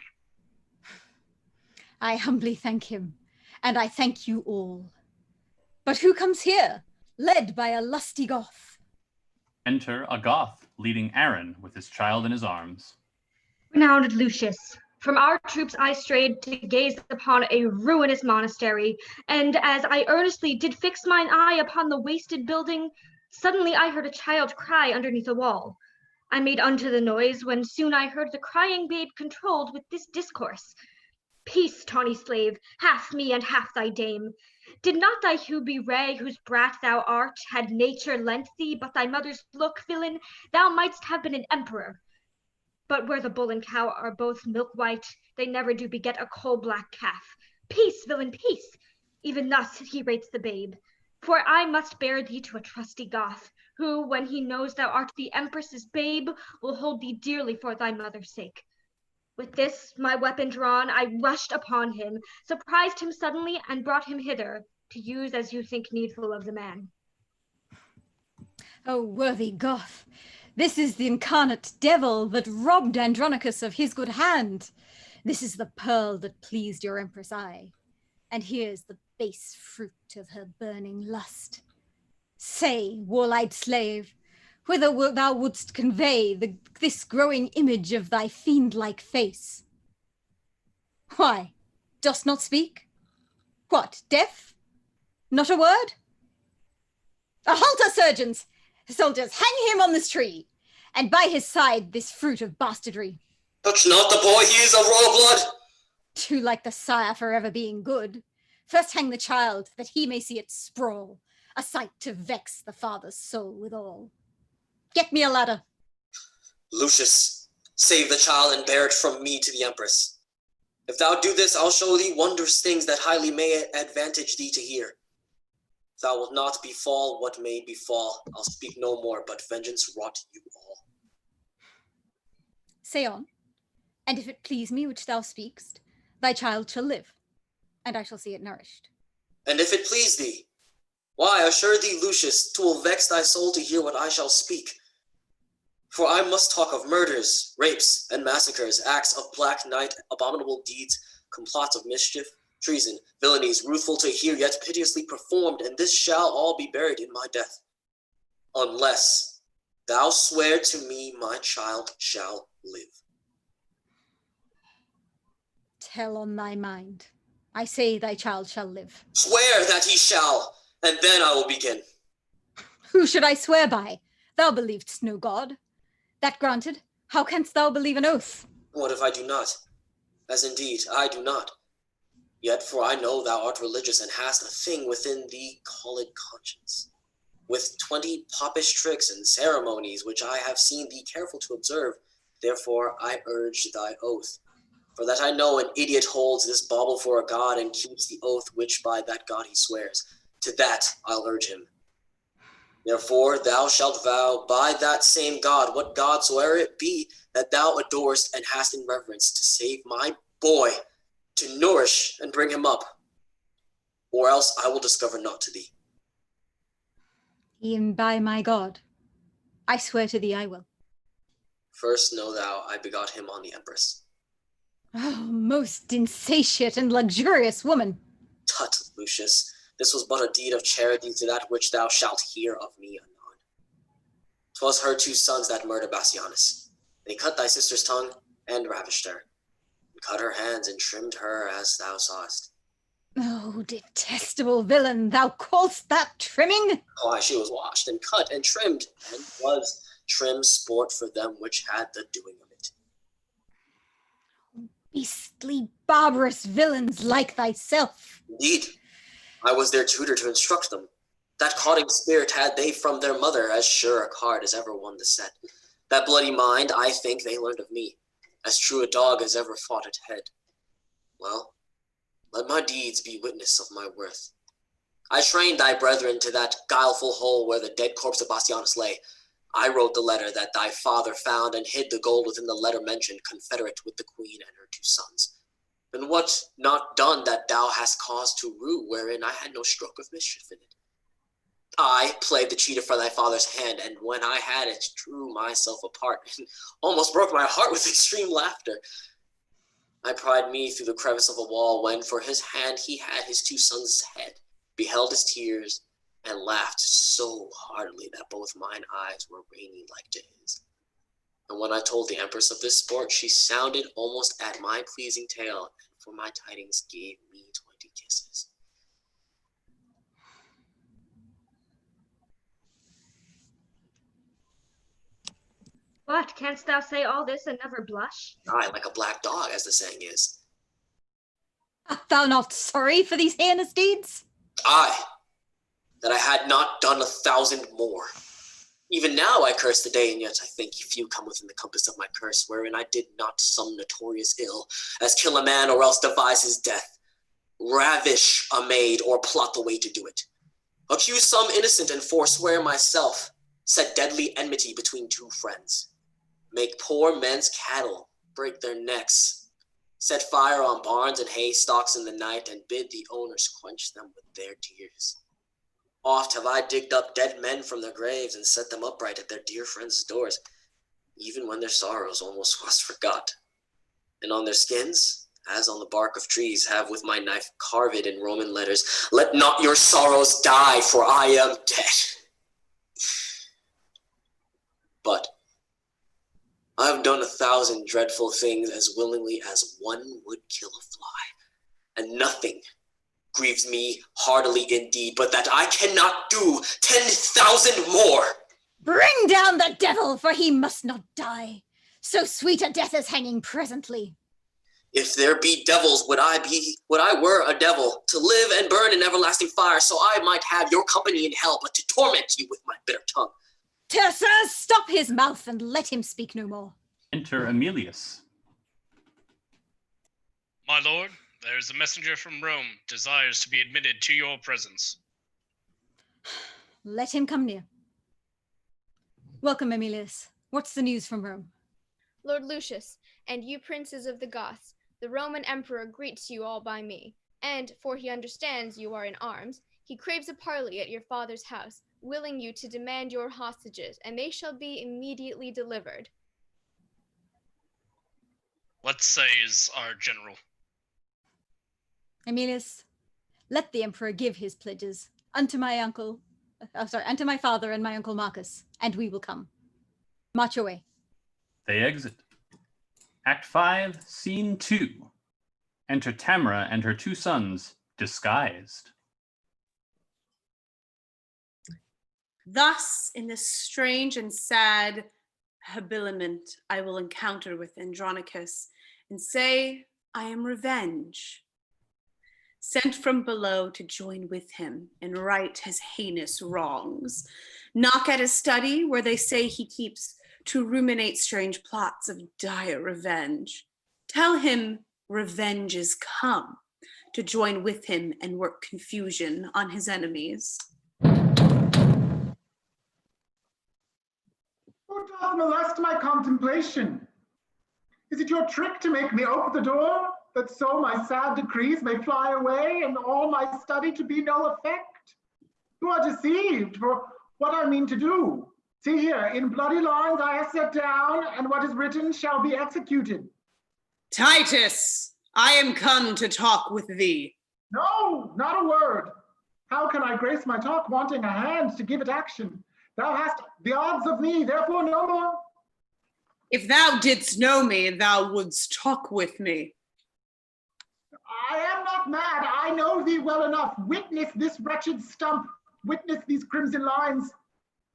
I humbly thank him, and I thank you all. But who comes here, led by a lusty Goth? Enter a Goth, leading Aaron with his child in his arms. Renowned Lucius, from our troops I strayed to gaze upon a ruinous monastery, and as I earnestly did fix mine eye upon the wasted building, suddenly I heard a child cry underneath a wall. I made unto the noise, when soon I heard the crying babe controlled with this discourse. Peace, tawny slave, half me and half thy dame. Did not thy hue bewray whose brat thou art, had nature lent thee but thy mother's look, villain, thou mightst have been an emperor. But where the bull and cow are both milk white, they never do beget a coal-black calf. Peace, villain, peace! Even thus he rates the babe. For I must bear thee to a trusty Goth, who, when he knows thou art the empress's babe, will hold thee dearly for thy mother's sake. With this, my weapon drawn, I rushed upon him, surprised him suddenly, and brought him hither, to use as you think needful of the man. O worthy Goth, this is the incarnate devil that robbed Andronicus of his good hand. This is the pearl that pleased your empress' eye, and here's the base fruit of her burning lust. Say, warlike slave, whither thou wouldst convey this growing image of thy fiend-like face? Why, dost not speak? What, deaf? Not a word? A halter, surgeons! Soldiers, hang him on this tree, and by his side this fruit of bastardry. Touch not the boy, he is of royal blood. Too like the sire forever being good. First hang the child, that he may see it sprawl, a sight to vex the father's soul withal. Get me a ladder. Lucius, save the child and bear it from me to the empress. If thou do this, I'll show thee wondrous things that highly may advantage thee to hear. If thou wilt not befall what may befall, I'll speak no more, but vengeance wrought you all. Say on, and if it please me which thou speakst, thy child shall live, and I shall see it nourished. And if it please thee, why, assure thee, Lucius, 'twill vex thy soul to hear what I shall speak. For I must talk of murders, rapes, and massacres, acts of black night, abominable deeds, complots of mischief, treason, villainies, ruthful to hear, yet piteously performed, and this shall all be buried in my death. Unless thou swear to me my child shall live. Tell on thy mind. I say thy child shall live. Swear that he shall, and then I will begin. Who should I swear by? Thou believest no God. That granted, how canst thou believe an oath? What if I do not? As indeed I do not. Yet for I know thou art religious and hast a thing within thee called conscience, with 20 popish tricks and ceremonies which I have seen thee careful to observe. Therefore I urge thy oath. For that I know an idiot holds this bauble for a god and keeps the oath which by that god he swears. To that I'll urge him. Therefore thou shalt vow by that same God, what God soe'er it be, that thou adorest and hast in reverence, to save my boy, to nourish and bring him up, or else I will discover naught to thee. E'en by my God, I swear to thee I will. First know thou I begot him on the empress. Oh, most insatiate and luxurious woman. Tut, Lucius, this was but a deed of charity to that which thou shalt hear of me anon. 'Twas her 2 sons that murdered Bassianus. They cut thy sister's tongue and ravished her, and cut her hands and trimmed her as thou sawest. Oh, detestable villain, thou call'st that trimming? Why, she was washed and cut and trimmed, and was trim sport for them which had the doing of it. Beastly, barbarous villains like thyself. Indeed, I was their tutor to instruct them. That cotting spirit had they from their mother, as sure a card as ever won the set. That bloody mind, I think, they learned of me. as true a dog as ever fought at head. Well, let my deeds be witness of my worth. I trained thy brethren to that guileful hole where the dead corpse of Bassianus lay. I wrote the letter that thy father found and hid the gold within the letter mentioned, confederate with the queen and her 2 sons. And what not done that thou hast cause to rue, wherein I had no stroke of mischief in it? I played the cheater for thy father's hand, and when I had it, drew myself apart, and almost broke my heart with extreme laughter. I pried me through the crevice of a wall, when for his hand he had his 2 sons' head, beheld his tears, and laughed so heartily that both mine eyes were rainy like to his. And when I told the empress of this sport, she sounded almost at my pleasing tale, and for my tidings gave me 20 kisses. What, canst thou say all this and never blush? Aye, like a black dog, as the saying is. Art thou not sorry for these heinous deeds? Aye, that I had not done 1,000 more. Even now I curse the day, and yet I think few come within the compass of my curse, wherein I did not some notorious ill, as kill a man or else devise his death, ravish a maid or plot the way to do it, accuse some innocent and forswear myself, set deadly enmity between 2 friends, make poor men's cattle break their necks, set fire on barns and haystacks in the night, and bid the owners quench them with their tears. Oft have I digged up dead men from their graves and set them upright at their dear friends' doors, even when their sorrows almost was forgot. And on their skins, as on the bark of trees, have with my knife carved in Roman letters, "Let not your sorrows die, for I am dead." But I have done 1,000 dreadful things as willingly as one would kill a fly, and nothing grieves me heartily indeed, but that I cannot do 10,000 more. Bring down the devil, for he must not die. So sweet a death is hanging presently. If there be devils, would I were a devil, to live and burn in everlasting fire, so I might have your company in hell, but to torment you with my bitter tongue. Tyrsa, stop his mouth and let him speak no more. Enter Emilius. My lord, there is a messenger from Rome, desires to be admitted to your presence. Let him come near. Welcome, Emilius. What's the news from Rome? Lord Lucius, and you princes of the Goths, the Roman emperor greets you all by me, and, for he understands you are in arms, he craves a parley at your father's house, willing you to demand your hostages, and they shall be immediately delivered. What says our general? Emilius, let the emperor give his pledges unto my father and my uncle Marcus, and we will come. March away. They exit. Act 5, Scene 2. Enter Tamara and her 2 sons, disguised. Thus, in this strange and sad habiliment, I will encounter with Andronicus and say, I am revenge, sent from below to join with him and right his heinous wrongs. Knock at his study where they say he keeps to ruminate strange plots of dire revenge. Tell him revenge is come to join with him and work confusion on his enemies. Who doth molest my contemplation? Is it your trick to make me open the door, that so my sad decrees may fly away, and all my study to be no effect? You are deceived, for what I mean to do. See here, in bloody lines I have set down, and what is written shall be executed. Titus, I am come to talk with thee. No, not a word. How can I grace my talk, wanting a hand to give it action? Thou hast the odds of me, therefore no more. If thou didst know me, thou wouldst talk with me. I am not mad, I know thee well enough. Witness this wretched stump, witness these crimson lines,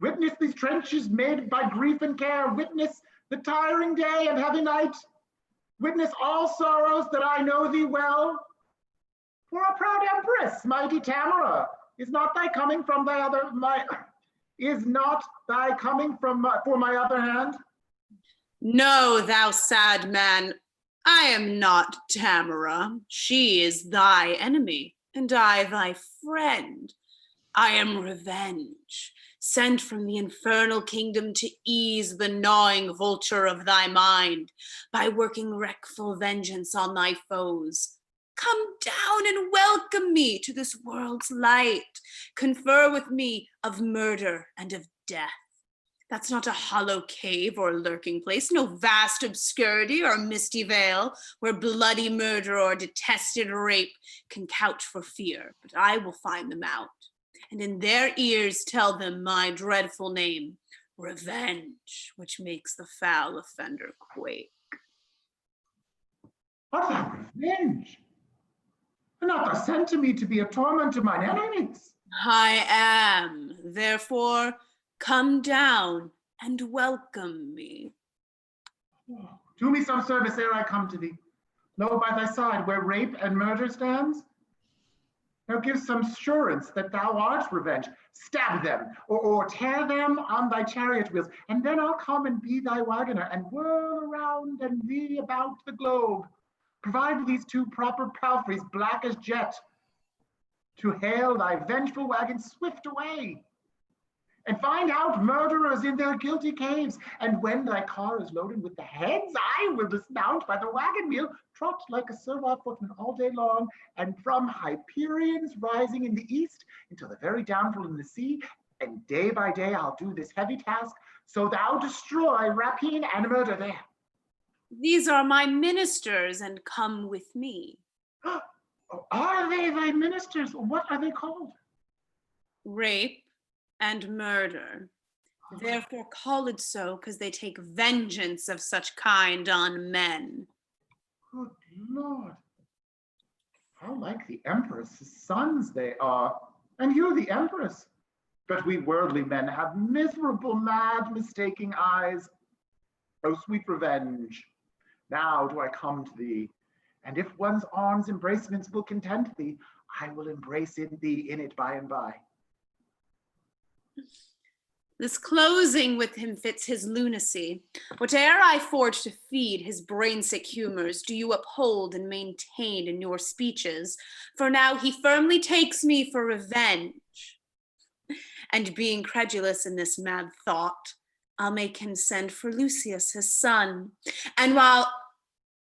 witness these trenches made by grief and care, witness the tiring day and heavy night, witness all sorrows that I know thee well. For a proud empress, mighty Tamara, is not thy coming from thy other, is not thy coming from for my other hand? No, thou sad man, I am not Tamara. She is thy enemy, and I thy friend. I am Revenge, sent from the infernal kingdom to ease the gnawing vulture of thy mind by working wreckful vengeance on thy foes. Come down and welcome me to this world's light. Confer with me of murder and of death. That's not a hollow cave or lurking place, no vast obscurity or misty veil where bloody murder or detested rape can couch for fear, but I will find them out, and in their ears tell them my dreadful name, Revenge, which makes the foul offender quake. What a revenge! And not thou sent to me to be a torment to mine enemies. I am, therefore, come down and welcome me. Do me some service ere I come to thee. Lo, by thy side, where rape and murder stands. Now give some assurance that thou art Revenge. Stab them, or tear them on thy chariot wheels, and then I'll come and be thy wagoner, and whirl around and thee about the globe. Provide these two proper palfreys, black as jet, to hail thy vengeful wagon swift away. And find out murderers in their guilty caves. And when thy car is loaded with the heads, I will dismount by the wagon wheel, trot like a servile footman all day long, and from Hyperion's rising in the east until the very downfall in the sea, and day by day I'll do this heavy task, so thou destroy rapine and murder there. These are my ministers, and come with me. Are they thy ministers? What are they called? Rape and murder. Therefore call it so, because they take vengeance of such kind on men. Good Lord. How like the Empress's sons they are. And you the Empress. But we worldly men have miserable, mad, mistaking eyes. O sweet Revenge, now do I come to thee. And if one's arms' embracements will content thee, I will embrace in thee in it by and by. This closing with him fits his lunacy. Whate'er I forge to feed his brain-sick humors, do you uphold and maintain in your speeches, for now he firmly takes me for revenge. And being credulous in this mad thought, I'll make him send for Lucius, his son, and while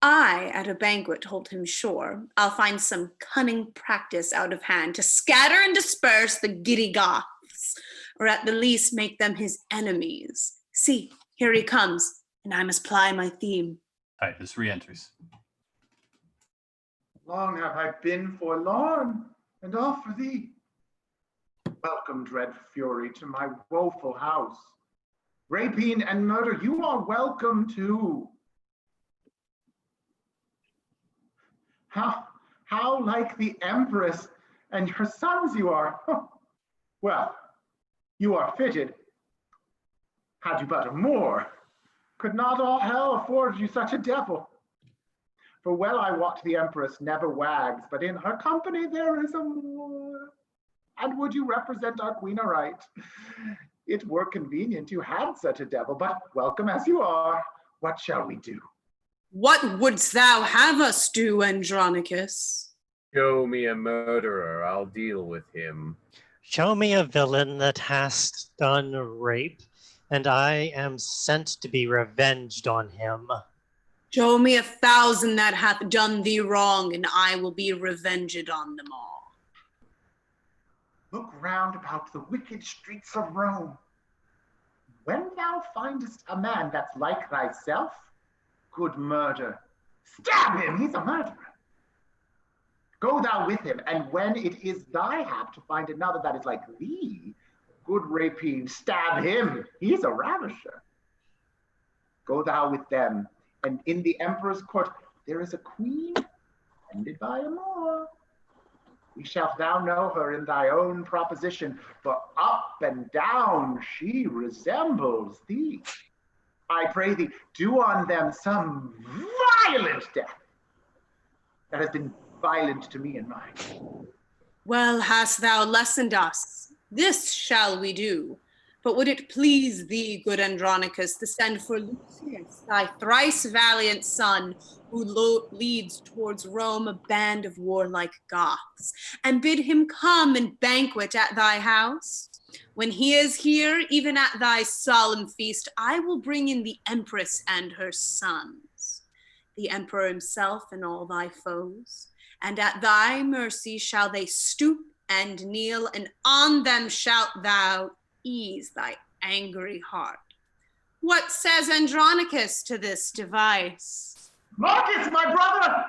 I at a banquet hold him sure, I'll find some cunning practice out of hand to scatter and disperse the giddy Goths, or at the least make them his enemies. See, here he comes, and I must ply my theme. Titus re-enters. Long have I been forlorn, and all for thee. Welcome, dread fury, to my woeful house. Rapine and murder, you are welcome too. How like the Empress and her sons you are. Well, you are fitted. Had you but a more, could not all hell afford you such a devil? For well I wot the Empress never wags, but in her company there is a more. And would you represent our queen aright? It were convenient you had such a devil, but welcome as you are, what shall we do? What wouldst thou have us do, Andronicus? Show me a murderer, I'll deal with him. Show me a villain that hast done rape, and I am sent to be revenged on him. Show me 1,000 that hath done thee wrong, and I will be revenged on them all. Look round about the wicked streets of Rome. When thou findest a man that's like thyself, good murder, stab him, he's a murderer. Go thou with him, and when it is thy hap to find another that is like thee, good rapine, stab him, he's a ravisher. Go thou with them, and in the emperor's court there is a queen, attended by a Moor. We shalt thou know her in thy own proposition, for up and down she resembles thee. I pray thee, do on them some violent death that has been violent to me and mine. Well hast thou lessoned us. This shall we do. But would it please thee, good Andronicus, to send for Lucius, thy thrice valiant son, who leads towards Rome a band of warlike Goths, and bid him come and banquet at thy house? When he is here, even at thy solemn feast, I will bring in the empress and her sons, the emperor himself and all thy foes, and at thy mercy shall they stoop and kneel, and on them shalt thou ease thy angry heart. What says Andronicus to this device? Marcus, my brother!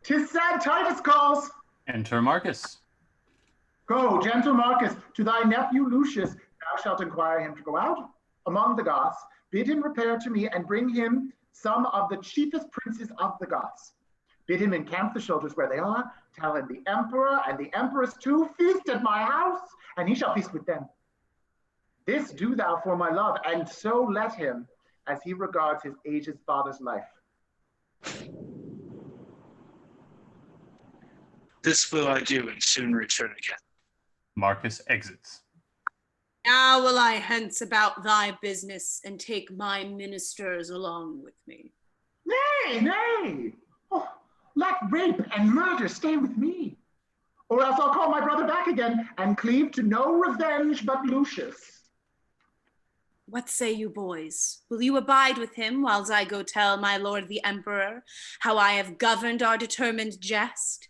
'Tis sad Titus calls. Enter Marcus. Go, gentle Marcus, to thy nephew Lucius. Thou shalt inquire him to go out among the Goths. Bid him repair to me and bring him some of the chiefest princes of the Goths. Bid him encamp the soldiers where they are. Tell him the emperor and the empress too feast at my house, and he shall feast with them. This do thou for my love, and so let him, as he regards his aged father's life. This will I do and soon return again. Marcus exits. Now will I hence about thy business and take my ministers along with me. Nay, nay! Oh, let rape and murder stay with me, or else I'll call my brother back again and cleave to no revenge but Lucius. What say you, boys? Will you abide with him whiles I go tell my lord the emperor how I have governed our determined jest?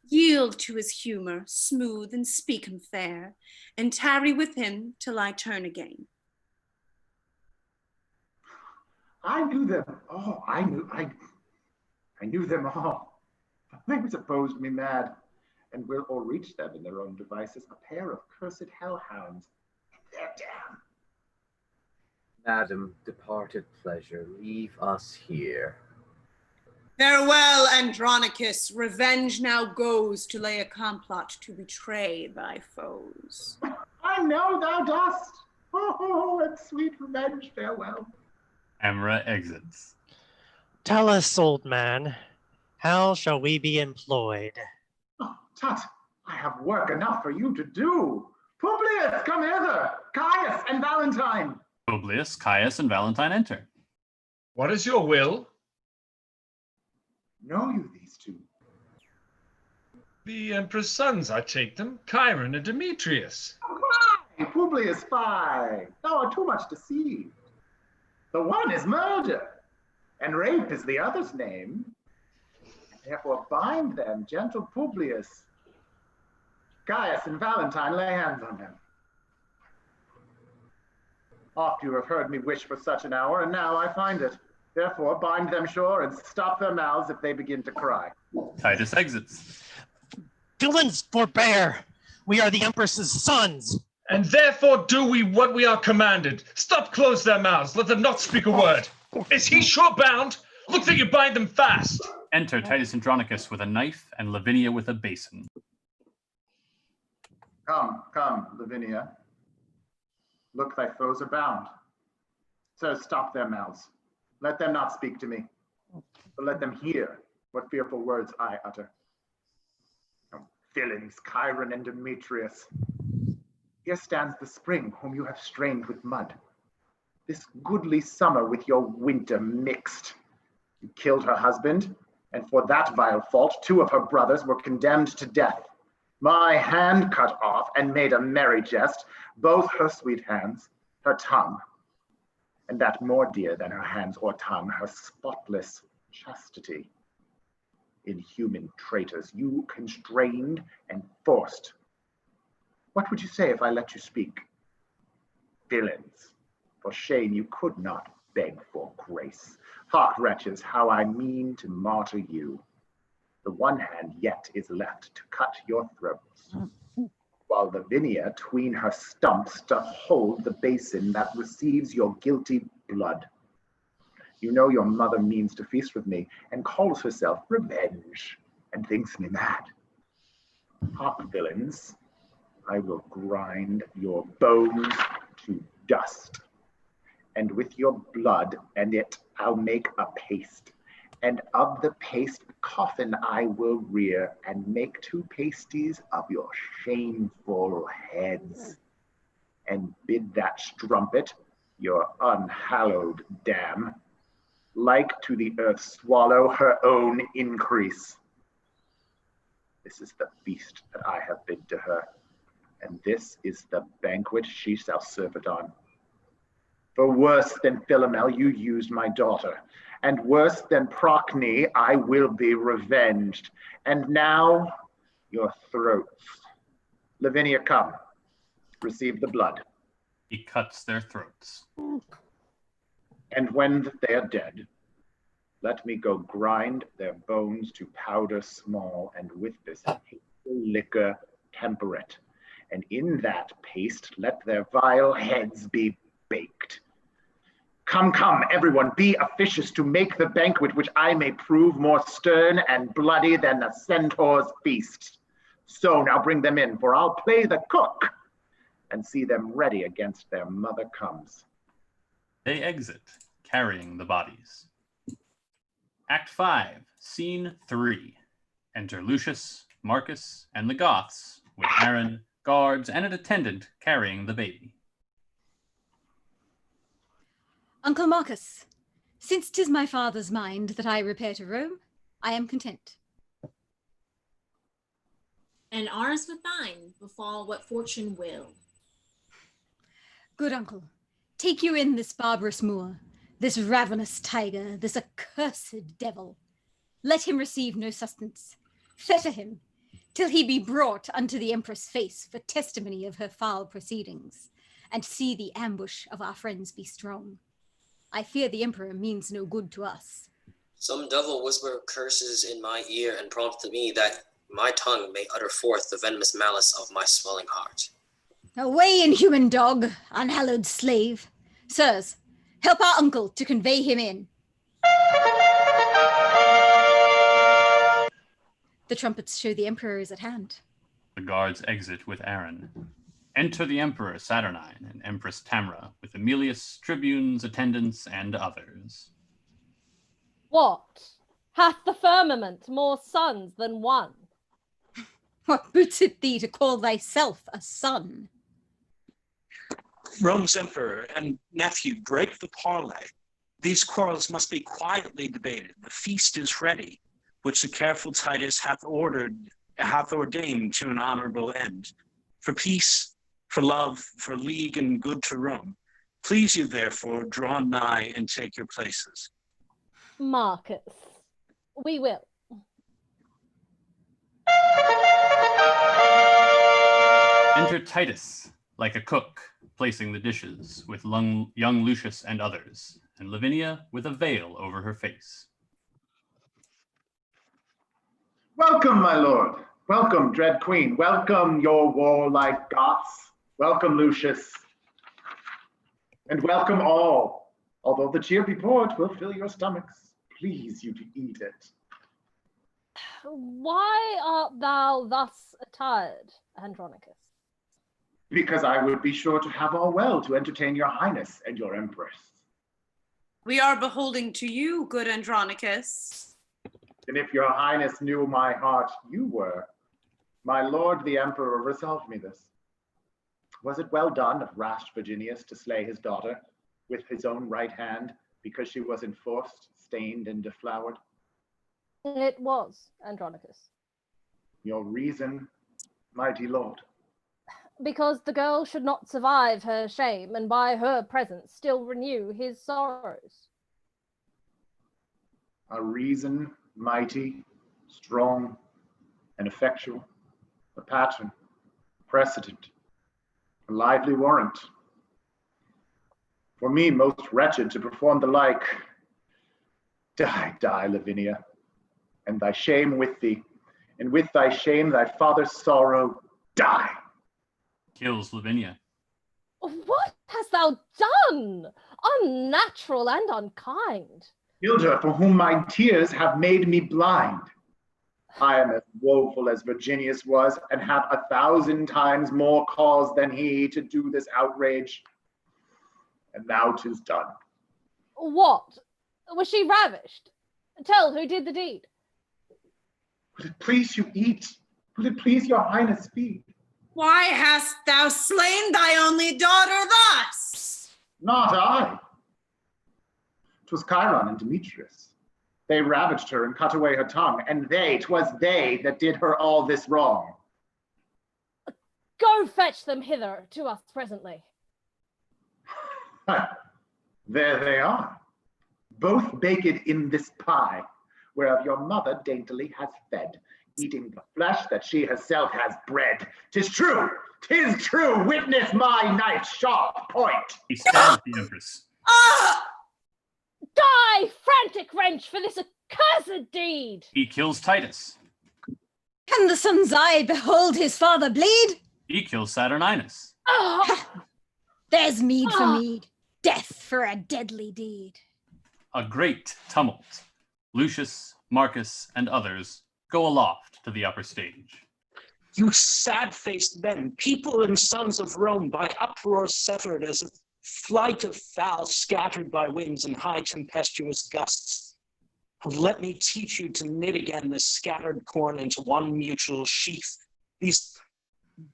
Yield to his humor, smooth and speak him fair, and tarry with him till I turn again. I knew them. Oh, I knew them all. They supposed me mad, and will all reach them in their own devices, a pair of cursed hellhounds. They're damned. Madam, departed pleasure, leave us here. Farewell, Andronicus. Revenge now goes to lay a complot to betray thy foes. I know thou dost. Oh, and sweet revenge, farewell. Amra exits. Tell us, old man, how shall we be employed? Oh, Tut, I have work enough for you to do. Publius, come hither. Caius and Valentine. Publius, Caius, and Valentine enter. What is your will? Know you these two? The emperor's sons, I take them, Chiron and Demetrius. Fie, Publius, fie. Thou art too much deceived. The one is murder, and rape is the other's name. Therefore bind them, gentle Publius. Caius and Valentine, lay hands on them. Oft you have heard me wish for such an hour, and now I find it. Therefore bind them sure and stop their mouths if they begin to cry. Titus exits. Villains, forbear! We are the Empress's sons! And therefore do we what we are commanded. Stop, close their mouths, let them not speak a word. Is he sure bound? Look that you bind them fast. Enter Titus Andronicus with a knife and Lavinia with a basin. Come, come, Lavinia. Look, thy foes are bound. So stop their mouths. Let them not speak to me, but let them hear what fearful words I utter. Oh, villains, Chiron and Demetrius. Here stands the spring whom you have strained with mud. This goodly summer with your winter mixed. You killed her husband, and for that vile fault, 2 of her brothers were condemned to death. My hand cut off and made a merry jest, both her sweet hands, her tongue, and that more dear than her hands or tongue, her spotless chastity. Inhuman traitors, you constrained and forced. What would you say if I let you speak? Villains, for shame you could not beg for grace. Hark, wretches, how I mean to martyr you. The one hand yet is left to cut your throats, while Lavinia tween her stumps doth hold the basin that receives your guilty blood. You know your mother means to feast with me, and calls herself revenge, and thinks me mad. Hark, villains, I will grind your bones to dust, and with your blood and it I'll make a paste, and of the paste a coffin I will rear, and make 2 pasties of your shameful heads. and bid that strumpet, your unhallowed dam, like to the earth swallow her own increase. This is the feast that I have bid to her, and this is the banquet she shall serve it on. For worse than Philomel you used my daughter, and worse than Procne I will be revenged. And now your throats. Lavinia, come, receive the blood. He cuts their throats. And when they are dead, let me go grind their bones to powder small, and with this liquor temper it. And in that paste let their vile heads be baked. Come, come, everyone, be officious to make the banquet, which I may prove more stern and bloody than the centaur's feast. So now bring them in, for I'll play the cook, and see them ready against their mother comes. They exit, carrying the bodies. Act 5, Scene 3. Enter Lucius, Marcus, and the Goths, with Aaron, guards, and an attendant carrying the baby. Uncle Marcus, since 'tis my father's mind that I repair to Rome, I am content. And ours with thine befall what fortune will. Good uncle, take you in this barbarous Moor, this ravenous tiger, this accursed devil. Let him receive no sustenance. Fetter him, till he be brought unto the empress' face for testimony of her foul proceedings, and see the ambush of our friends be strong. I fear the emperor means no good to us. Some devil whisper curses in my ear and prompt me that my tongue may utter forth the venomous malice of my swelling heart. Away, inhuman dog, unhallowed slave. Sirs, help our uncle to convey him in. The trumpets show the emperor is at hand. The guards exit with Aaron. Enter the Emperor Saturnine and Empress Tamra, with Emilius, tribunes, attendants, and others. What? Hath the firmament more sons than one? What boots it thee to call thyself a son? Rome's emperor and nephew, break the parley. These quarrels must be quietly debated. The feast is ready, which the careful Titus hath ordained to an honorable end. For peace, for love, for league and good to Rome. Please you therefore draw nigh and take your places. Marcus, we will. Enter Titus, like a cook, placing the dishes, with young Lucius and others, and Lavinia with a veil over her face. Welcome, my lord. Welcome, dread queen. Welcome, your warlike Goths. Welcome, Lucius. And welcome all. Although the cheery port will fill your stomachs, please you to eat it. Why art thou thus attired, Andronicus? Because I would be sure to have all well to entertain your highness and your empress. We are beholding to you, good Andronicus. And if your highness knew my heart, you were. My lord the emperor resolved me this. Was it well done of rash Virginius to slay his daughter with his own right hand because she was enforced, stained, and deflowered? It was, Andronicus. Your reason, mighty lord? Because the girl should not survive her shame, and by her presence still renew his sorrows. A reason, mighty, strong, and effectual, a pattern, precedent, a lively warrant. For me, most wretched to perform the like. Die, die, Lavinia, and thy shame with thee, and with thy shame thy father's sorrow, die. Kills Lavinia. What hast thou done? Unnatural and unkind. Killed her, for whom my tears have made me blind. I am as woeful as Virginius was, and have 1,000 times more cause than he to do this outrage. And now 'tis done. What? Was she ravished? Tell who did the deed. Will it please you eat? Will it please your highness feed? Why hast thou slain thy only daughter thus? Not I. 'Twas Chiron and Demetrius. They ravaged her and cut away her tongue, and 'twas they that did her all this wrong. Go fetch them hither to us presently. There they are, both baked in this pie, whereof your mother daintily has fed, eating the flesh that she herself has bred. 'Tis true, witness my knife's sharp point. He stabs the Empress. Die, frantic wretch, for this accursed deed! He kills Titus. Can the son's eye behold his father bleed? He kills Saturninus. There's meed for meed, death for a deadly deed. A great tumult. Lucius, Marcus, and others go aloft to the upper stage. You sad-faced men, people and sons of Rome, by uproar severed as a flight of fowl scattered by winds and high tempestuous gusts. Let me teach you to knit again this scattered corn into one mutual sheath, these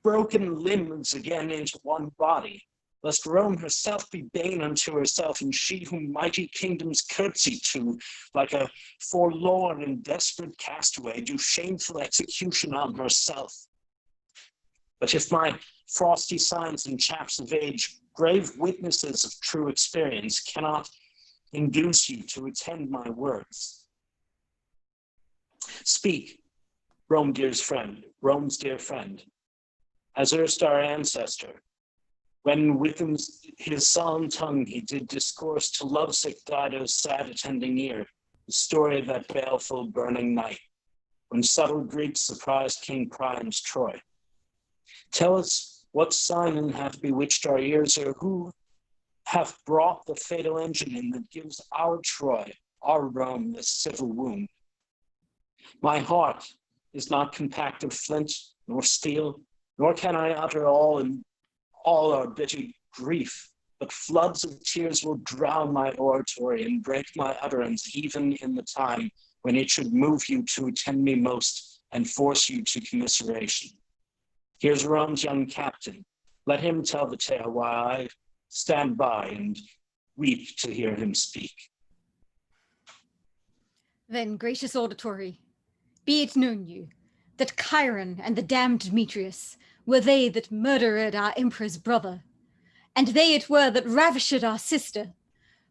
broken limbs again into one body, lest Rome herself be bane unto herself, and she whom mighty kingdoms curtsy to, like a forlorn and desperate castaway, do shameful execution on herself. But if my frosty signs and chaps of age, grave witnesses of true experience, cannot induce you to attend my words, speak, Rome's dear friend, as erst our ancestor, when with his solemn tongue he did discourse to lovesick Dido's sad attending ear, the story of that baleful burning night, when subtle Greeks surprised King Priam's Troy. Tell us what Simon hath bewitched our ears, or who hath brought the fatal engine in that gives our Troy, our Rome, this civil wound. My heart is not compact of flint nor steel, nor can I utter all our bitter grief, but floods of tears will drown my oratory and break my utterance, even in the time when it should move you to attend me most and force you to commiseration. Here's Rome's young captain. Let him tell the tale while I stand by and weep to hear him speak. Then, gracious auditory, be it known you, that Chiron and the damned Demetrius were they that murdered our emperor's brother, and they it were that ravished our sister.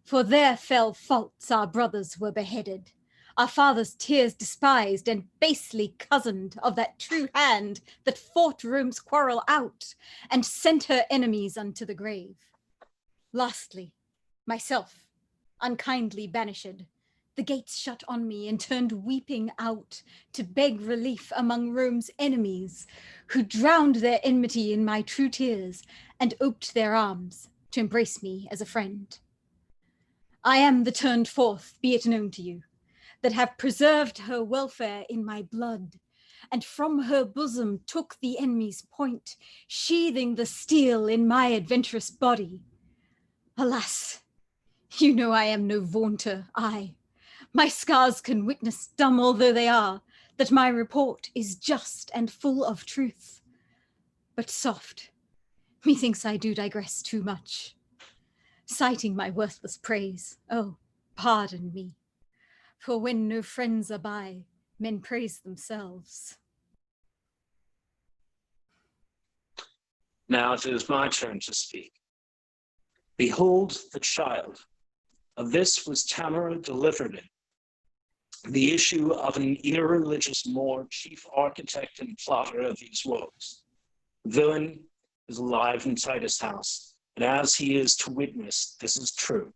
For their fell faults our brothers were beheaded, our father's tears despised, and basely cozened of that true hand that fought Rome's quarrel out, and sent her enemies unto the grave. Lastly, myself, unkindly banished, the gates shut on me, and turned weeping out to beg relief among Rome's enemies, who drowned their enmity in my true tears, and oped their arms to embrace me as a friend. I am the turned forth, be it known to you, that have preserved her welfare in my blood, and from her bosom took the enemy's point, sheathing the steel in my adventurous body. Alas, you know I am no vaunter, my scars can witness, dumb although they are, that my report is just and full of truth. But soft, methinks I do digress too much. Citing my worthless praise, oh, pardon me. For when no friends are by, men praise themselves. Now it is my turn to speak. Behold the child. Of this was Tamara delivered it, the issue of an irreligious Moor, chief architect and plotter of these woes. The villain is alive in Titus' house, and as he is to witness, this is true.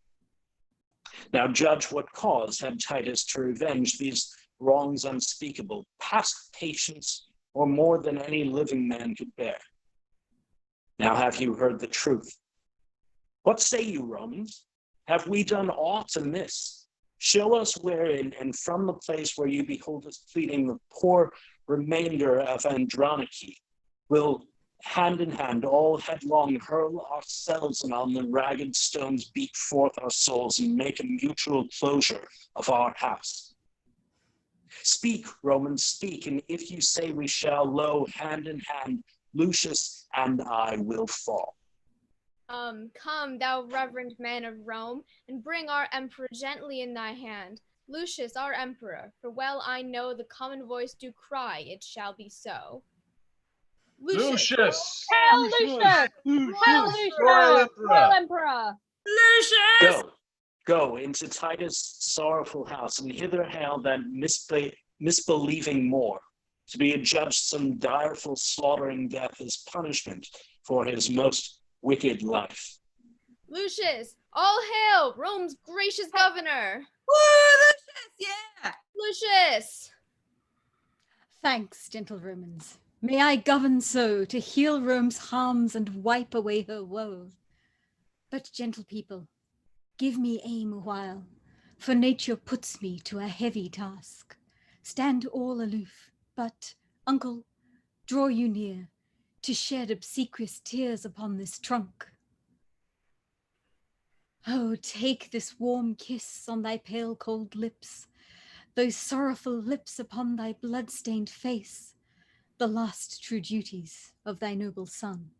Now judge what cause had Titus to revenge these wrongs unspeakable, past patience, or more than any living man could bear. Now have you heard the truth? What say you, Romans? Have we done aught amiss? Show us wherein, and from the place where you behold us pleading the poor remainder of Andronici, will hand in hand all headlong hurl ourselves, and on the ragged stones beat forth our souls, and make a mutual closure of our house. Speak, Romans, speak, and if you say we shall, lo, hand in hand, Lucius and I will fall. Come, thou reverend man of Rome, and bring our emperor gently in thy hand. Lucius, our emperor, for well I know the common voice do cry, it shall be so. Lucius! Hail Lucius! Hail Lucius! Royal Emperor! Lucius! Go into Titus' sorrowful house, and hither hail that misbelieving Moor, to be adjudged some direful slaughtering death as punishment for his most wicked life. Lucius, all hail, Rome's gracious governor! Woo, Lucius, yeah! Lucius! Thanks, gentle Romans. May I govern so to heal Rome's harms and wipe away her woe. But, gentle people, give me aim a while, for nature puts me to a heavy task. Stand all aloof, but, uncle, draw you near, to shed obsequious tears upon this trunk. Oh, take this warm kiss on thy pale cold lips, those sorrowful lips upon thy blood-stained face, the last true duties of thy noble son.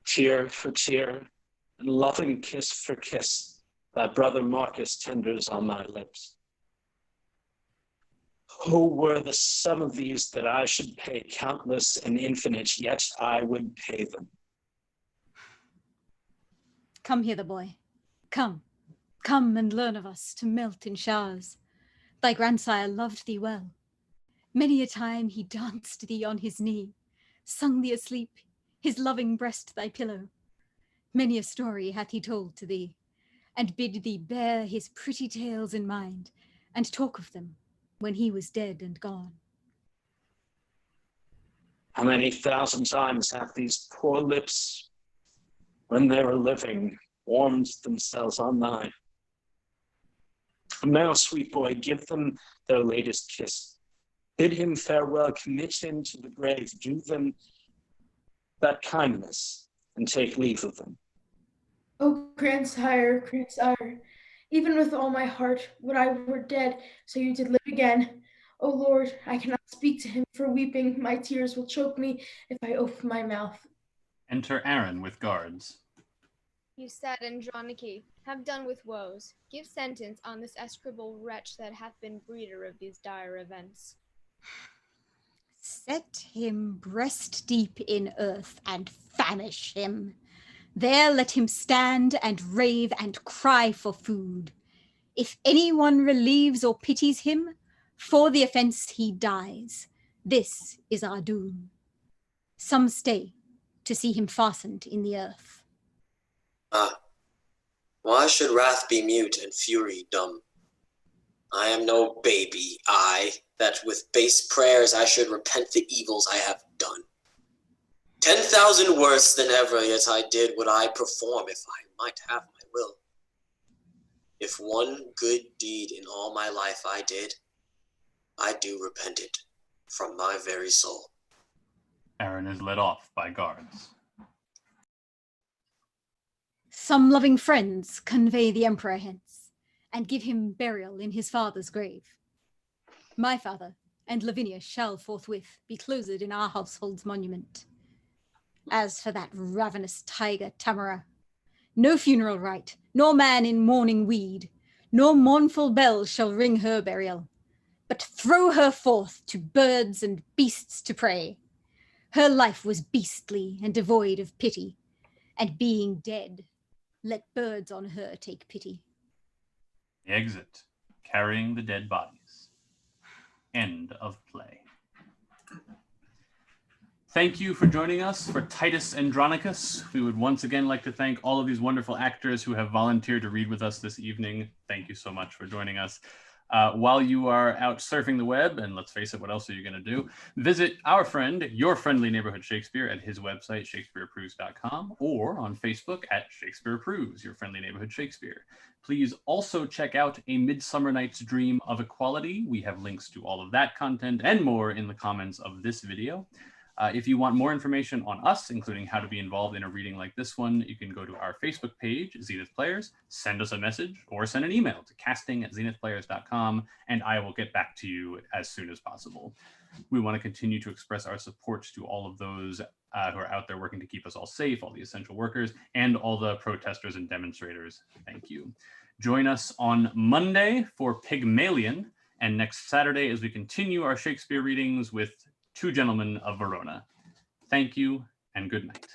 Tear for tear, and loving kiss for kiss, thy brother Marcus tenders on my lips. Oh, were the sum of these that I should pay countless and infinite, yet I would pay them. Come hither, boy. Come, come and learn of us to melt in showers. Thy grandsire loved thee well. Many a time he danced thee on his knee, sung thee asleep, his loving breast thy pillow. Many a story hath he told to thee, and bid thee bear his pretty tales in mind, and talk of them when he was dead and gone. How many thousand times have these poor lips, when they were living, warmed themselves on thine? Now, sweet boy, give them their latest kiss. Bid him farewell, commit him to the grave, do them that kindness, and take leave of them. Oh, grandsire, grandsire, even with all my heart would I were dead, so you did live again. O Lord, I cannot speak to him for weeping. My tears will choke me if I open my mouth. Enter Aaron with guards. You sad Andronici, have done with woes. Give sentence on this execrable wretch that hath been breeder of these dire events. Set him breast deep in earth and famish him. There let him stand and rave and cry for food. If anyone relieves or pities him, for the offense he dies. This is our doom. Some stay to see him fastened in the earth. Ah, why should wrath be mute and fury dumb? I am no baby, I, that with base prayers I should repent the evils I have done. 10,000 worse than ever, yet I did what I perform if I might have my will. If one good deed in all my life I did, I do repent it from my very soul. Aaron is led off by guards. Some loving friends convey the emperor hence, and give him burial in his father's grave. My father and Lavinia shall forthwith be closed in our household's monument. As for that ravenous tiger Tamara, no funeral rite, nor man in mourning weed, nor mournful bell shall ring her burial, but throw her forth to birds and beasts to prey. Her life was beastly and devoid of pity, and being dead, let birds on her take pity. They exit, carrying the dead bodies. End of play. Thank you for joining us for Titus Andronicus. We would once again like to thank all of these wonderful actors who have volunteered to read with us this evening. Thank you so much for joining us. While you are out surfing the web, and let's face it, what else are you going to do? Visit our friend, Your Friendly Neighborhood Shakespeare, at his website, shakespeareapproves.com, or on Facebook at Shakespeare Approves, Your Friendly Neighborhood Shakespeare. Please also check out A Midsummer Night's Dream of Equality. We have links to all of that content and more in the comments of this video. If you want more information on us, including how to be involved in a reading like this one, you can go to our Facebook page, Zenith Players, send us a message, or send an email to casting@zenithplayers.com, and I will get back to you as soon as possible. We want to continue to express our support to all of those who are out there working to keep us all safe, all the essential workers, and all the protesters and demonstrators. Thank you. Join us on Monday for Pygmalion, and next Saturday as we continue our Shakespeare readings with Two Gentlemen of Verona. Thank you and good night.